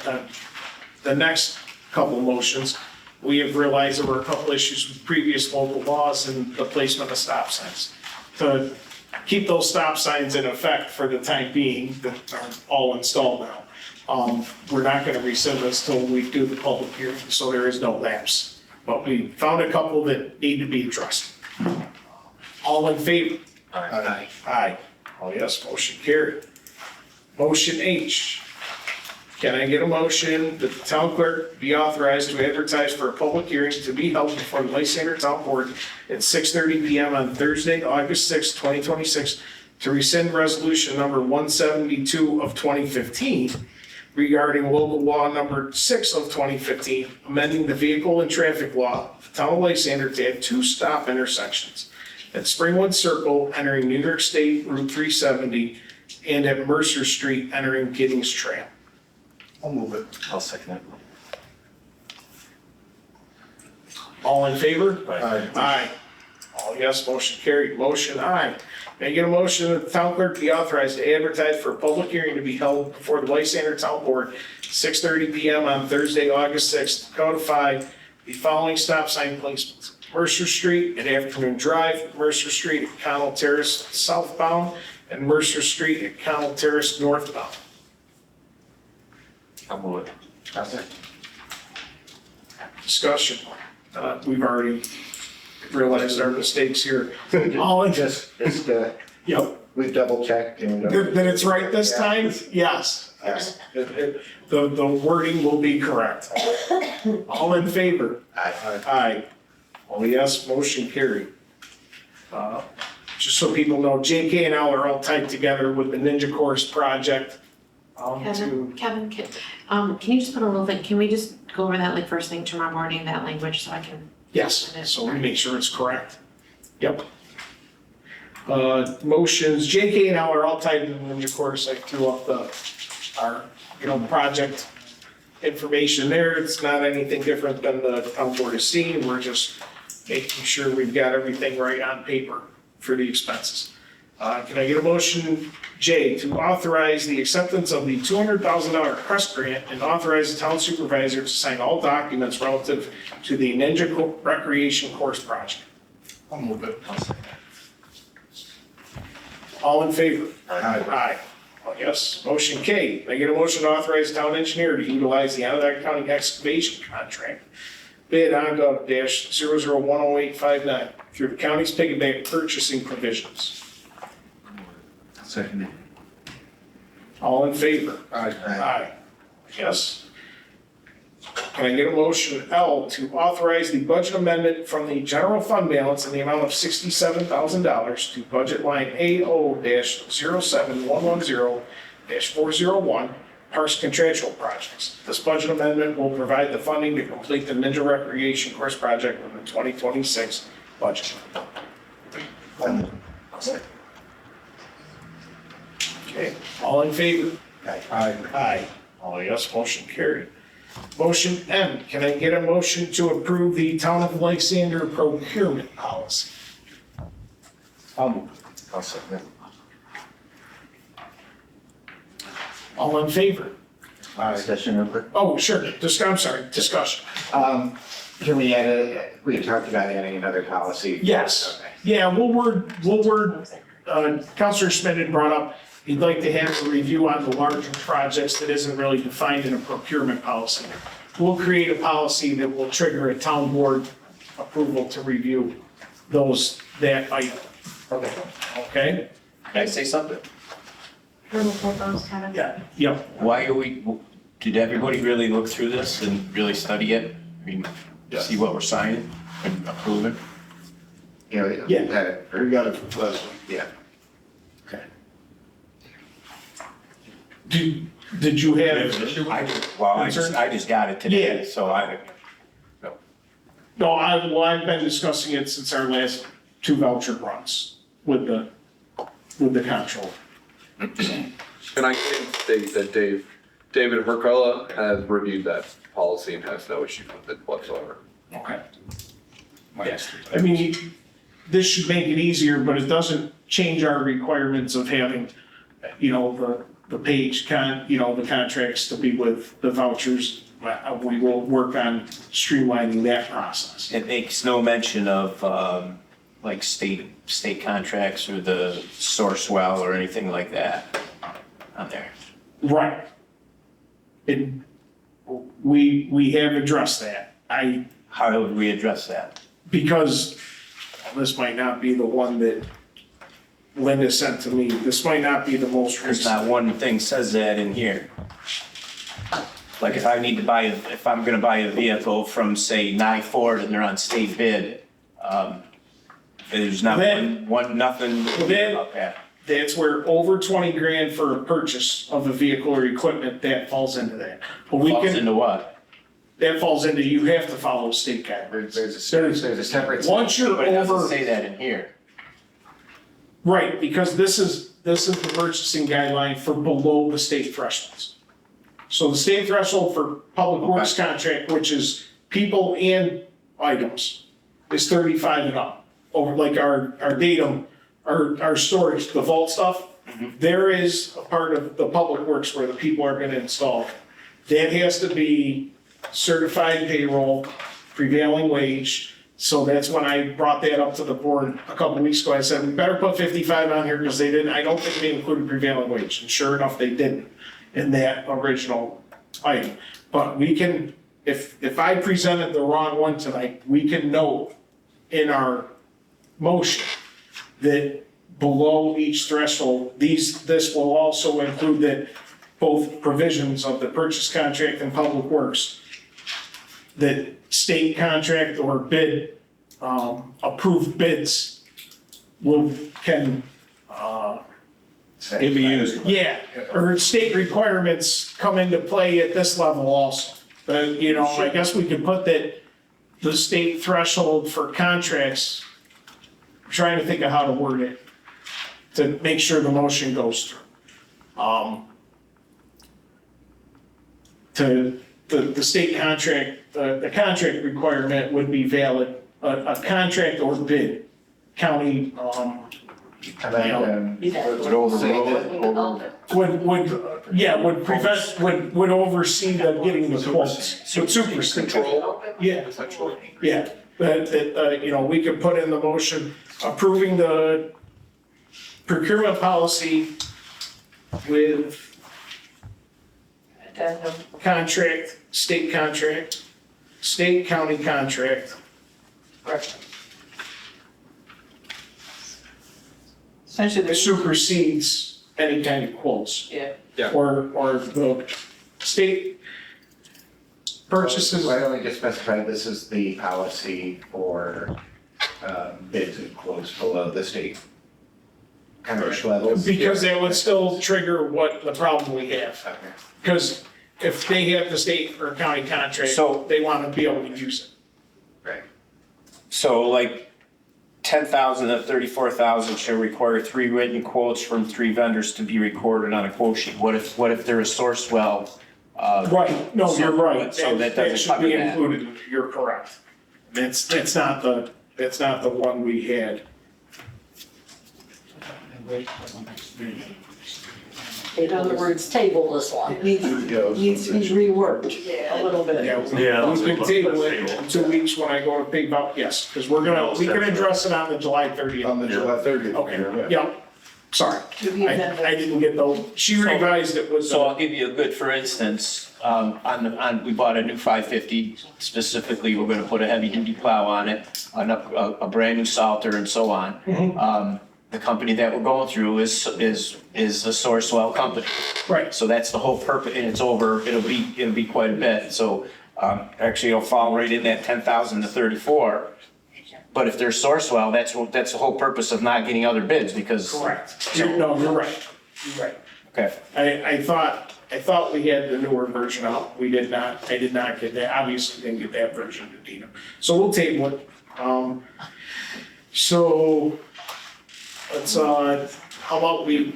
the next couple motions, we have realized there were a couple issues with previous local laws and the placement of stop signs. To keep those stop signs in effect for the time being, that are all installed now. We're not gonna rescind this till we do the public hearing, so there is no lapse. But we found a couple that need to be addressed. All in favor? Aye. Aye. Oh yes, motion carried. Motion H. Can I get a motion that the town clerk be authorized to advertise for a public hearing to be held before the Lysander Town Board at 6:30 p.m. on Thursday, August 6, 2026, to rescind resolution number 172 of 2015 regarding local law number 6 of 2015, amending the vehicle and traffic law of the town of Lysander to add 2 stop intersections at Springwood Circle entering New York State Route 370 and at Mercer Street entering Giddings Trail. I'll move it. I'll second it. All in favor? Aye. Aye. All yes, motion carried. Motion I. May I get a motion that the town clerk be authorized to advertise for a public hearing to be held before the Lysander Town Board, 6:30 p.m. on Thursday, August 6th, to codify the following stop sign placements. Mercer Street at Afternoon Drive, Mercer Street at Connell Terrace southbound, and Mercer Street at Connell Terrace northbound. I'll move it. I'll second. Discussion. We've already realized our mistakes here. All in, yep. We've double checked and. That it's right this time? Yes. Yes. The wording will be correct. All in favor? Aye. Aye. Oh yes, motion carried. Just so people know, JK and L are all tied together with the Ninja Course project. Kevin, can you just put a little thing, can we just go over that like first thing tomorrow morning, that language, so I can? Yes, so we make sure it's correct. Yep. Motions, JK and L are all tied in the Ninja Course. I threw up our project information there. It's not anything different than the town board has seen. We're just making sure we've got everything right on paper for the expenses. Can I get a motion, J, to authorize the acceptance of the $200,000 Crest grant and authorize the town supervisor to sign all documents relative to the Ninja Recreation Course project? I'll move it. All in favor? Aye. Aye. Yes. Motion K, can I get a motion to authorize the town engineer to utilize the Onondaga County excavation contract bid on.-00-10859 through the county's piggyback purchasing provisions? Second. All in favor? Aye. Aye. Yes. Can I get a motion L to authorize the budget amendment from the general fund balance in the amount of $67,000 to budget line AO-07110-401 Parks contractual projects. This budget amendment will provide the funding to complete the Ninja Recreation Course project in the 2026 budget. Okay, all in favor? Aye. Aye. Oh, yes, motion carried. Motion M, can I get a motion to approve the Town of Lysander procurement policy? I'll second. All in favor? Discussion real quick. Oh, sure, I'm sorry, discussion. Can we we talked about adding another policy? Yes, Okay. yeah, we'll word, Counselor Schmidt had brought up, he'd like to have a review on the larger projects that isn't really defined in a procurement policy. We'll create a policy that will trigger a town board approval to review that item. Okay. Okay? Can I say something? Yeah, yep. Why are did everybody really look through this and really study it? I mean, see what we're signing and approving? Yeah. We got it from last one. Yeah. Did you have? I just got it today, Yeah. so No, I've been discussing it since our last two voucher runs with the comptroller. And I can state that David Hercula has reviewed that policy and has no issue with it whatsoever. Okay. Yes, I mean, this should make it easier, but it doesn't change our requirements of having, the the contracts to be with the vouchers. We will work on streamlining that process. it makes no mention of, like state contracts or the source well or anything like that on there. Right. We have addressed that. How would we address that? Because this might not be the one that Linda sent to me. This might not be the most There's recent. not one thing says that in here. Like if I'm gonna buy a vehicle from, say, Nye Ford and they're on state bid, there's not nothing about that. That's where over 20 grand for a purchase of a vehicle or equipment, that falls into that. But we Falls can, into what? that falls into, you have to follow state guidelines. There's a separate. Once you're But it doesn't over, say that in here. right, because this is the purchasing guideline for below the state thresholds. So the state threshold for public works contract, which is people and items, is 35 and up. Over like our datum, our storage, the vault stuff, there is a part of the public works where the people are gonna install. That has to be certified payroll, prevailing wage. So that's when I brought that up to the board a couple of weeks ago. I said, we better put 55 on here because I don't think they included prevailing wage. And sure enough, they didn't in that original item. But we can, if I presented the wrong one tonight, we can note in our motion that below each threshold, this will also include that both provisions of the purchase contract and public works, that state contract or bid, approved bids can Can be used. yeah, or state requirements come into play at this level also. But, I guess we could put that the state threshold for contracts, I'm trying to think of how to word it, to make sure the motion goes through. The state contract, the contract requirement would be valid, a contract or bid, county, How about, Would overrule it. would prevent, would oversee the getting the quotes. Would supersede. Control, Yeah, essentially. yeah, we could put in the motion approving the procurement policy with contract, state, county contract. Essentially, That supersedes any kind of quotes. Yeah. Yeah. Or the state purchases. why don't we just specify this is the policy for bids and quotes below the state commercial levels? Because that would still trigger what the problem we have. Okay. Because if they have the state or county contract, So- they want to be able to use it. Right. So like 10,000 to 34,000 shall require 3 written quotes from 3 vendors to be recorded on a quote sheet. What if they're a Sourcewell? Right, no, you're right. So that doesn't should cover be that. included, you're correct. That's not the one we had. In other words, table this one. It needs to be reworked a little bit. Yeah, Yeah, we can let's table it table. in 2 weeks when I go to pay about, yes, because we can address it on the July 30th. On the July 30th. Okay, yeah, sorry. To be amended. I didn't get those, she revised it with. So I'll give you a good, for instance, we bought a new 550, specifically, we're gonna put a heavy duty plow on it, a brand new Salter and so on. The company that we're going through is a Sourcewell company. Right. So that's the whole purpose, and it's over, it'll be quite a bit, so, actually it'll fall right in that 10,000 to 34. But if they're Sourcewell, that's the whole purpose of not getting other bids, because. Correct. No, you're right, you're right. Okay. I thought we had the newer version out. We did not. I did not get that. Obviously didn't get that version to Dina. So we'll table it. So let's, how about we,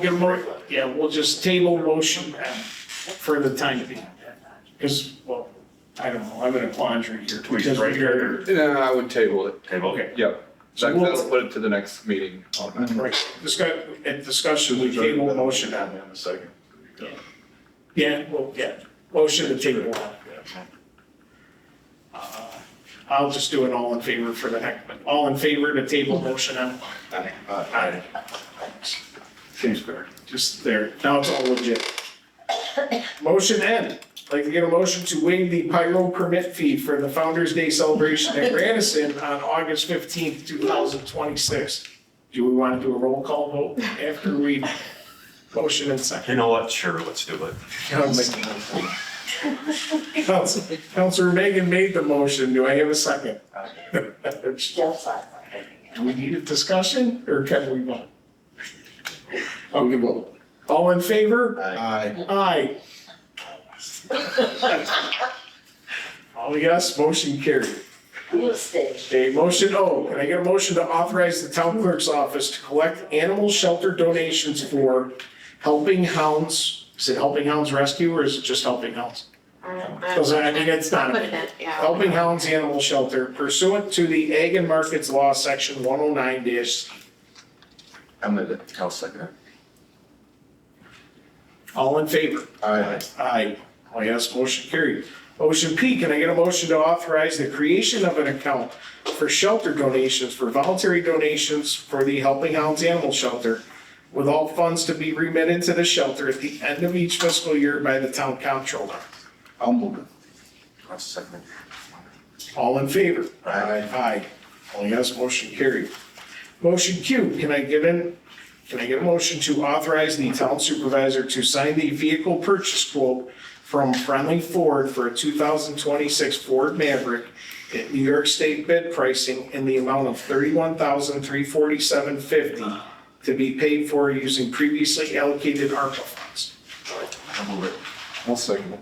get more, yeah, we'll just table motion for the time being. Because, well, I don't know, I'm in a quandary here. Because right we're- No, I would table it. Table. Okay. Yep. So we'll- That'll put it to the next meeting on that. Right, discussion, we table motion on that. In a second. Yeah, well, yeah, motion to table on. I'll just do an all in favor for the heck, but all in favor to table motion on? Aye. Seems fair. Just there, now it's all legit. Motion N, I'd like to get a motion to waive the pyro permit fee for the Founder's Day celebration at Radisson on August 15th, 2026. Do we want to do a roll call vote after we motion and second? You know what, sure, let's do it. Councilor Megan made the motion, do I have a second? Yes, Do we need a discussion, or can we vote? We can vote. All in favor? Aye. Aye. All yes, motion carried. you stay. Okay, motion O, can I get a motion to authorize the town clerk's office to collect animal shelter donations for Helping Hounds? Is it Helping Hounds Rescue, or is it just Helping Hounds? Doesn't, I mean, it's not. Put it in, yeah. Helping Hounds Animal Shelter pursuant to the Ag and Markets Law, section 109-C. I'm gonna, I'll second it. All in favor? Aye. Aye. Oh yes, motion carried. Motion P, can I get a motion to authorize the creation of an account for shelter donations, for voluntary donations for the Helping Hounds Animal Shelter, with all funds to be remitted to the shelter at the end of each fiscal year by the town comptroller? I'll move it. I'll second it. All in favor? Aye. Aye. Oh yes, motion carried. Motion Q, can I get a motion to authorize the town supervisor to sign the vehicle purchase quote from Friendly Ford for a 2026 Ford Maverick at New York State bid pricing in the amount of $31,347.50 to be paid for using previously allocated ARPA funds? I'll move it. I'll second it.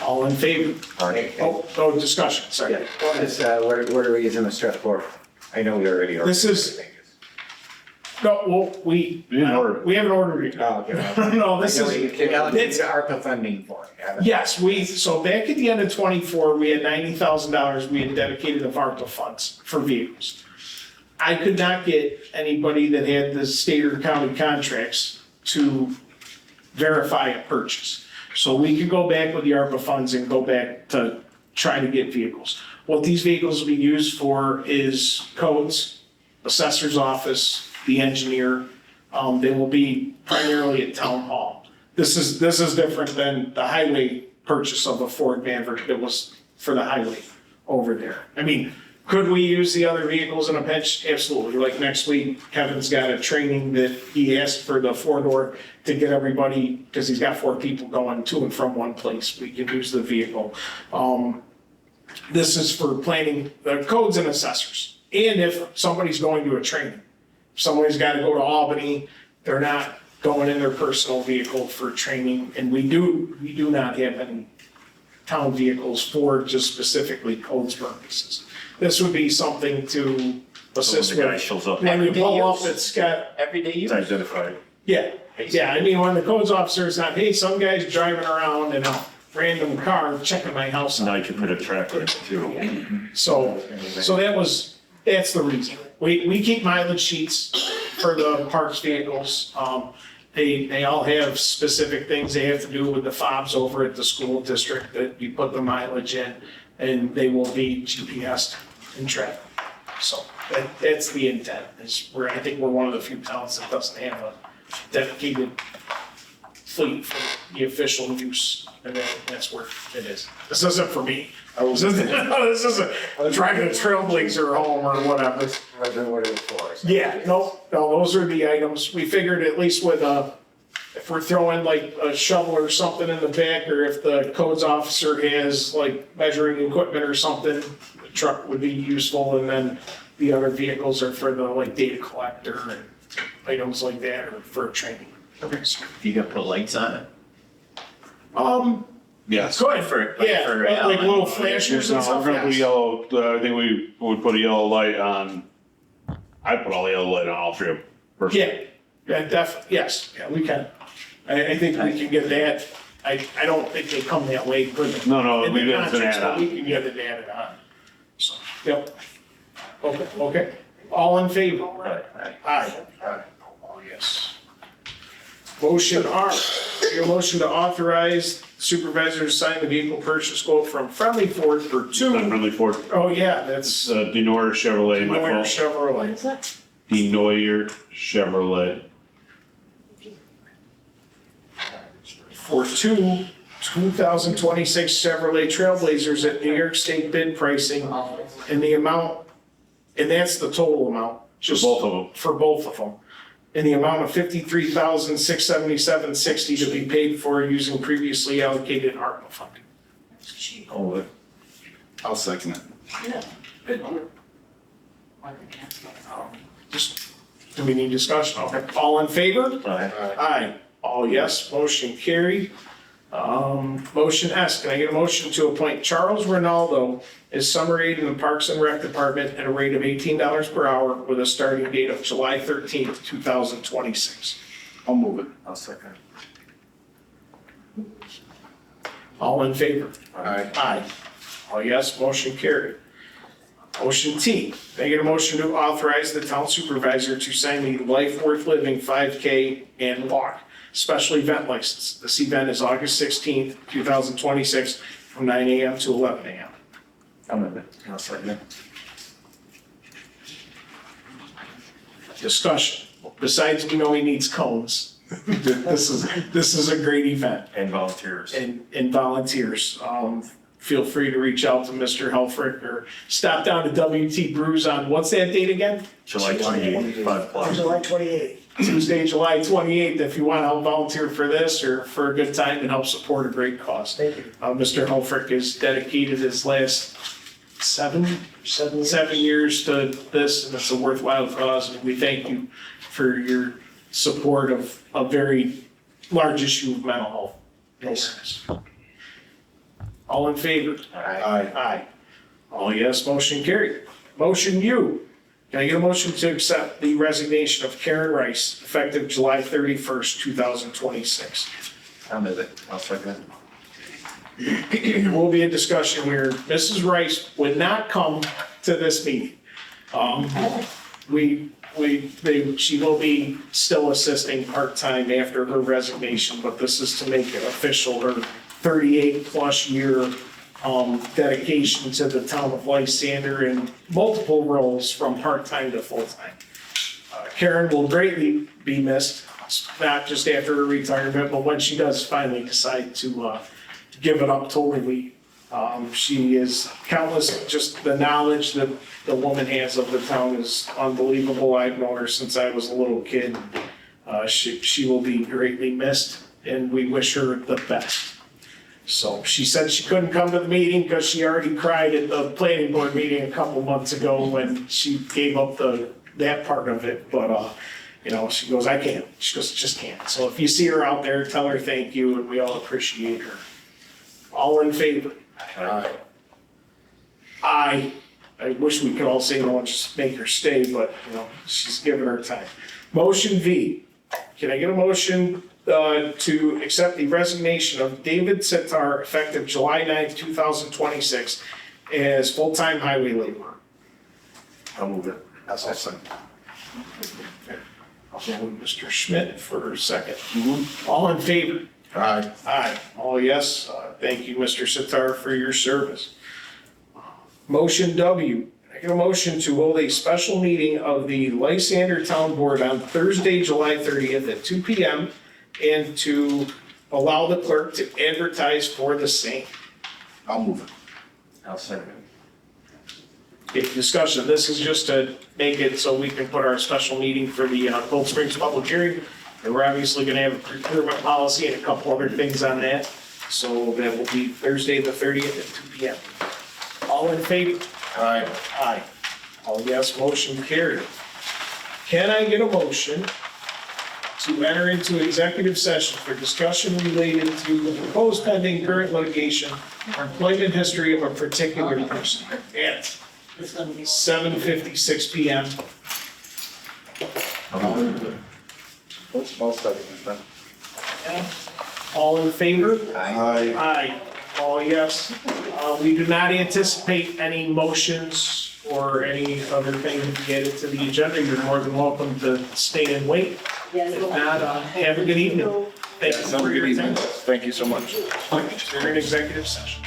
All in favor? Aye. Oh, discussion, sorry. What is, what are we using the stress for? I know we already. This is- No, well, we haven't ordered it. Oh, okay. No, this is. It's ARPA funding for it. Yes, so back at the end of '24, we had $90,000 we had dedicated of ARPA funds for vehicles. I could not get anybody that had the state or county contracts to verify a purchase. So we could go back with the ARPA funds and go back to try to get vehicles. What these vehicles will be used for is codes, assessor's office, the engineer. They will be primarily at town hall. This is different than the highway purchase of a Ford Maverick that was for the highway over there. I mean, could we use the other vehicles in a pinch? Absolutely. Like next week, Kevin's got a training that he asked for the 4-door to get everybody, because he's got 4 people going to and from one place. We can use the vehicle. This is for planning the codes and assessors. And if somebody's going to a training, if somebody's got to go to Albany, they're not going in their personal vehicle for training. And we do not have any town vehicles for just specifically codes purposes. This would be something to assist So when the guy with. shows up. When we pull up, it's got, Everyday use. It's identified. yeah, I mean, when the codes officer is not, hey, some guy's driving around in a random car checking my house out. Now you can put a tracker in it too. So that's the reason. We keep mileage sheets for the parks vehicles. They all have specific things they have to do with the fobs over at the school district that you put the mileage in, and they will be GPSed and tracked. So that's the intent, is I think we're one of the few towns that doesn't have a dedicated fleet for the official use, and that's where it is. This isn't for me. This isn't driving a Trailblazer home or whatever. Wasn't what it was for. Yeah, no, those are the items. We figured at least with if we're throwing like a shovel or something in the back, or if the codes officer has like measuring equipment or something, the truck would be useful, and then the other vehicles are for the like data collector and items like that, or for training. You gotta put lights on it? Yes. Good, For like little flashers and No, stuff. we're gonna put Yes. yellow, I think we would put a yellow light on, I put all the yellow light on all 3 of them. personally. Yeah, definitely, yes, yeah, we can. I think we can get that. I don't think they come that way for the. No, in we the didn't contracts, add but on. we can get it added on. So, yep. Okay. All in favor? Aye. Oh, yes. Motion R, your motion to authorize supervisor to sign the vehicle purchase quote from Friendly Ford for Not 2. friendly Ford, Oh, yeah, that's Denoyer Chevrolet, my Neuer fault. What Chevrolet. is that? Denoyer Chevrolet. For 2 2026 Chevrolet Trailblazers at New York State bid pricing, and the amount, and that's the total amount. For both of them. For both of them. In the amount of $53,677.60 to be paid for using previously allocated ARPA funding. I'll second it. Do we need discussion? Okay, all in favor? Aye. All yes, motion carried. Motion S, can I get a motion to appoint Charles Ronaldo as summer aide in the Parks and Rec Department at a rate of $18 per hour with a starting date of July 13th, 2026? I'll move it. I'll second. All in favor? Aye. Aye. All yes, motion carried. Motion T, can I get a motion to authorize the town supervisor to sign the Life Worth Living 5K and walk special event license. This event is August 16th, 2026, from 9 a.m. to 11 a.m. I'll move it. I'll second it. Discussion. Besides, we know he needs cones. This is a great event. And volunteers. And volunteers. Feel free to reach out to Mr. Helfrich or stop down to WT Brews on, what's that date again? July 28th, 5 o'clock. July 28th. Tuesday, July 28th, if you want to help volunteer for this or for a good time and help support a great cause. Thank you. Mr. Helfrich has dedicated his last 7 years to this, and it's a worthwhile cause, and we thank you for your support of a very large issue of mental health illness. All in favor? Aye. Aye. All yes, motion carried. Motion U. Can I get a motion to accept the resignation of Karen Rice effective July 31st, 2026? I'll move it. I'll second it. There will be a discussion where Mrs. Rice would not come to this meeting. she will be still assisting part-time after her resignation, but this is to make it official, her 38-plus year dedication to the town of Lysander in multiple roles from part-time to full-time. Karen will greatly be missed, not just after her retirement, but when she does finally decide to give it up totally. She is countless, just the knowledge that the woman has of the town is unbelievable. I've known her since I was a little kid. She will be greatly missed, and we wish her the best. So she said she couldn't come to the meeting because she already cried at the planning board meeting a couple months ago when she gave up that part of it. But, she goes, I can't. She goes, just can't. So if you see her out there, tell her thank you, and we all appreciate her. All in favor? Aye. I wish we could all say no and just make her stay, but, she's giving her time. Motion V. Can I get a motion to accept the resignation of David Sitar effective July 9th, 2026 as full-time highway laborer? I'll move it. I'll second. I'll go with Mr. Schmidt for a second. All in favor? Aye. Aye. All yes. Thank you, Mr. Sitar, for your service. Motion W. I get a motion to hold a special meeting of the Lysander Town Board on Thursday, July 30th at 2 p.m. and to allow the clerk to advertise for the same. I'll move it. I'll second. Okay, discussion. This is just to make it so we can put our special meeting for the Cold Springs public hearing. And we're obviously going to have a procurement policy and a couple other things on that. So that will be Thursday, the 30th at 2 p.m. All in favor? Aye. Aye. All yes, motion carried. Can I get a motion to enter into executive session for discussion related to the proposed pending current litigation or employment history of a particular person at 7:56 p.m. I'll second it then. All in favor? Aye. Aye. All yes. We do not anticipate any motions or any other thing to get into the agenda. You're more than welcome to stay and wait. If not, have a good evening. Thank you for your time. Thank you so much. We're in executive session.